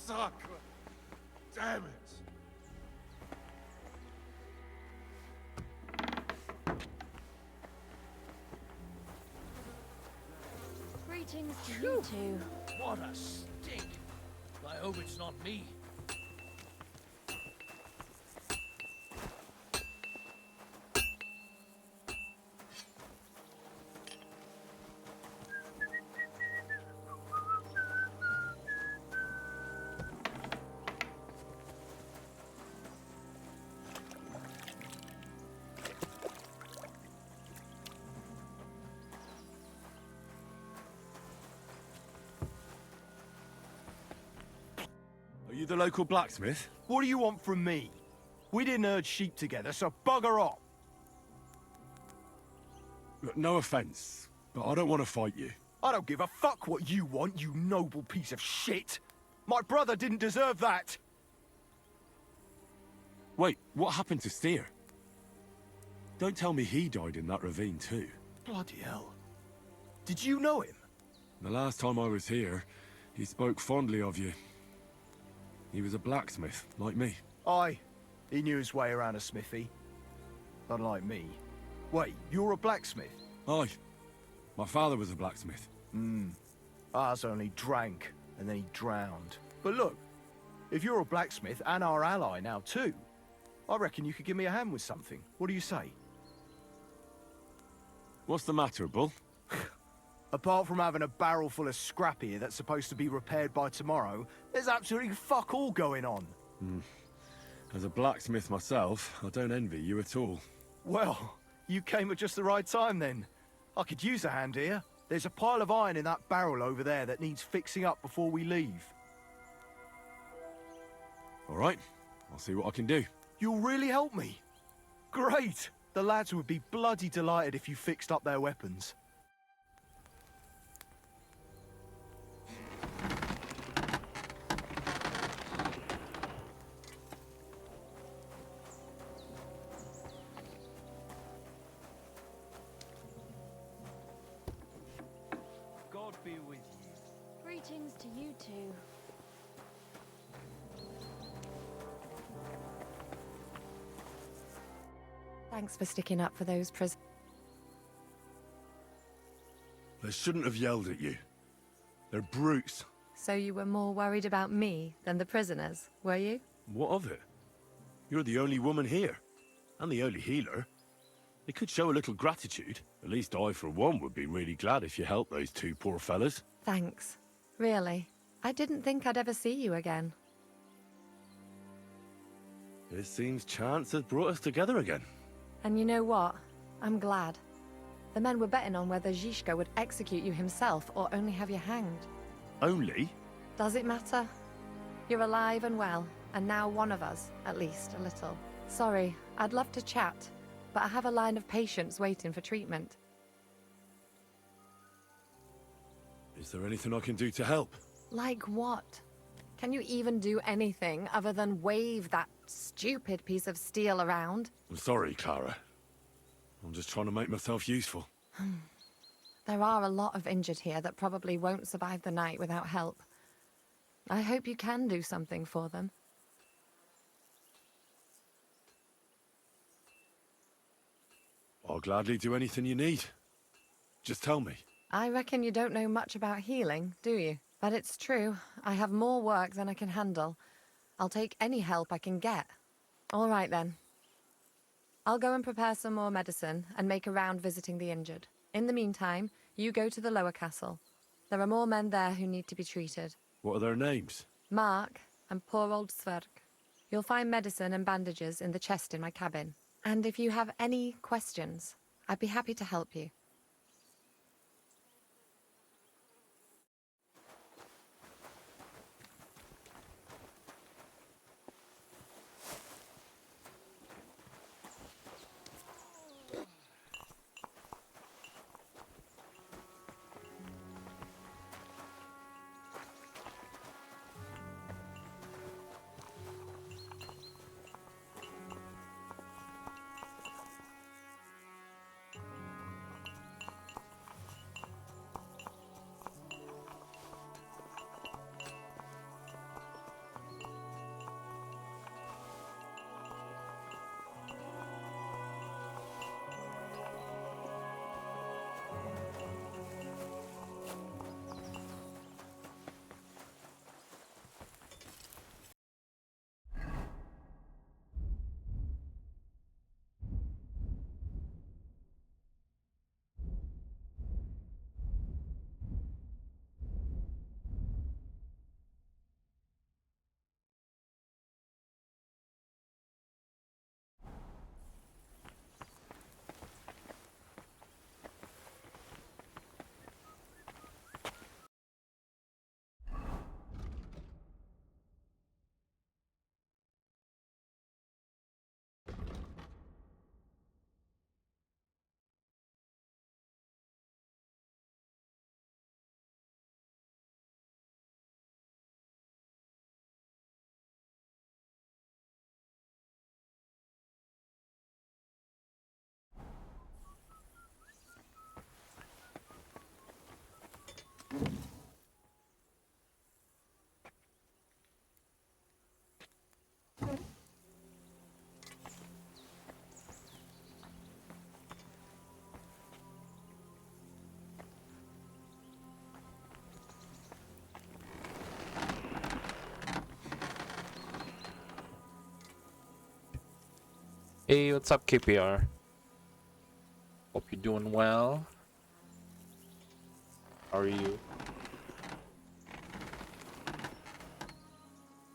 Suck! Damn it! Greetings to you two. What a stink. I hope it's not me. Are you the local blacksmith? What do you want from me? We didn't herd sheep together, so bugger off. Look, no offense, but I don't want to fight you. I don't give a fuck what you want, you noble piece of shit. My brother didn't deserve that. Wait, what happened to Steer? Don't tell me he died in that ravine too. Bloody hell. Did you know him? The last time I was here, he spoke fondly of you. He was a blacksmith, like me. Aye. He knew his way around a smithy. Unlike me. Wait, you're a blacksmith? Aye. My father was a blacksmith. Ours only drank, and then he drowned. But look, if you're a blacksmith and our ally now too, I reckon you could give me a hand with something. What do you say? What's the matter, Bull? Apart from having a barrel full of scrap here that's supposed to be repaired by tomorrow, there's absolutely fuck all going on. As a blacksmith myself, I don't envy you at all. Well, you came at just the right time then. I could use a hand here. There's a pile of iron in that barrel over there that needs fixing up before we leave. All right, I'll see what I can do. You'll really help me? Great! The lads would be bloody delighted if you fixed up their weapons. God be with you. Greetings to you two. Thanks for sticking up for those prisoners. They shouldn't have yelled at you. They're brutes. So you were more worried about me than the prisoners, were you? What of it? You're the only woman here. And the only healer. They could show a little gratitude. At least I, for one, would be really glad if you helped those two poor fellas. Thanks. Really. I didn't think I'd ever see you again. It seems chance has brought us together again. And you know what? I'm glad. The men were betting on whether Zizka would execute you himself or only have you hanged. Only? Does it matter? You're alive and well, and now one of us, at least a little. Sorry, I'd love to chat, but I have a line of patients waiting for treatment. Is there anything I can do to help? Like what? Can you even do anything other than wave that stupid piece of steel around? I'm sorry, Clara. I'm just trying to make myself useful. There are a lot of injured here that probably won't survive the night without help. I hope you can do something for them. I'll gladly do anything you need. Just tell me. I reckon you don't know much about healing, do you? But it's true. I have more work than I can handle. I'll take any help I can get. All right, then. I'll go and prepare some more medicine and make a round visiting the injured. In the meantime, you go to the lower castle. There are more men there who need to be treated. What are their names? Mark and poor old Sverk. You'll find medicine and bandages in the chest in my cabin. And if you have any questions, I'd be happy to help you. Hey, what's up, KPR? Hope you're doing well. How are you?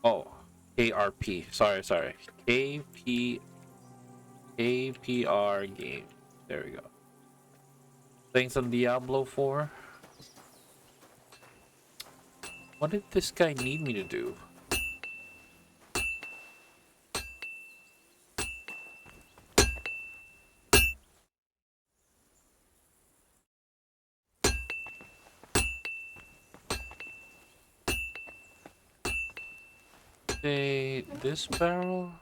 Oh, KRP. Sorry. KPR game. There we go. Thanks on Diablo 4. What did this guy need me to do? This barrel?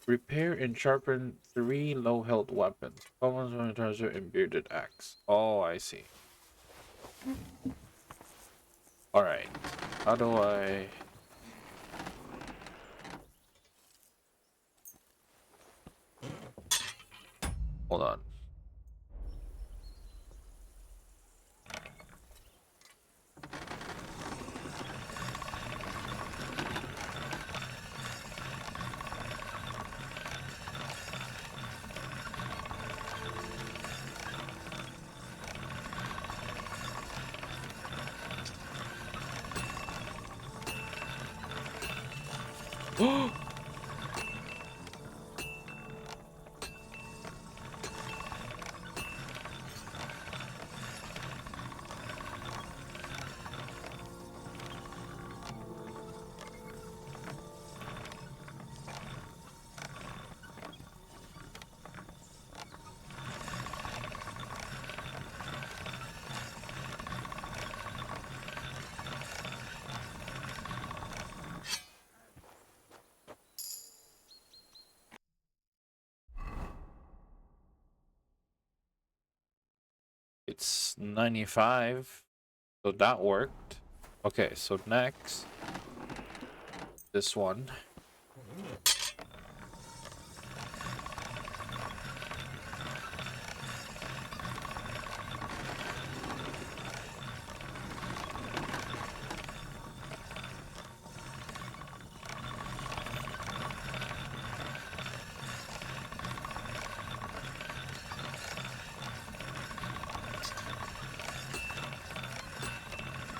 Repair and sharpen 3 low health weapons. Common sanitizer and bearded axe. Oh, I see. Alright. How do I... Hold on. It's 95, so that worked. Okay, so next, this one.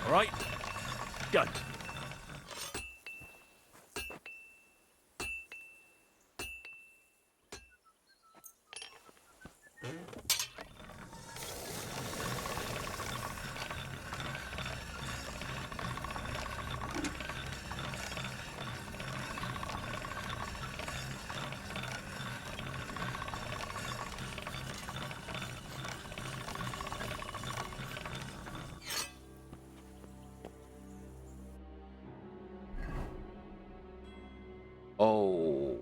All right, go. Oh.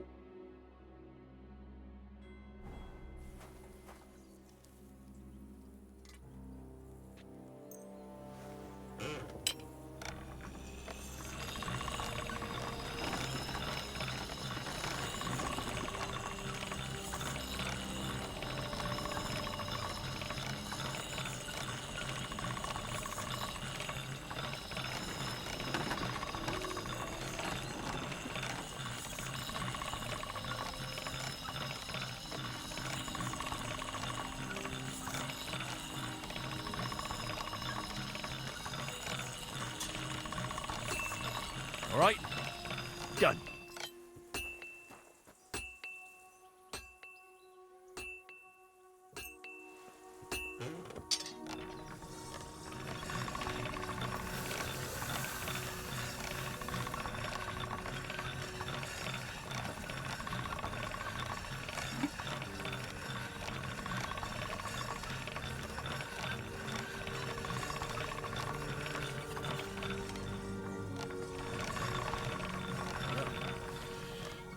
All right, go.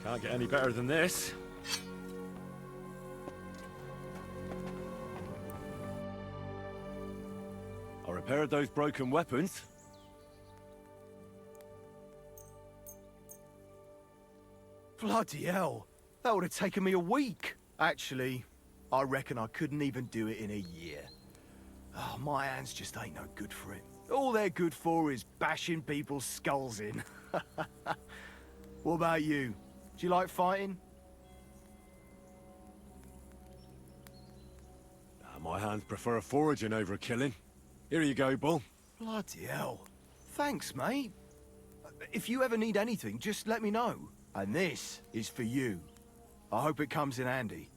Can't get any better than this. I repaired those broken weapons. Bloody hell. That would have taken me a week. Actually, I reckon I couldn't even do it in a year. Oh, my hands just ain't no good for it. All they're good for is bashing people's skulls in. What about you? Do you like fighting? My hands prefer foraging over killing. Here you go, Bull. Bloody hell. Thanks, mate. If you ever need anything, just let me know. And this is for you. I hope it comes in handy.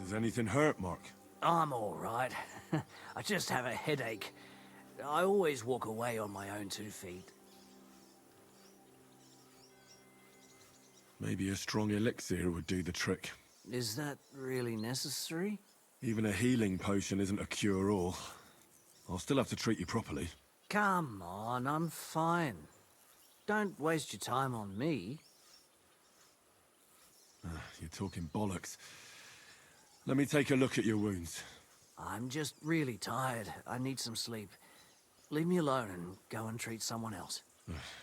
Does anything hurt, Mark? I'm all right. I just have a headache. I always walk away on my own 2 feet. Maybe a strong elixir would do the trick. Is that really necessary? Even a healing potion isn't a cure-all. I'll still have to treat you properly. Come on, I'm fine. Don't waste your time on me. You're talking bollocks. Let me take a look at your wounds. I'm just really tired. I need some sleep. Leave me alone and go and treat someone else.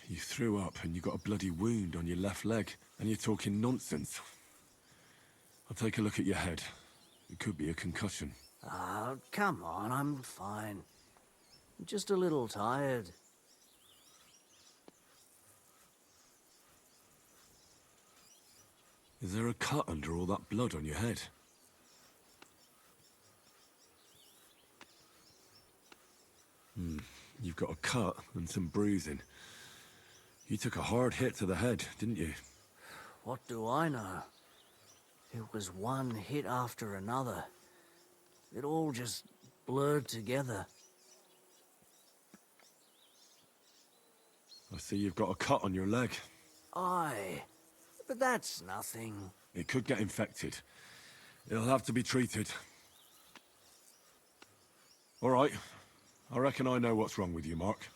You threw up and you got a bloody wound on your left leg, and you're talking nonsense. I'll take a look at your head. It could be a concussion. Ah, come on, I'm fine. I'm just a little tired. Is there a cut under all that blood on your head? You've got a cut and some bruising. You took a hard hit to the head, didn't you? What do I know? It was one hit after another. It all just blurred together. I see you've got a cut on your leg. Aye, but that's nothing. It could get infected. It'll have to be treated. All right. I reckon I know what's wrong with you, Mark.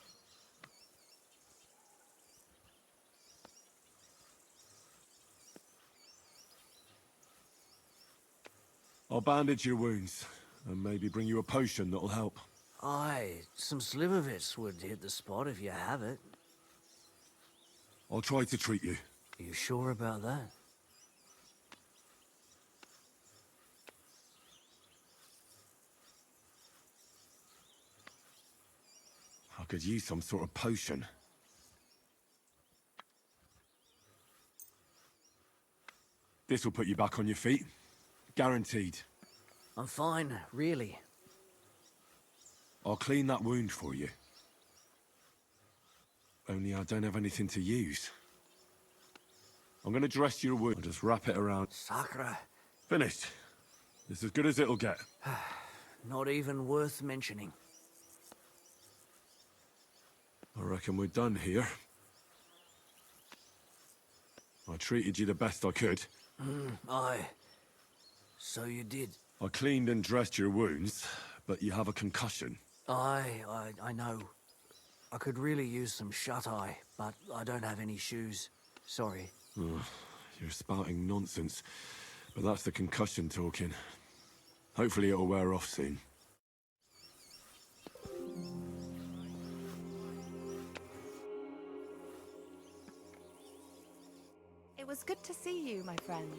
I'll bandage your wounds, and maybe bring you a potion that'll help. Aye, some slivovitz would hit the spot if you have it. I'll try to treat you. You sure about that? I could use some sort of potion. This will put you back on your feet. Guaranteed. I'm fine, really. I'll clean that wound for you. Only I don't have anything to use. I'm gonna dress your wound and just wrap it around. Sakra. Finished. It's as good as it'll get. Not even worth mentioning. I reckon we're done here. I treated you the best I could. Aye. So you did. I cleaned and dressed your wounds, but you have a concussion. Aye, I know. I could really use some shut-eye, but I don't have any shoes. Sorry. You're spouting nonsense, but that's the concussion talking. Hopefully it'll wear off soon. It was good to see you, my friend.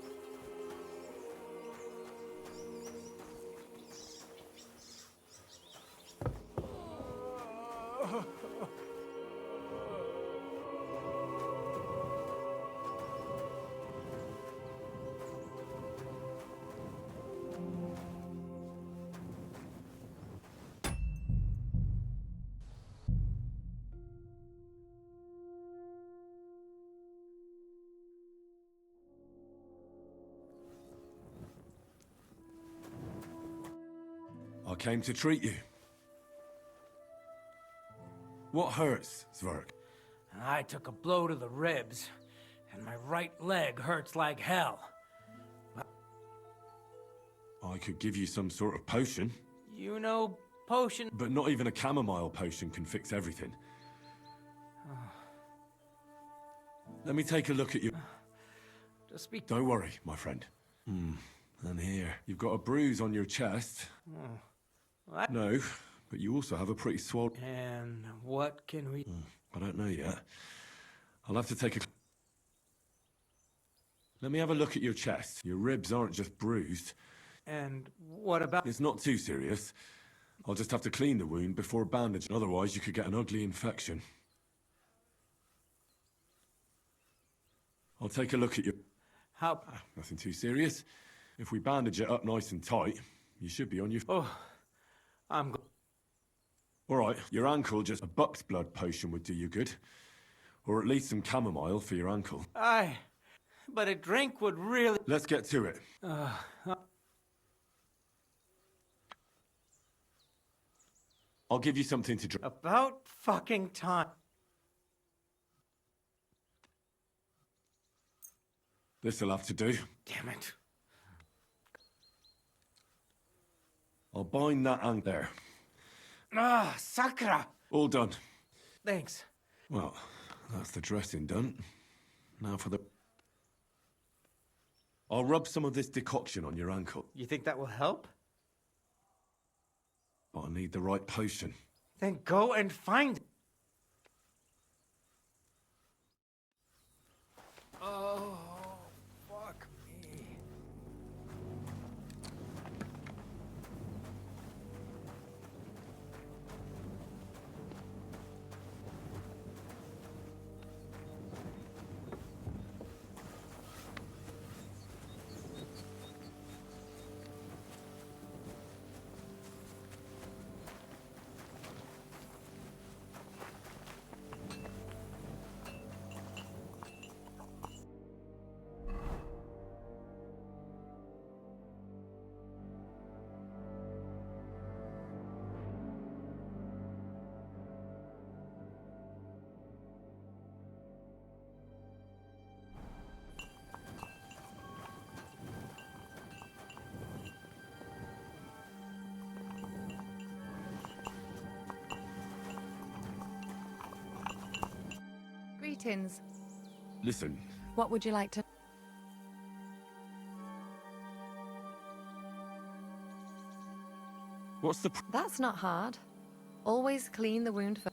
I came to treat you. What hurts, Zwerg? I took a blow to the ribs, and my right leg hurts like hell. I could give you some sort of potion. You know, potion... But not even a chamomile potion can fix everything. Let me take a look at you. Just be... Don't worry, my friend. And here, you've got a bruise on your chest. What? No, but you also have a pretty swollen... And what can we... I don't know yet. I'll have to take a... Let me have a look at your chest. Your ribs aren't just bruised. And what about... It's not too serious. I'll just have to clean the wound before bandaging. Otherwise, you could get an ugly infection. I'll take a look at your... How... Nothing too serious. If we bandage it up nice and tight, you should be on your... Oh, I'm... All right, your ankle, just a buck's blood potion would do you good. Or at least some chamomile for your ankle. Aye, but a drink would really... Let's get to it. I'll give you something to drink. About fucking time. This'll have to do. Damn it. I'll bind that ankle there. Ah, Sakra! All done. Thanks. Well, that's the dressing done. Now for the... I'll rub some of this decoction on your ankle. You think that will help? But I need the right potion. Then go and find it. Oh, fuck me. Greetings. Listen, What would you like to... what's the... That's not hard. Always clean the wound first.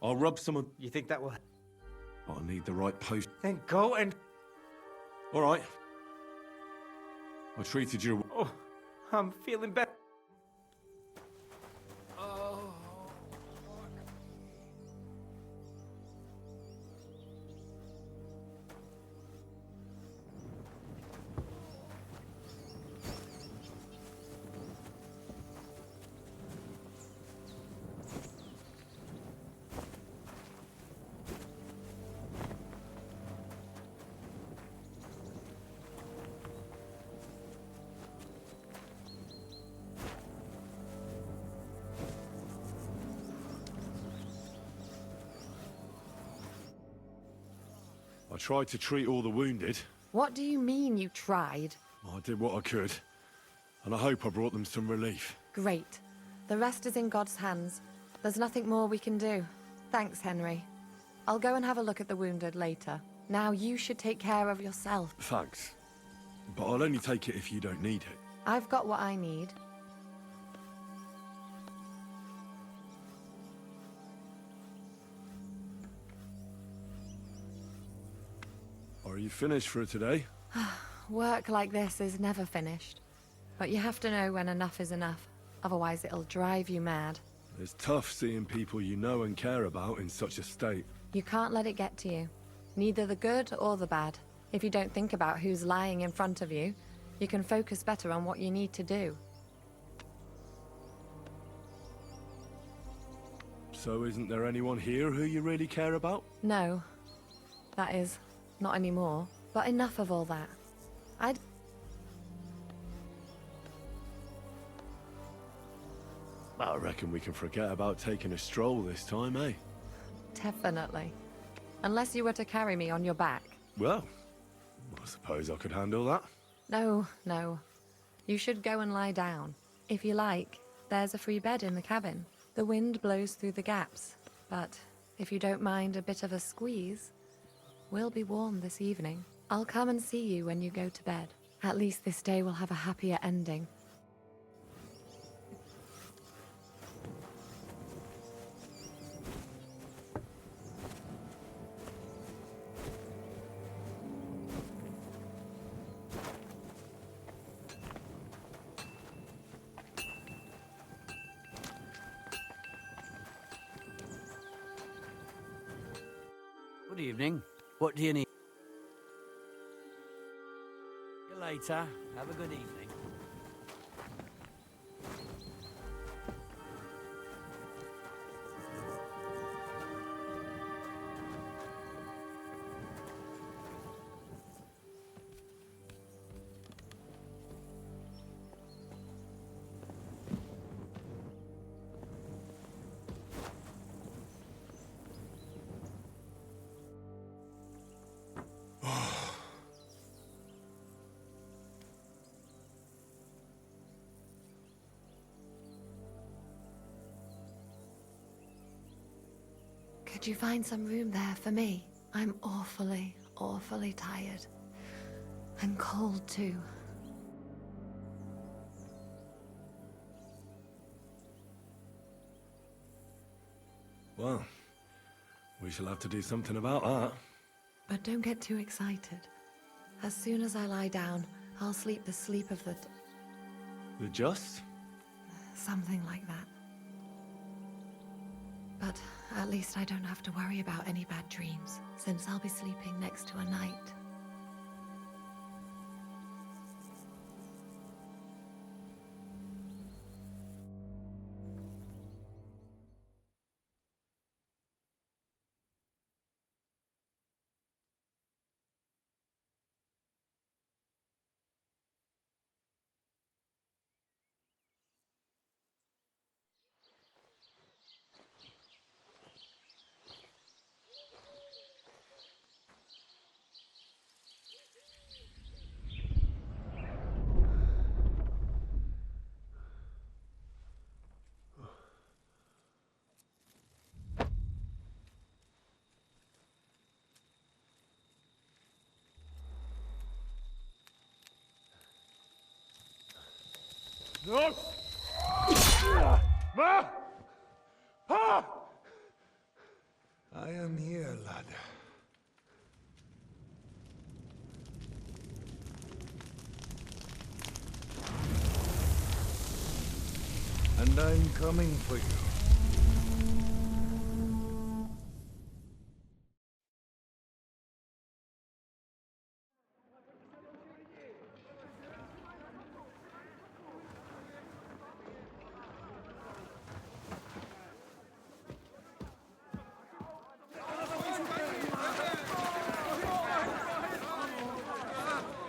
I'll rub some of... You think that will... I'll need the right post. Then go and... All right. I treated you... Oh, I'm feeling better. I tried to treat all the wounded. What do you mean you tried? I did what I could. And I hope I brought them some relief. Great. The rest is in God's hands. There's nothing more we can do. Thanks, Henry. I'll go and have a look at the wounded later. Now you should take care of yourself. Thanks. But I'll only take it if you don't need it. I've got what I need. Are you finished for today? Work like this is never finished. But you have to know when enough is enough. Otherwise it'll drive you mad. It's tough seeing people you know and care about in such a state. You can't let it get to you. Neither the good or the bad. If you don't think about who's lying in front of you, you can focus better on what you need to do. So isn't there anyone here who you really care about? No. That is, not anymore. But enough of all that. I reckon we can forget about taking a stroll this time, eh? Definitely. Unless you were to carry me on your back. Well, I suppose I could handle that. No, no. You should go and lie down. If you like, there's a free bed in the cabin. The wind blows through the gaps. But if you don't mind a bit of a squeeze, we'll be warm this evening. I'll come and see you when you go to bed. At least this day will have a happier ending. Good evening. What do you need? See you later. Have a good evening. Could you find some room there for me? I'm awfully, awfully tired. And cold too. Well, we shall have to do something about that. But don't get too excited. As soon as I lie down, I'll sleep the sleep of the... The just? something like that. But at least I don't have to worry about any bad dreams, since I'll be sleeping next to a knight. No! Ma! Ah! I am here, lad. And I'm coming for you.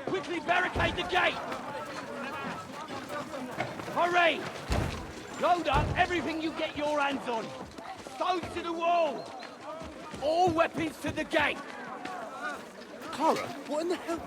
Quickly barricade the gate! Hurry! Load up everything you get your hands on. Stones to the wall! All weapons to the gate! Clara, what in the hell?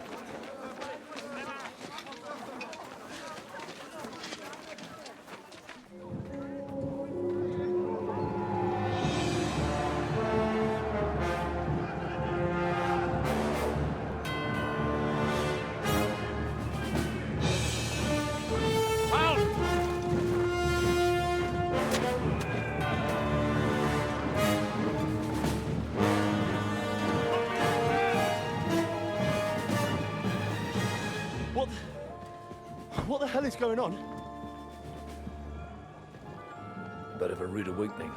What the hell is going on? Bit of a rude awakening.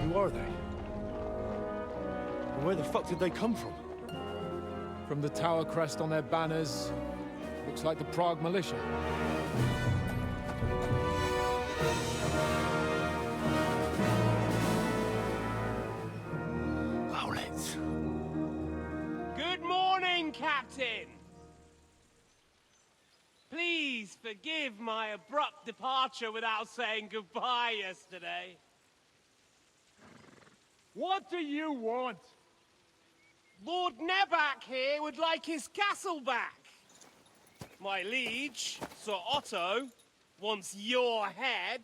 Who are they? And where the fuck did they come from? From the tower crest on their banners, looks like the Prague militia. Owlets. Good morning, Captain! Please forgive my abrupt departure without saying goodbye yesterday. What do you want? Lord Nebak here would like his castle back. My liege, Sir Otto, wants your head.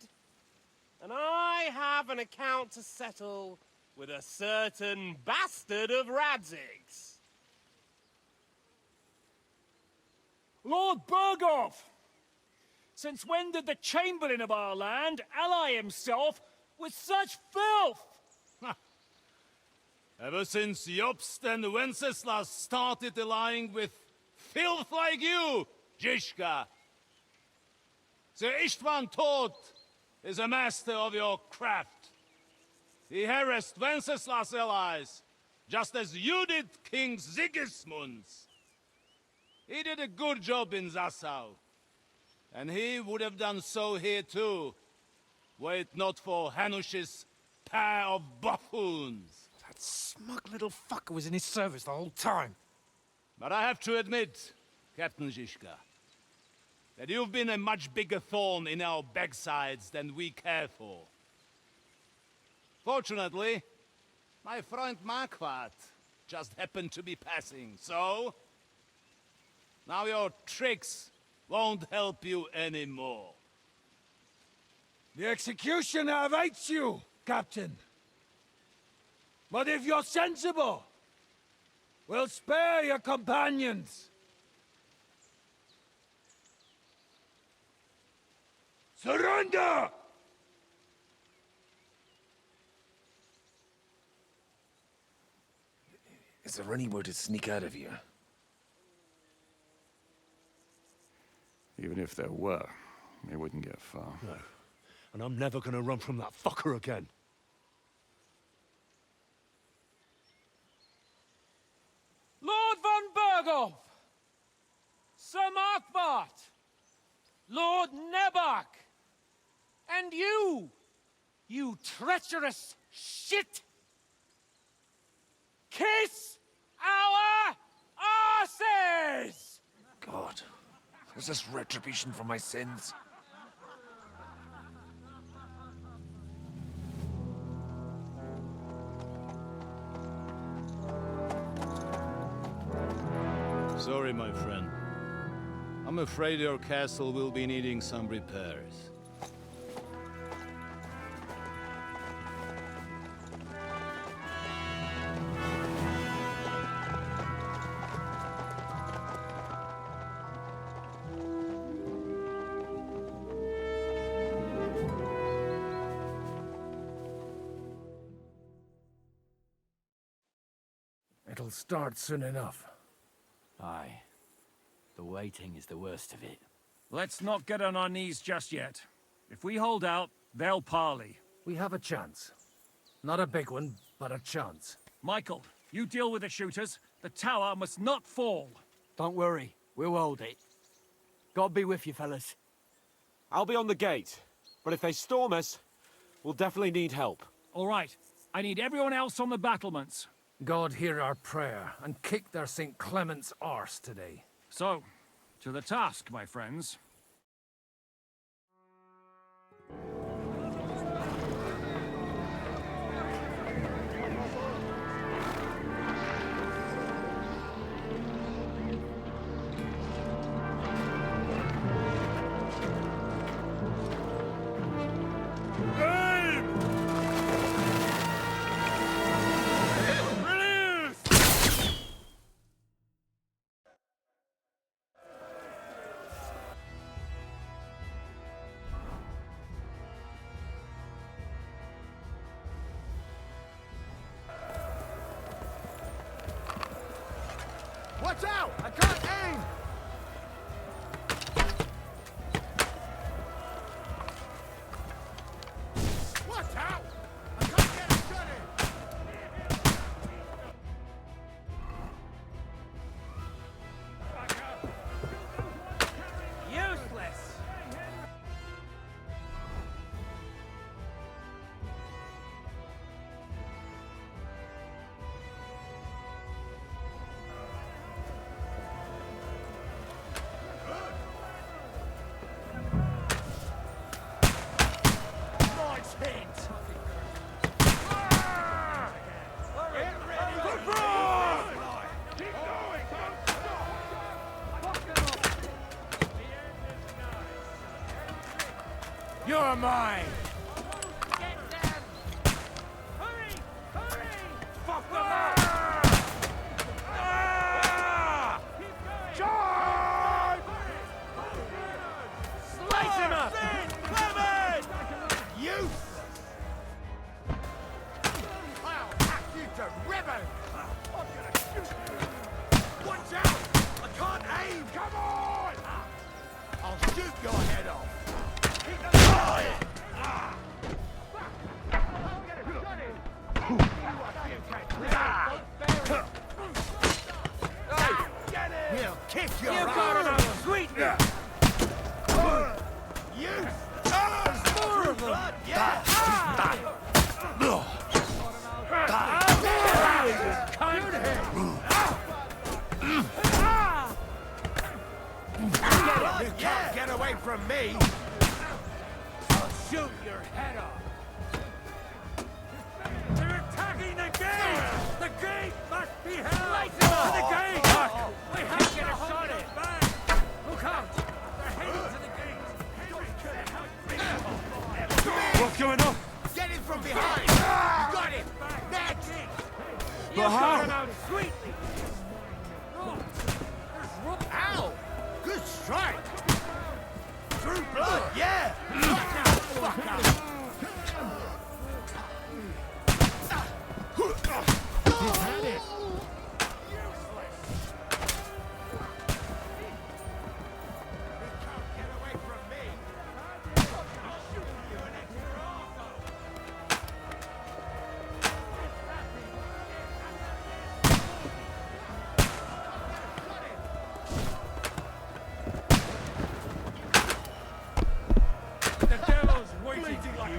And I have an account to settle with a certain bastard of Radzig's. Lord Burgov! Since when did the Chamberlain of our land ally himself with such filth? Ever since Jobst and Wenceslas started allying with filth like you, Zizka. Sir Istvan Tod is a master of your craft. He harassed Wenceslas' allies, just as you did King Sigismund's. He did a good job in Zassau, and he would have done so here too, were it not for Hanush's pair of buffoons. That smug little fucker was in his service the whole time. But I have to admit, Captain Zizka, that you've been a much bigger thorn in our backsides than we care for. Fortunately, my friend Marquardt just happened to be passing, so... now your tricks won't help you anymore. The executioner awaits you, Captain. But if you're sensible, we'll spare your companions. Surrender! Is there anywhere to sneak out of here? Even if there were, we wouldn't get far. No. And I'm never gonna run from that fucker again. Lord von Berghoff! Sir Markwart! Lord Nebach! And you treacherous shit! Kiss our asses! God, is this retribution for my sins? Sorry, my friend. I'm afraid your castle will be needing some repairs. It'll start soon enough. Aye. The waiting is the worst of it. Let's not get on our knees just yet. If we hold out, they'll parley. We have a chance. Not a big one, but a chance. Michael, you deal with the shooters. The tower must not fall. Don't worry. We'll hold it. God be with you, fellas. I'll be on the gate. But if they storm us, we'll definitely need help. All right. I need everyone else on the battlements. God hear our prayer, and kick their St. Clement's arse today. So, to the task, my friends. Watch out! I can't aim! Watch out! I can't get a shot in! Useless! Nice hit! You're mine! Fuck them up! Charge! Slice him up! You! I'll hack you to ribbons! I'm gonna shoot you! Watch out! I can't aim! Come on! I'll shoot your head off! Keep the fire! He'll kick your You ass! got enough sweetness! You! There's more of them! Yeah! from me! I'll shoot your head off! They're attacking the gate! The gate must be held! To the gate! We have to hold it back! Look out! They're heading to the gate! What's going on? Get him from behind! You got him! Next! But how? Come out sweetly! Ow! Good strike! Through blood, yeah! Fuck now, fucker! He's had it!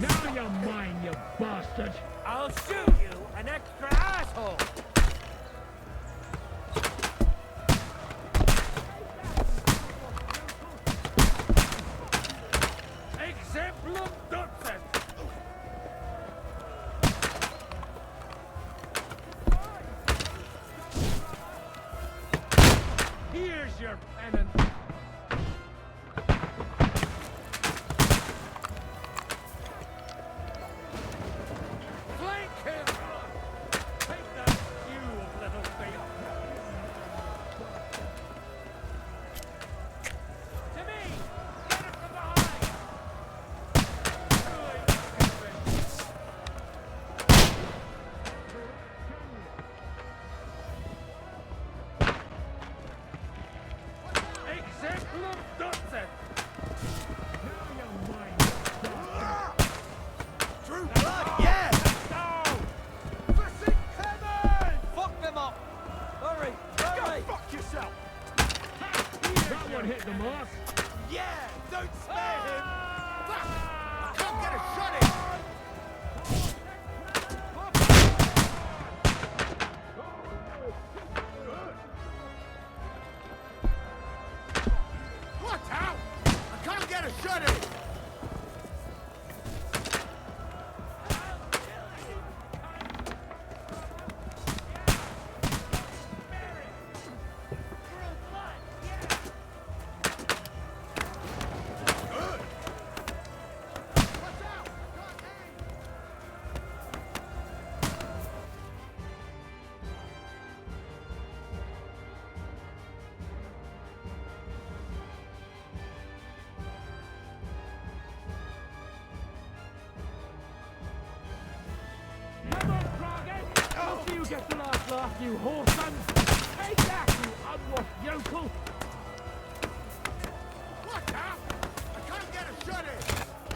Now you're mine, you bastard! I'll shoot you, an extra asshole! Exemplum docet! Here's your penance! Flank him! Take that, you little thing! To me! Get it from behind! Exemplum docet! Now you're mine! True blood, yeah! Fuck them up! Hurry! Hurry! Fuck yourself! That one hit the mark! Yeah! Don't spare him! Fuck! I can't get a shot in! What out? I can't get a shot in! Come on, Froggy! After you get the last laugh, you whoreson! Take that, you unwashed yokel! What out? I can't get a shot in!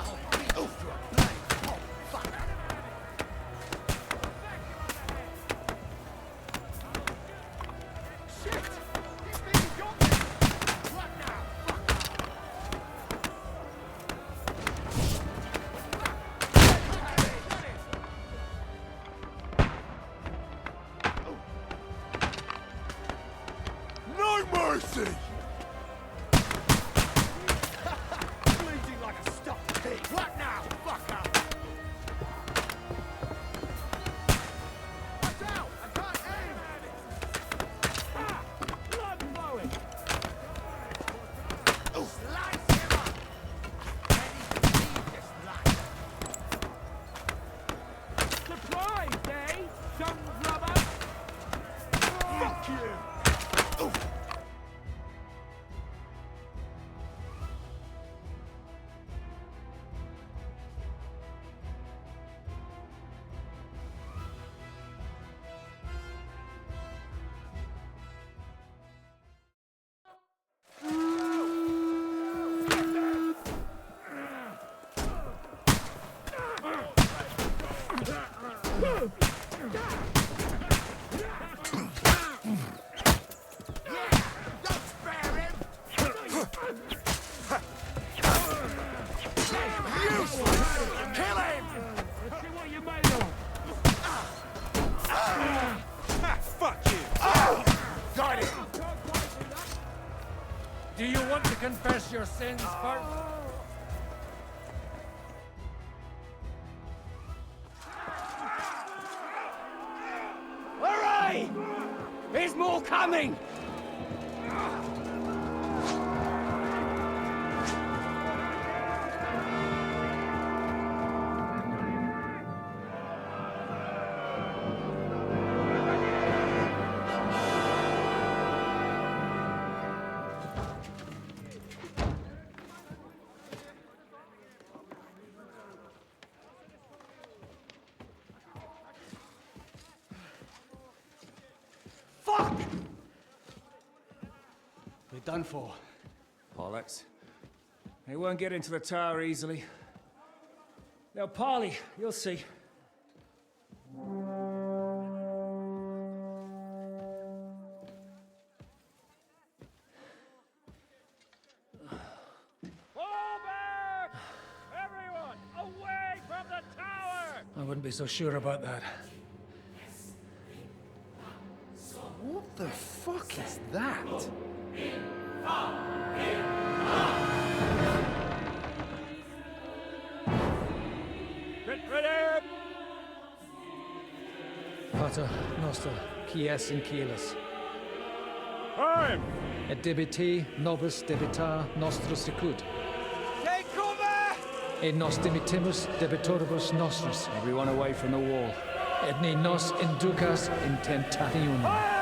I'll beat you to a bloody pulp, fuck! Shit! This thing got me! What now, fucker? No mercy! confess your sins first? Hooray! There's more coming! Fuck! We're done for. Bollocks. They won't get into the tower easily. They'll parley, you'll see. Everyone, away from the tower! I wouldn't be so sure about that. What the fuck is that? Get ready! Pater Noster, Quies in Kielis. Time! Et debiti nobis debita nostros secut. Take cover! Et nos dimitimus debitoribus nostris. Everyone away from the wall. Et ne nos inducas in tentationem.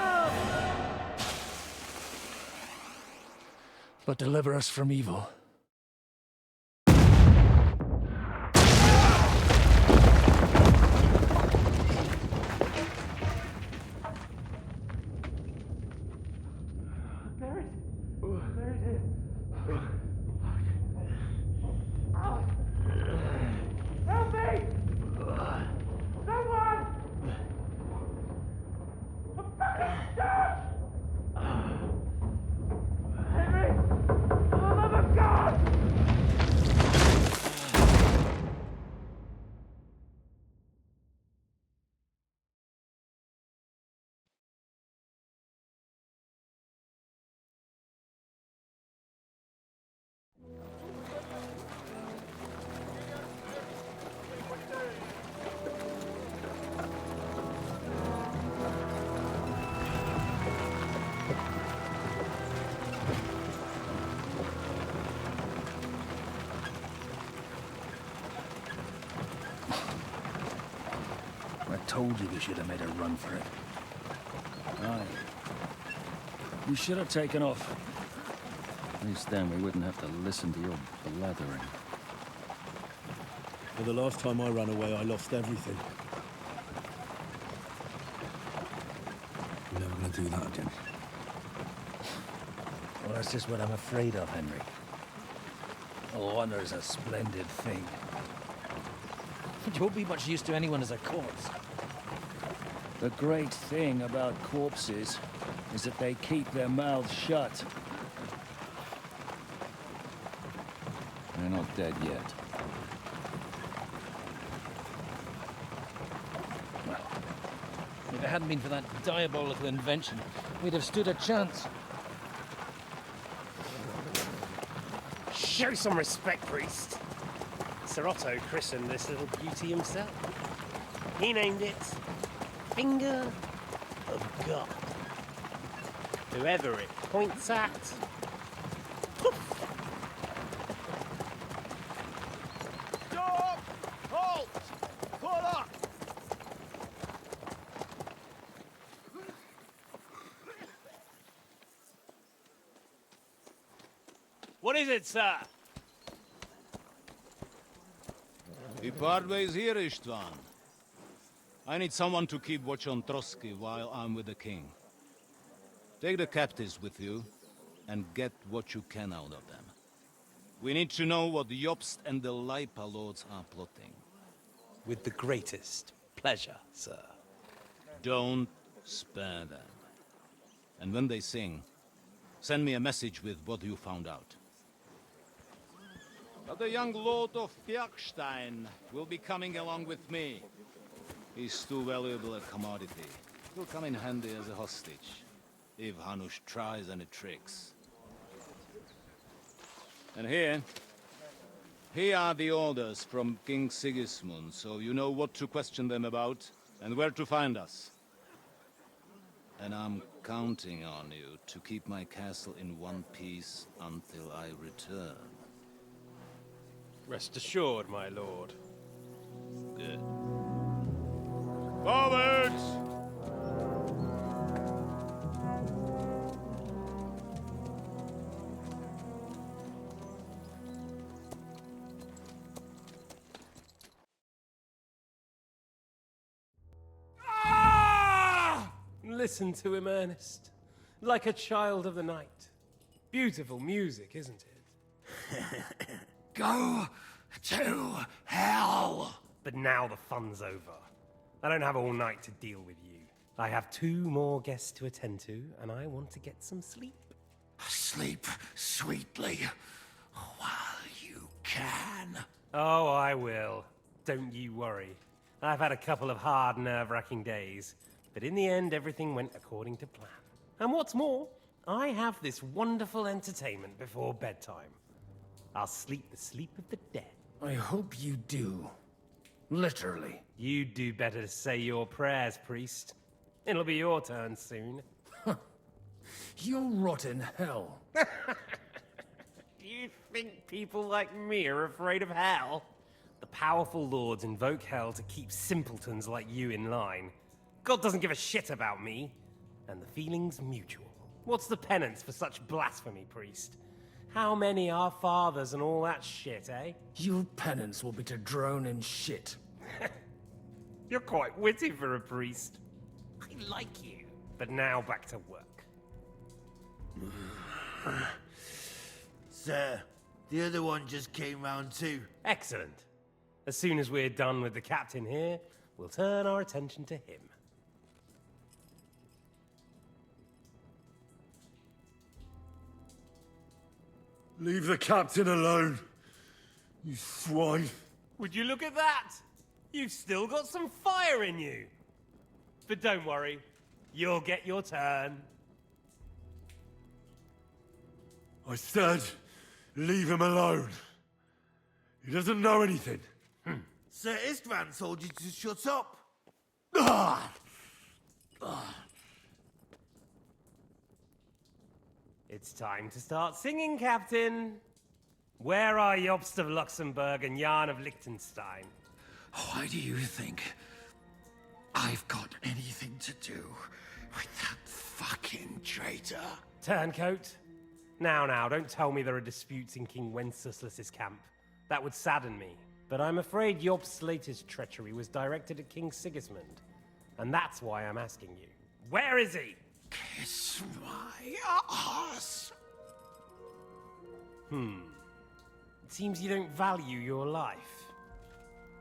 But deliver us from evil. Help me! Someone! I'm fucking stuck! Henry! For the love of God! I told you we should have made a run for it. Aye. We should have taken off. At least then we wouldn't have to listen to your blathering. For the last time I ran away, I lost everything. You're never gonna do that again. Well, that's just what I'm afraid of, Henry. Honor's a splendid thing. You won't be much use to anyone as a corpse. The great thing about corpses is that they keep their mouths shut. They're not dead yet. Well, if it hadn't been for that diabolical invention, we'd have stood a chance. Show some respect, priest. Sir Otto christened this little beauty himself. He named it Finger of God. Whoever it points at, poof. Stop! Halt! Pull up! What is it, sir? We part ways here, Istvan. I need someone to keep watch on Trotsky while I'm with the king. Take the captives with you, and get what you can out of them. We need to know what the Jobst and the Leipa lords are plotting. With the greatest pleasure, sir. Don't spare them. And when they sing, send me a message with what you found out. But the young lord of Fjarkstein will be coming along with me. He's too valuable a commodity. He'll come in handy as a hostage, if Hanush tries any tricks. And here are the orders from King Sigismund, so you know what to question them about and where to find us. And I'm counting on you to keep my castle in one piece until I return. Rest assured, my lord. Good. Forwards! Listen to him, Ernest. Like a child of the night. Beautiful music, isn't it? Go to hell! But now the fun's over. I don't have all night to deal with you. I have 2 more guests to attend to, and I want to get some sleep. Sleep sweetly while you can. Oh, I will. Don't you worry. I've had a couple of hard, nerve-wracking days, but in the end, everything went according to plan. And what's more, I have this wonderful entertainment before bedtime. I'll sleep the sleep of the dead. I hope you do. Literally. You'd do better to say your prayers, priest. It'll be your turn soon. You'll rot in hell. Do you think people like me are afraid of hell? The powerful lords invoke hell to keep simpletons like you in line. God doesn't give a shit about me. And the feeling's mutual. What's the penance for such blasphemy, priest? How many are fathers and all that shit, eh? Your penance will be to drown in shit. You're quite witty for a priest. I like you. But now back to work. Sir, the other one just came round too. Excellent. As soon as we're done with the captain here, we'll turn our attention to him. Leave the captain alone, you swine. Would you look at that? You've still got some fire in you. But don't worry, you'll get your turn. I said, leave him alone. He doesn't know anything. Sir Istvan told you to shut up. It's time to start singing, Captain. Where are Jobst of Luxembourg and Jan of Liechtenstein? Why do you think I've got anything to do with that fucking traitor? Turncoat. Now, don't tell me there are disputes in King Wenceslas's camp. That would sadden me. But I'm afraid Jobst's latest treachery was directed at King Sigismund. And that's why I'm asking you. Where is he? Kiss my ass. It seems you don't value your life.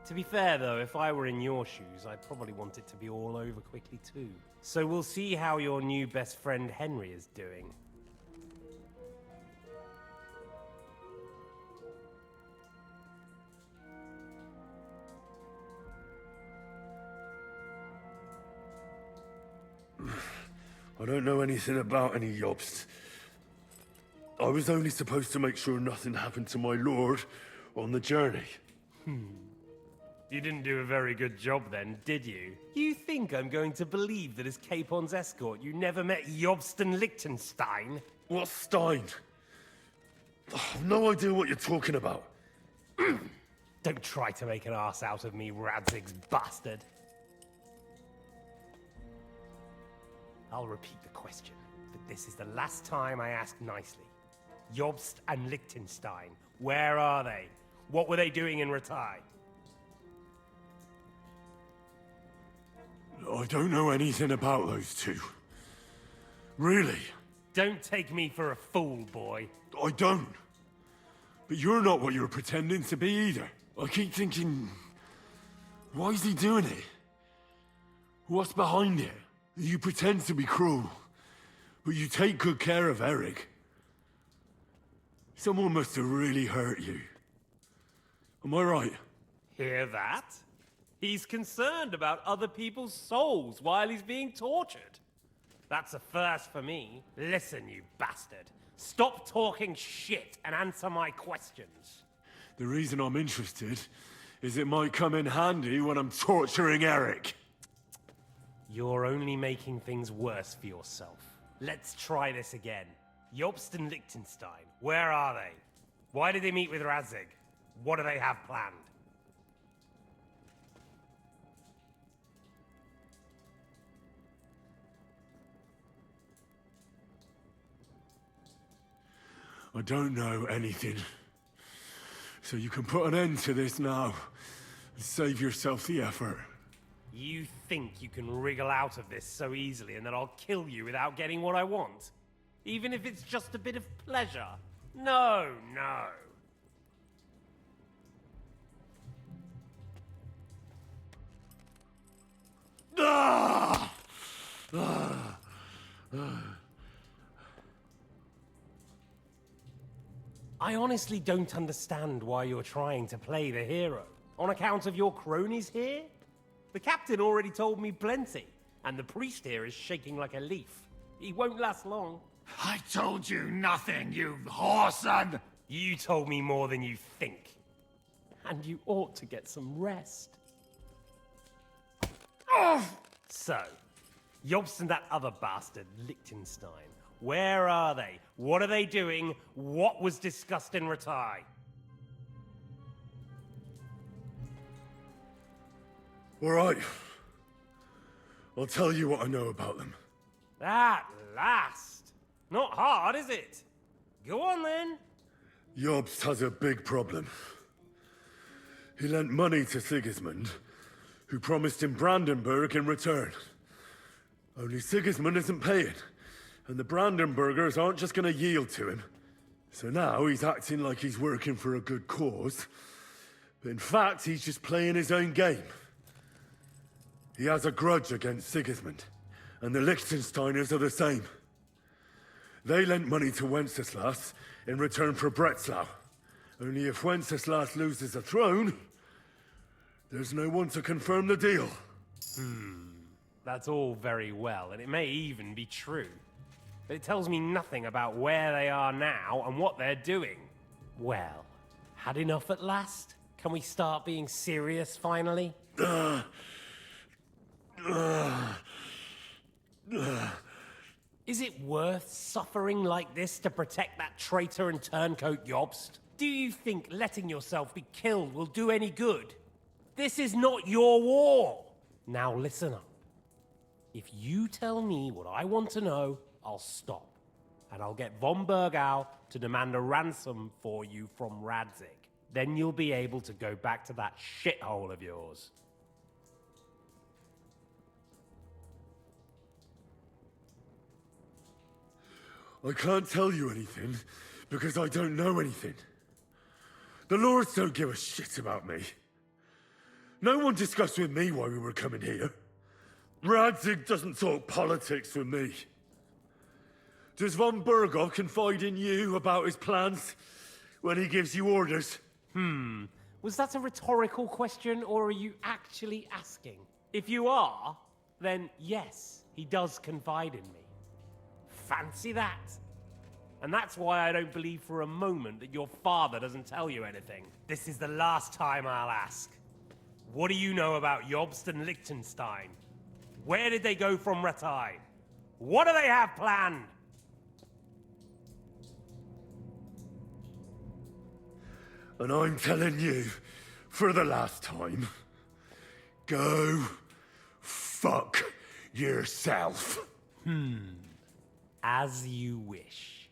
To be fair, though, if I were in your shoes, I'd probably want it to be all over quickly, too. So we'll see how your new best friend Henry is doing. I don't know anything about any Jobst. I was only supposed to make sure nothing happened to my lord on the journey. You didn't do a very good job then, did you? You think I'm going to believe that as Capon's escort you never met Jobst and Liechtenstein? What Stein? I've no idea what you're talking about. Don't try to make an ass out of me, Radzig's bastard. I'll repeat the question, but this is the last time I ask nicely. Jobst and Liechtenstein, where are they? What were they doing in Ratai? I don't know anything about those two. Really? Don't take me for a fool, boy. I don't. But you're not what you're pretending to be either. I keep thinking, why is he doing it? What's behind it? You pretend to be cruel, but you take good care of Eric. Someone must have really hurt you. Am I right? Hear that? He's concerned about other people's souls while he's being tortured. That's a first for me. Listen, you bastard. Stop talking shit and answer my questions. The reason I'm interested is it might come in handy when I'm torturing Eric. You're only making things worse for yourself. Let's try this again. Jobst and Liechtenstein, where are they? Why did they meet with Radzig? What do they have planned? I don't know anything. So you can put an end to this now. And save yourself the effort. You think you can wriggle out of this so easily and that I'll kill you without getting what I want? Even if it's just a bit of pleasure? No, no. Ah! Ah! Ah! I honestly don't understand why you're trying to play the hero. On account of your cronies here? The captain already told me plenty, and the priest here is shaking like a leaf. He won't last long. I told you nothing, you whoreson! You told me more than you think. And you ought to get some rest. Oh! So, Jobst and that other bastard, Liechtenstein. Where are they? What are they doing? What was discussed in Ratai? All right. I'll tell you what I know about them. At last! Not hard, is it? Go on then. Jobst has a big problem. He lent money to Sigismund, who promised him Brandenburg in return. Only Sigismund isn't paying, and the Brandenburgers aren't just gonna yield to him. So now he's acting like he's working for a good cause, but in fact he's just playing his own game. He has a grudge against Sigismund, and the Liechtensteiners are the same. They lent money to Wenceslas in return for Breslau. Only if Wenceslas loses the throne, there's no one to confirm the deal. That's all very well, and it may even be true. But it tells me nothing about where they are now and what they're doing. Well, had enough at last? Can we start being serious finally? Is it worth suffering like this to protect that traitor and turncoat Jobst? Do you think letting yourself be killed will do any good? This is not your war! Now listen up. If you tell me what I want to know, I'll stop. And I'll get von Bergau to demand a ransom for you from Radzig. Then you'll be able to go back to that shithole of yours. I can't tell you anything, because I don't know anything. The Lords don't give a shit about me. No one discussed with me why we were coming here. Radzig doesn't talk politics with me. Does von Bergov confide in you about his plans when he gives you orders? Was that a rhetorical question, or are you actually asking? If you are, then yes, he does confide in me. Fancy that. And that's why I don't believe for a moment that your father doesn't tell you anything. This is the last time I'll ask. What do you know about Jobst and Liechtenstein? Where did they go from Ratai? What do they have planned? And I'm telling you, for the last time, go fuck yourself. As you wish.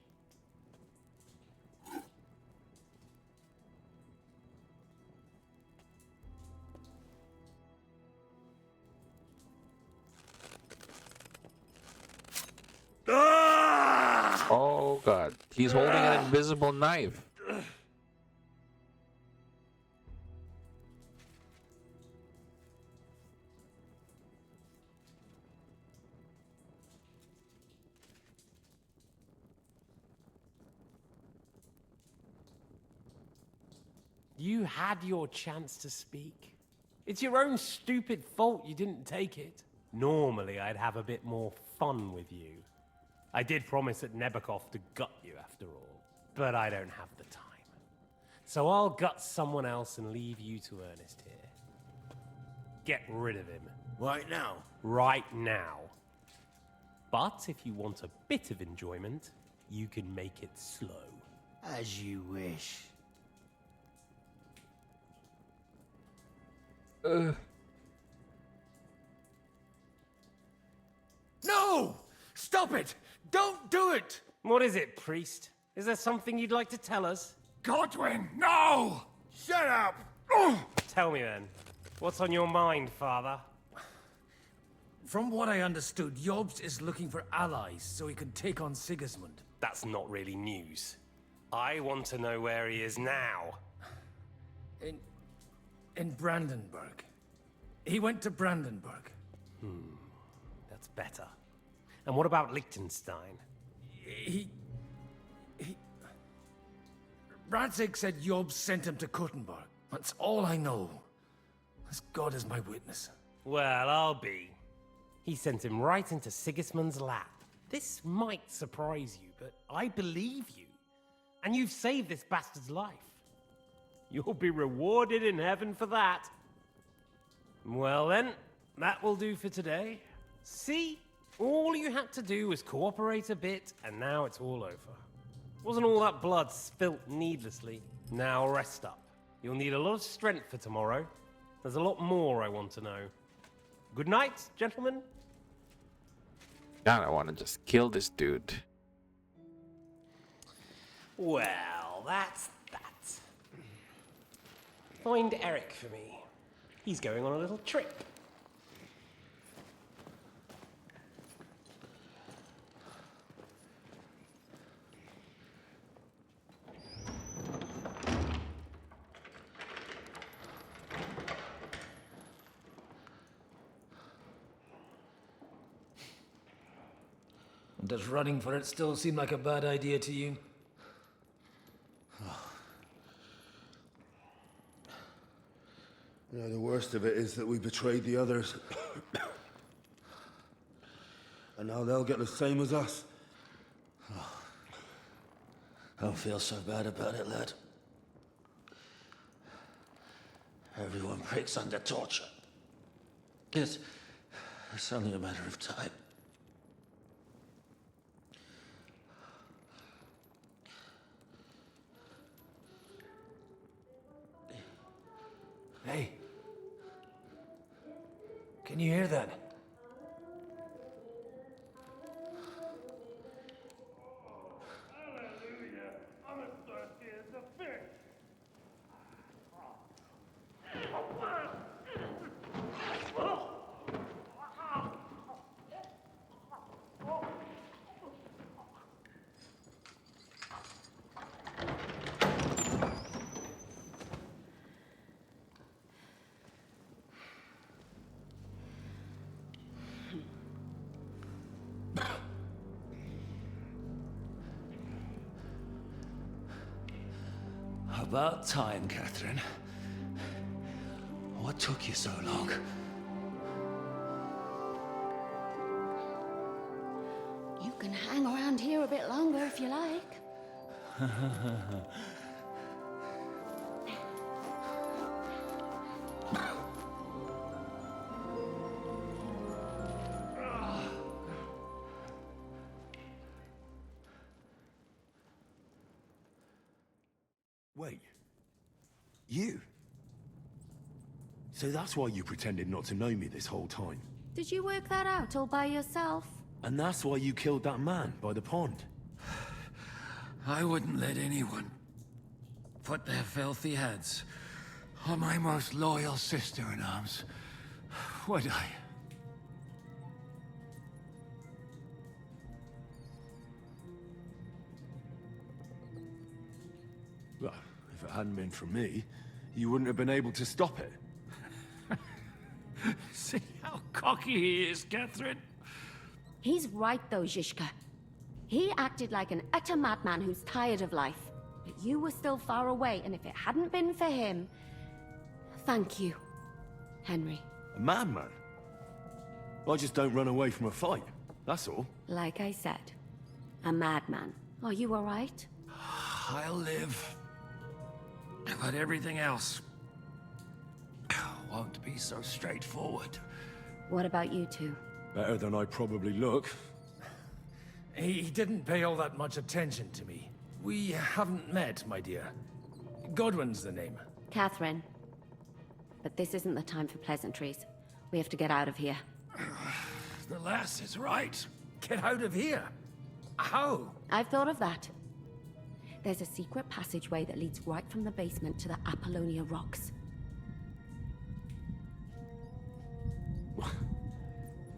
Oh god, he's holding an invisible knife. You had your chance to speak. It's your own stupid fault you didn't take it. Normally, I'd have a bit more fun with you. I did promise at Nebakov to gut you after all, but I don't have the time. So I'll gut someone else and leave you to Ernest here. Get rid of him. Right now? Right now. But if you want a bit of enjoyment, you can make it slow. As you wish. No! Stop it! Don't do it! What is it, priest? Is there something you'd like to tell us? Godwin, no! Shut up! Tell me then. What's on your mind, father? From what I understood, Jobst is looking for allies so he can take on Sigismund. That's not really news. I want to know where he is now. In Brandenburg. He went to Brandenburg. That's better. And what about Liechtenstein? Radzig said Jobst sent him to Kuttenberg. That's all I know. As God is my witness. Well, I'll be. He sent him right into Sigismund's lap. This might surprise you, but I believe you. And you've saved this bastard's life. You'll be rewarded in heaven for that. Well then, that will do for today. See? All you had to do was cooperate a bit, and now it's all over. Wasn't all that blood spilt needlessly. Now rest up. You'll need a lot of strength for tomorrow. There's a lot more I want to know. Good night, gentlemen. God, I want to just kill this dude. Well, that's that. Find Eric for me. He's going on a little trip. Does running for it still seem like a bad idea to you? You know, the worst of it is that we betrayed the others. And now they'll get the same as us. Don't feel so bad about it, lad. Everyone breaks under torture. It's only a matter of time. Hey. Can you hear that? About time, Catherine. What took you so long? You can hang around here a bit longer if you like. Wait. You? So that's why you pretended not to know me this whole time? Did you work that out all by yourself? And that's why you killed that man by the pond? I wouldn't let anyone put their filthy heads on my most loyal sister-in-arms, would I? Well, if it hadn't been for me, you wouldn't have been able to stop it. See how cocky he is, Catherine? He's right though, Zizka. He acted like an utter madman who's tired of life. But you were still far away, and if it hadn't been for him... Thank you, Henry. A madman? I just don't run away from a fight, that's all. Like I said, A madman. Are you all right? I'll live. But everything else won't be so straightforward. What about you two? Better than I probably look. He didn't pay all that much attention to me. We haven't met, my dear. Godwin's the name. Catherine. But this isn't the time for pleasantries. We have to get out of here. The lass is right. Get out of here? How? I've thought of that. There's a secret passageway that leads right from the basement to the Apollonia Rocks.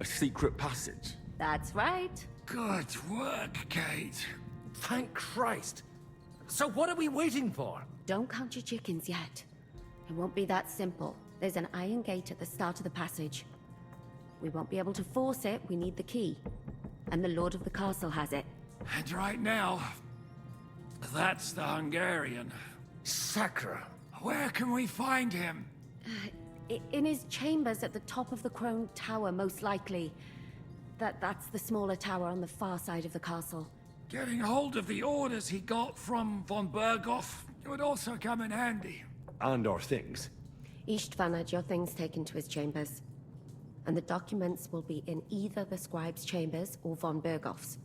A secret passage? That's right. Good work, Kate. Thank Christ. So what are we waiting for? Don't count your chickens yet. It won't be that simple. There's an iron gate at the start of the passage. We won't be able to force it, we need the key. And the Lord of the Castle has it. And right now, that's the Hungarian. Sacra. Where can we find him? In his chambers at the top of the Crone Tower, most likely. That's the smaller tower on the far side of the castle. Getting hold of the orders he got from von Berghoff would also come in handy. And our things. Istvan had your things taken to his chambers. And the documents will be in either the scribe's chambers or von Berghoff's.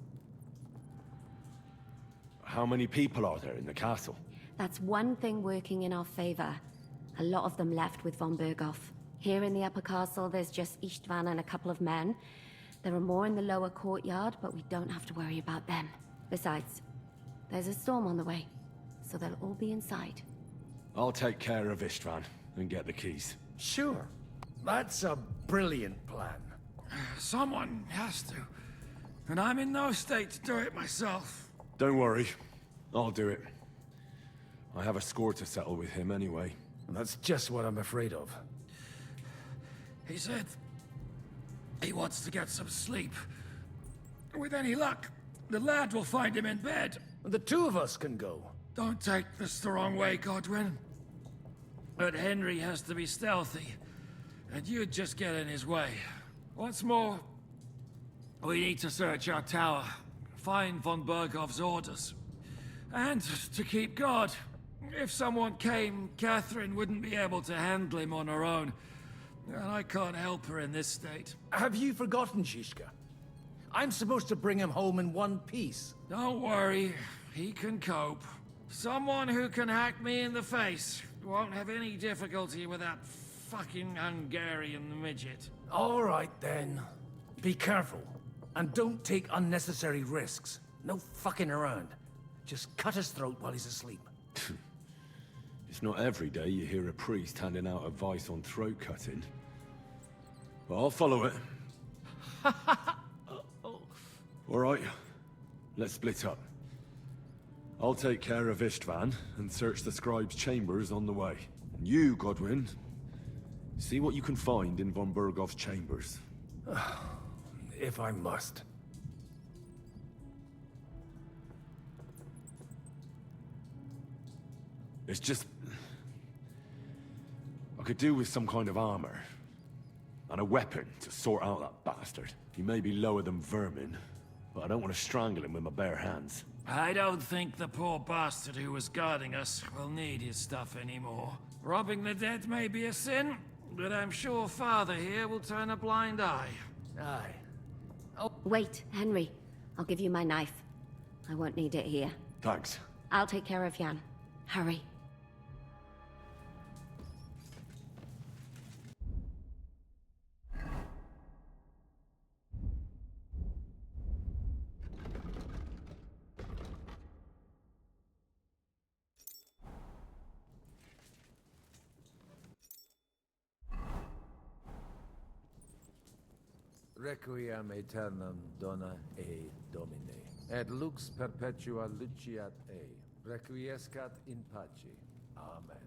How many people are there in the castle? That's one thing working in our favor. A lot of them left with von Berghoff. Here in the upper castle, there's just Istvan and a couple of men. There are more in the lower courtyard, but we don't have to worry about them. Besides, there's a storm on the way, so they'll all be inside. I'll take care of Istvan and get the keys. Sure. That's a brilliant plan. Someone has to. And I'm in no state to do it myself. Don't worry. I'll do it. I have a score to settle with him anyway. That's just what I'm afraid of. He said he wants to get some sleep. With any luck, the lad will find him in bed. The two of us can go. Don't take this the wrong way, Godwin. But Henry has to be stealthy, and you'd just get in his way. What's more, we need to search our tower, find von Berghoff's orders, and to keep guard. If someone came, Catherine wouldn't be able to handle him on her own, and I can't help her in this state. Have you forgotten, Zizka? I'm supposed to bring him home in one piece. Don't worry, he can cope. Someone who can hack me in the face won't have any difficulty with that fucking Hungarian midget. All right, then. Be careful. And don't take unnecessary risks. No fucking around. Just cut his throat while he's asleep. It's not every day you hear a priest handing out advice on throat cutting. But I'll follow it. All right, let's split up. I'll take care of Istvan and search the scribe's chambers on the way. And you, Godwin, see what you can find in von Berghoff's chambers. If I must. It's just... I could do with some kind of armor. And a weapon to sort out that bastard. He may be lower than vermin, but I don't want to strangle him with my bare hands. I don't think the poor bastard who was guarding us will need his stuff anymore. Robbing the dead may be a sin, but I'm sure Father here will turn a blind eye. Aye. Oh, wait, Henry. I'll give you my knife. I won't need it here. Thanks. I'll take care of Jan. Hurry. Requiem aeternam dona e Domine, et lux perpetua luciat e, requiescat in pace. Amen.